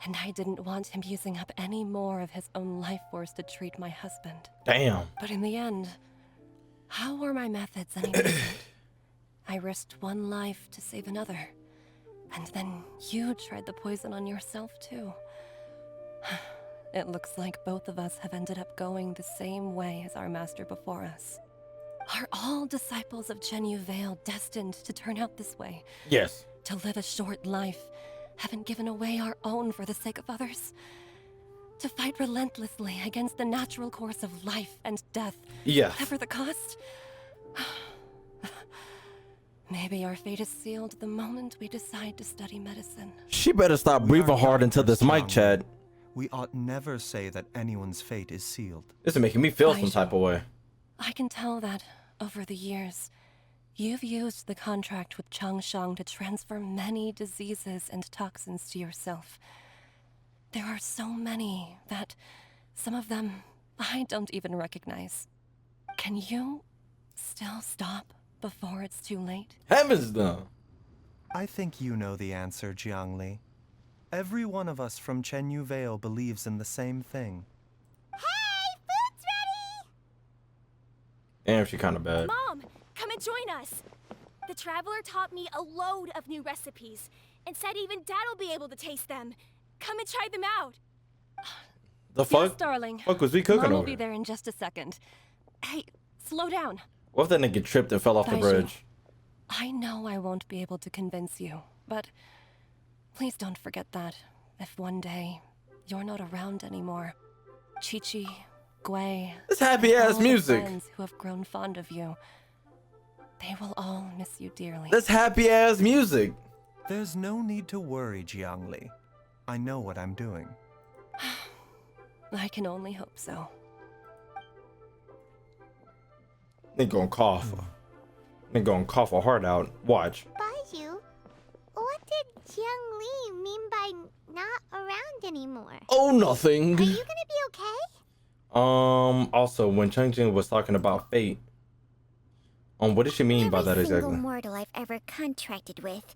And I didn't want him using up any more of his own life force to treat my husband. Damn. But in the end, how were my methods any different? I risked one life to save another. And then you tried the poison on yourself too. It looks like both of us have ended up going the same way as our master before us. Are all disciples of Zhenyu Vale destined to turn out this way? Yes. To live a short life, haven't given away our own for the sake of others? To fight relentlessly against the natural course of life and death, yes, whatever the cost? Maybe our fate is sealed the moment we decide to study medicine. She better stop breathing hard into this mic, Chad. We ought never say that anyone's fate is sealed. This is making me feel some type of way. I can tell that, over the years, you've used the contract with Changshang to transfer many diseases and toxins to yourself. There are so many that some of them I don't even recognize. Can you still stop before it's too late? Heavens no. I think you know the answer, Jiangli. Every one of us from Zhenyu Vale believes in the same thing. Hey, food's ready! Damn, she kind of bad. Mom, come and join us. The Traveler taught me a load of new recipes and said even Dad will be able to taste them. Come and try them out. The fuck? Yes, darling. Fuck was we cooking Mom will over be here? there in just a second. Hey, slow down. What if that nigga tripped and fell off the Baizhu, bridge? I know I won't be able to convince you, but please don't forget that if one day you're not around anymore, Chi-Chi, Gui, This happy-ass all the music. friends who have grown fond of you, they will all miss you dearly. That's happy ass music. There's no need to worry, Jiangli. I know what I'm doing. I can only hope so. Nigga gonna cough. Nigga gonna cough a heart out. Watch. Baizhu, what did Jiang Li mean by not around anymore? Oh, nothing. Are you gonna be okay? Also, when Cheng was talking about fate, what did she mean by that Every single exactly? mortal I've ever contracted with,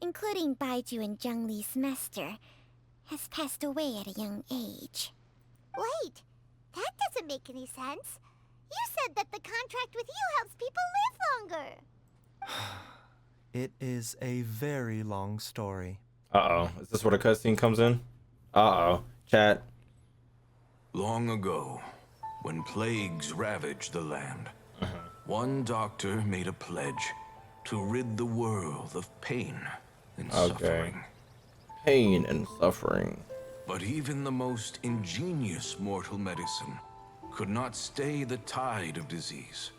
including Baizhu and Zhang Li's master, has passed away at a young age. Wait, that doesn't make any sense. You said that the contract with you helps people live longer. It is a very long story. Uh-oh. Is this where the cutscene comes in? Uh-oh. Chat. Long ago, when plagues ravaged the land, one doctor made a pledge to rid the world of pain and suffering. Pain and suffering. But even the most ingenious mortal medicine could not stay the tide of disease.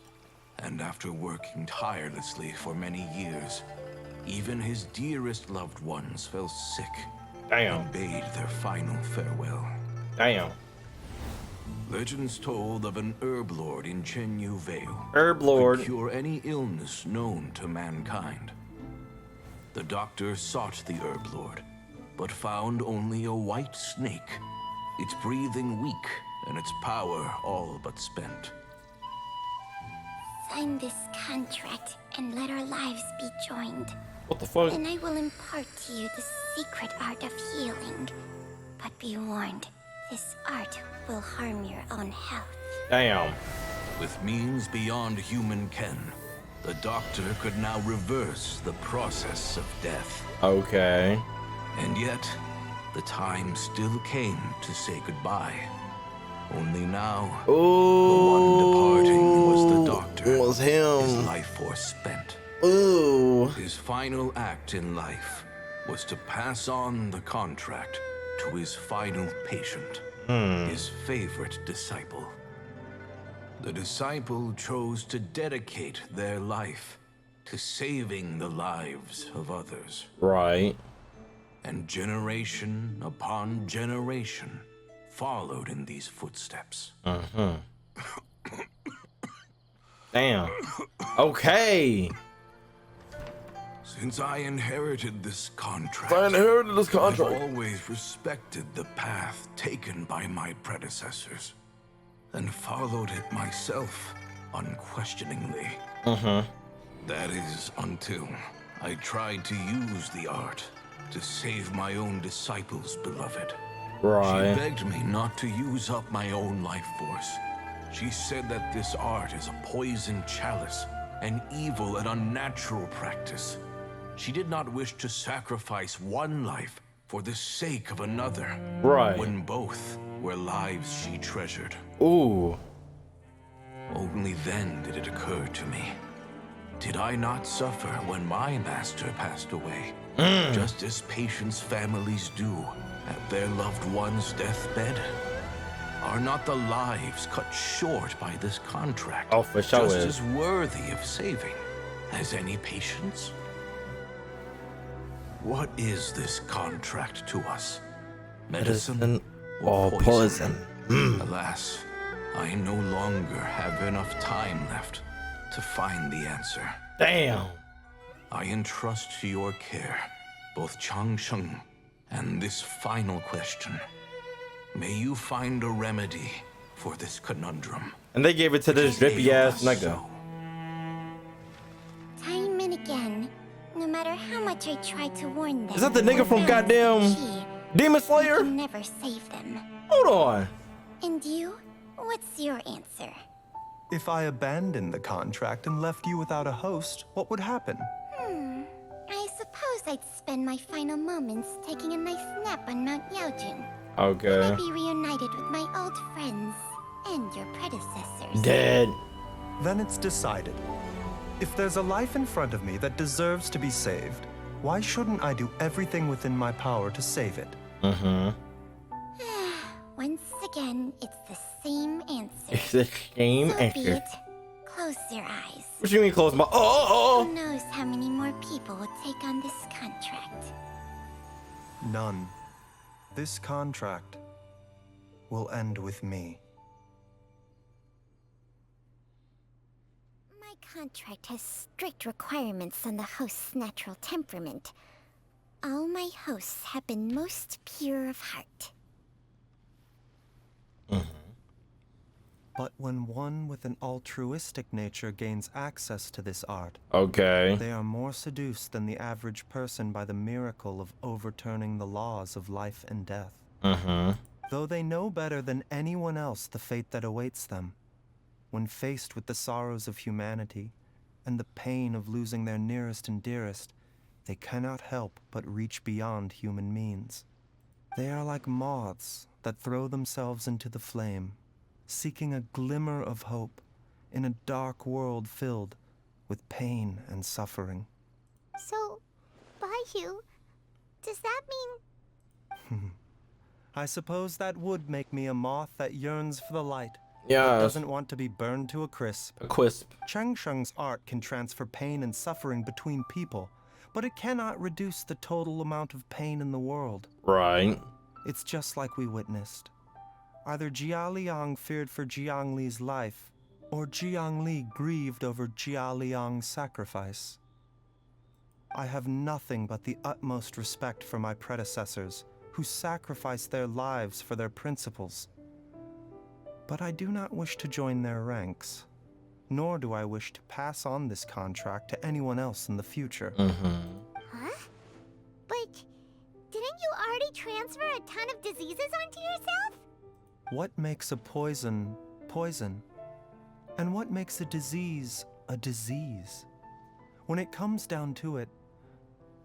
And after working tirelessly for many years, even his dearest loved ones fell sick. Damn. And bade their final farewell. Damn. Legends told of an herb lord in Chenyu Vale. Herb lord. Could cure any illness known to mankind. The doctor sought the herb lord, but found only a white snake, its breathing weak and its power all but spent. Sign this contract and let our lives be joined. What the fuck? And I will impart to you the secret art of healing. But be warned, this art will harm your own health. Damn. With means beyond human ken, the doctor could now reverse the process of death. Okay. And yet, the time still came to say goodbye. Only now, the one departing was the doctor. Was him. His life force spent. Ooh. His final act in life was to pass on the contract to his final patient, his favorite disciple. The disciple chose to dedicate their life to saving the lives of others. Right. And generation upon generation followed in these footsteps. Damn. Okay. Since I inherited this contract, I've always respected the path taken by my predecessors and followed it myself unquestioningly. That is until I tried to use the art to save my own disciple's beloved. Right. She begged me not to use up my own life force. She said that this art is a poison chalice, an evil and unnatural practice. She did not wish to sacrifice one life for the sake of another. Right. When both were lives she treasured. Ooh. Only then did it occur to me. Did I not suffer when my master passed away? Just as patients' families do at their loved one's deathbed? Are not the lives cut short by this contract for sure just is. as worthy of saving as any patients? What is this contract to us? Medicine or poison? Alas, I no longer have enough time left to find the answer. Damn. I entrust to your care both Changsheng and this final question. May you find a remedy for this conundrum. And they gave it to this drippy ass nigga. Time and again, no matter how much I try to warn them. Is that the nigga from goddamn Demon Slayer? I can never save them. Hold on. And you? What's your answer? If I abandoned the contract and left you without a host, what would happen? I suppose I'd spend my final moments taking a nice nap on Mount Yaojin. Okay. I'd be reunited with my old friends and your predecessors. Dead. Then it's decided. If there's a life in front of me that deserves to be saved, why shouldn't I do everything within my power to save it? Once again, it's the same answer. It's the same So be answer. it. Close your eyes. What you mean close my Who knows how many more people will take on this contract? None. This contract will end with me. My contract has strict requirements on the host's natural temperament. All my hosts have been most pure of heart. But when one with an altruistic nature gains access to this art, they are more seduced than the average person by the miracle of overturning the laws of life and death. Though they know better than anyone else the fate that awaits them, when faced with the sorrows of humanity and the pain of losing their nearest and dearest, they cannot help but reach beyond human means. They are like moths that throw themselves into the flame, seeking a glimmer of hope in a dark world filled with pain and suffering. So, Baizhu, does that mean... I suppose that would make me a moth that yearns for the light. Yeah. But doesn't want to be burned to a crisp. A crisp. Changsheng's art can transfer pain and suffering between people, but it cannot reduce the total amount of pain in the world. Right. It's just like we witnessed. Either Jia Liang feared for Jiang Li's life, or Jiang Li grieved over Jia Liang's sacrifice. I have nothing but the utmost respect for my predecessors, who sacrificed their lives for their principles. But I do not wish to join their ranks, nor do I wish to pass on this contract to anyone else in the future. Huh? But didn't you already transfer a ton of diseases onto yourself? What makes a poison, poison? And what makes a disease? When it comes down to it,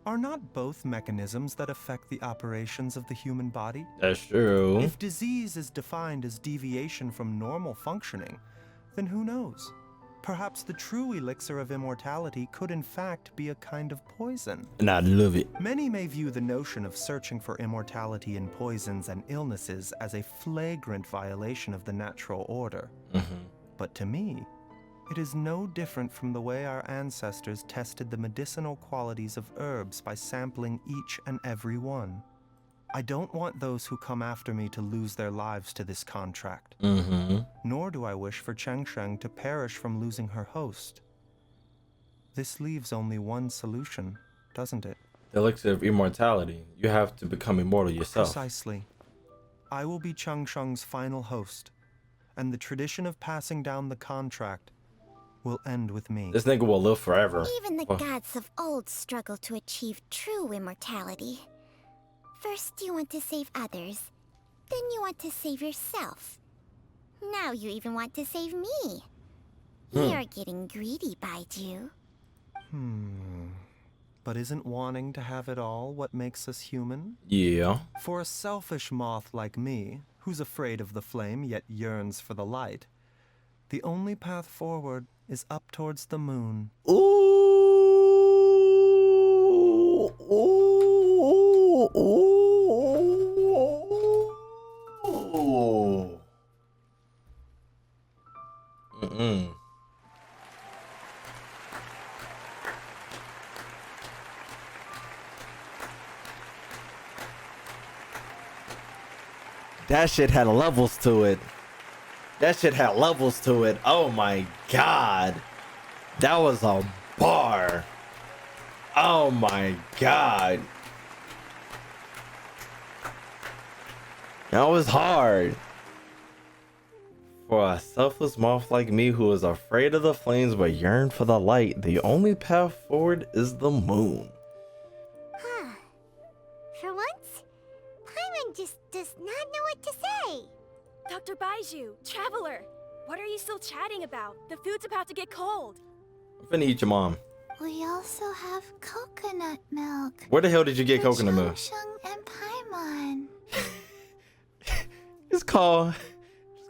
are not both mechanisms that affect the operations of the human body? That's true. If disease is defined as deviation from normal functioning, then who knows? Perhaps the true elixir of immortality could in fact be a kind of poison. And I love it. Many may view the notion of searching for immortality in poisons and illnesses as a flagrant violation of the natural order. But to me, it is no different from the way our ancestors tested the medicinal qualities of herbs by sampling each and every one. I don't want those who come after me to lose their lives to this contract. Nor do I wish for Changsheng to perish from losing her host. This leaves only one solution, doesn't it? The elixir of immortality. You have to become immortal yourself. Precisely. I will be Changsheng's final host, and the tradition of passing down the contract will end with me. This nigga will live forever. Even the gods of old struggle to achieve true immortality. First you want to save others, then you want to save yourself. Now you even want to save me. You're getting greedy, Baizhu. But isn't wanting to have it all what makes us human? Yeah. For a selfish moth like me, who's afraid of the flame yet yearns for the light, the only path forward is up towards the moon. Ooh. Ooh. Ooh. That shit had levels to it. That shit had levels to it. Oh my god. That was a bar. Oh my god. That was hard. For a selfless moth like me who is afraid of the flames but yearn for the light, the only path forward is the moon. For once, Paimon just does not know what to say. Dr. Baizhu, Traveler, what are you still chatting about? The food's about to get cold. I'm finna eat your mom. We also have coconut milk. Where the hell did you get coconut milk? Changsheng and Paimon. It's called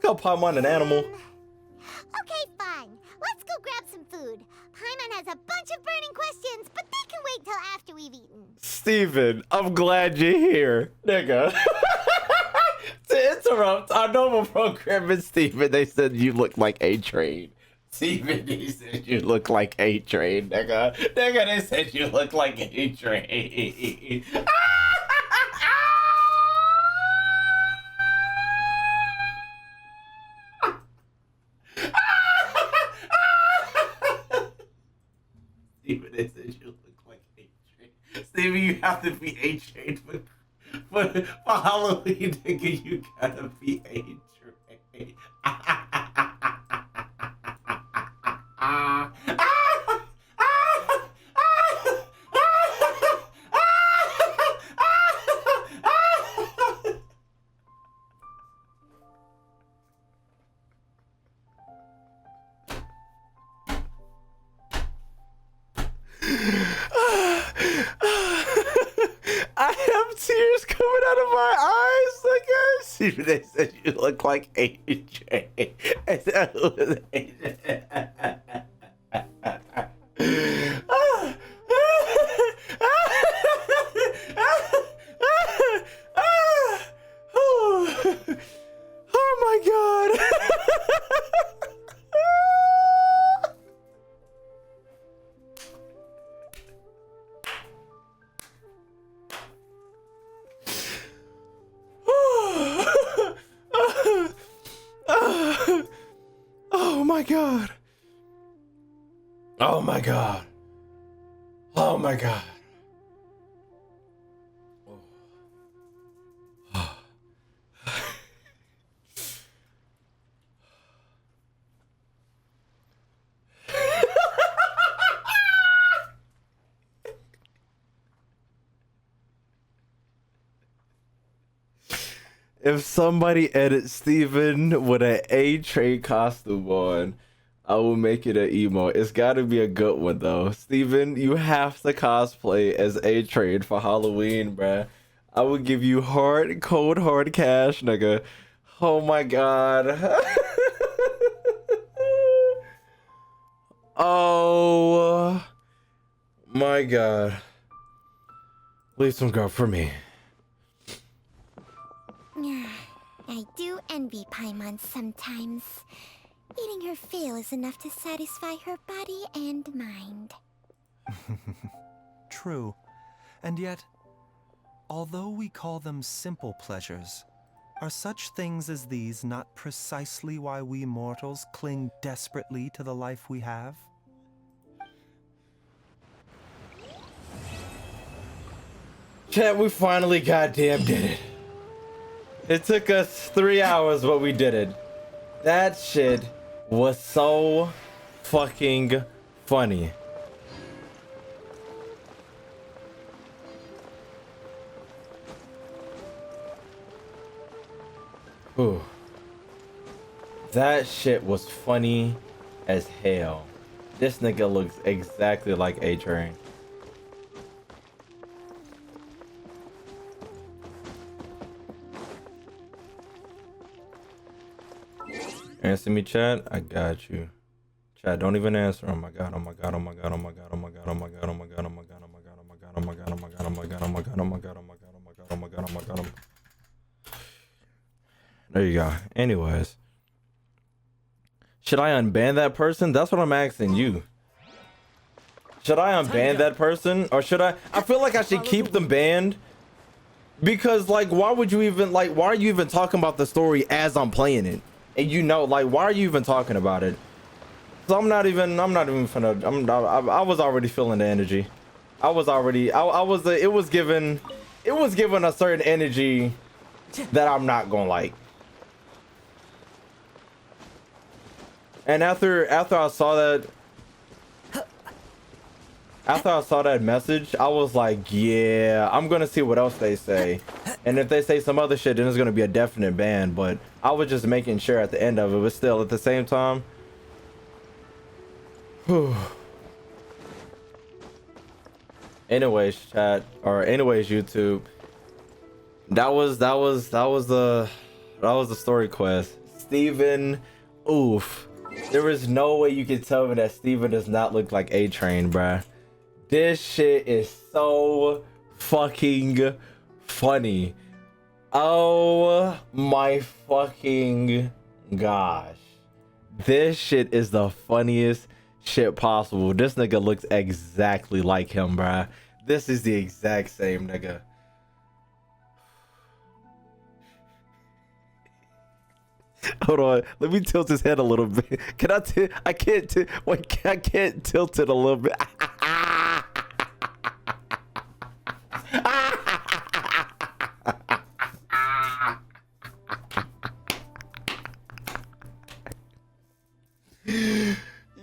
Paimon an animal. Okay, fine. Let's go grab some food. Paimon has a bunch of burning questions, but they can wait till after we've eaten. Steven, I'm glad you're here, nigga. To interrupt our normal programming, Steven, they said you look like A-Train. Steven, they said you look like A-Train, nigga. Nigga, they said you look like A-Train. Steven, they said you look like A-Train. Steven, you have to be A-Train for Halloween, nigga. You gotta be A-Train. tears coming out of my eyes. Like, see, they said you look like AJ. And that was AJ. Oh my god. Oh my god. Oh my god. Oh my god. If somebody edits Steven with an A-Train costume on, I will make it an emo. It's gotta be a good one though. Steven, you have to cosplay as A-Train for Halloween, bruh. I will give you cold hard cash, nigga. Oh my god. Oh my god. Leave some girl for me. I do envy Paimon sometimes. Eating her fill is enough to satisfy her body and mind. True. And yet, although we call them simple pleasures, are such things as these not precisely why we mortals cling desperately to the life we have? Chat, we finally goddamn did it. It took us 3 hours, but we did it. That shit was so fucking funny. Ooh. That shit was funny as hell. This nigga looks exactly like A-Train. Answer me, chat. I got you. Chat, don't even answer. Oh my god, oh my god, oh my god, oh my god, oh my god, oh my god, oh my god, oh my god, oh my god, oh my god, oh my god, oh my god, oh my god, oh my god, oh my god, oh my god, oh my god, oh my god, oh my god. There you go. Anyways. Should I unban that person? That's what I'm asking you. Should I unban that person? Or should I feel like I should keep them banned. Because like why would you even why are you even talking about the story as I'm playing it? And you know, like, why are you even talking about it? So I'm not even finna, I was already feeling the energy. It was given a certain energy that I'm not gonna like. And after I saw that message, I was like, yeah, I'm gonna see what else they say. And if they say some other shit, then it's gonna be a definite ban. But I was just making sure at the end of it, but still at the same time. Anyways, chat, or anyways, YouTube. That was the story quest. Steven, oof. There is no way you can tell me that Steven does not look like A-Train, bruh. This shit is so fucking funny. Oh my fucking gosh. This shit is the funniest shit possible. This nigga looks exactly like him, bruh. This is the exact same nigga. Hold on, let me tilt his head a little bit. Can I can't tilt it a little bit.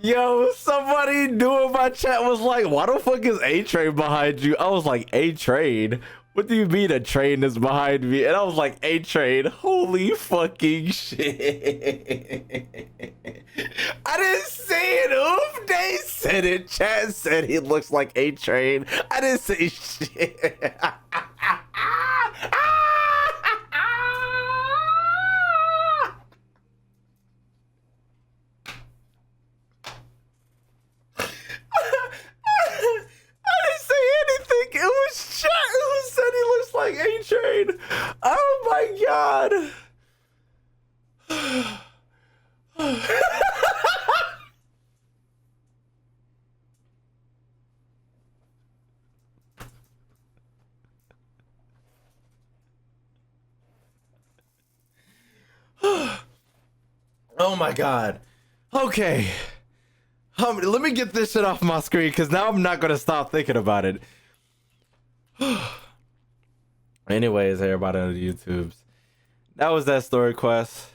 Yo, somebody new in my chat was like, why the fuck is A-Train behind you? I was like, A-Train? What do you mean a train is behind me? And I was like, A-Train, holy fucking shit. I didn't say it, oof. They said it. Chat said he looks like A-Train. I didn't say shit. like A-Train. Oh my god. Oh my god. Okay. Let me get this shit off my screen because now I'm not gonna stop thinking about it. Anyways, everybody on the YouTubes, that was that story quest.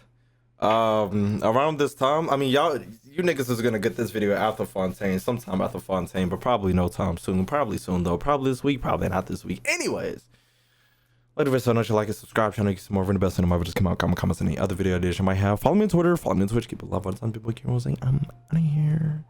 Around this time, I mean, you niggas is gonna get this video after Fontaine, sometime after Fontaine, but probably no time soon. Probably soon though. Probably this week. Probably not this week. Anyways, like the video, so don't you like it, subscribe, channel, you some more of the best cinema ever just come out. Comments any other video ideas you might have. Follow me on Twitter. Follow me on Twitch. Keep it love on some people. I'm out of here.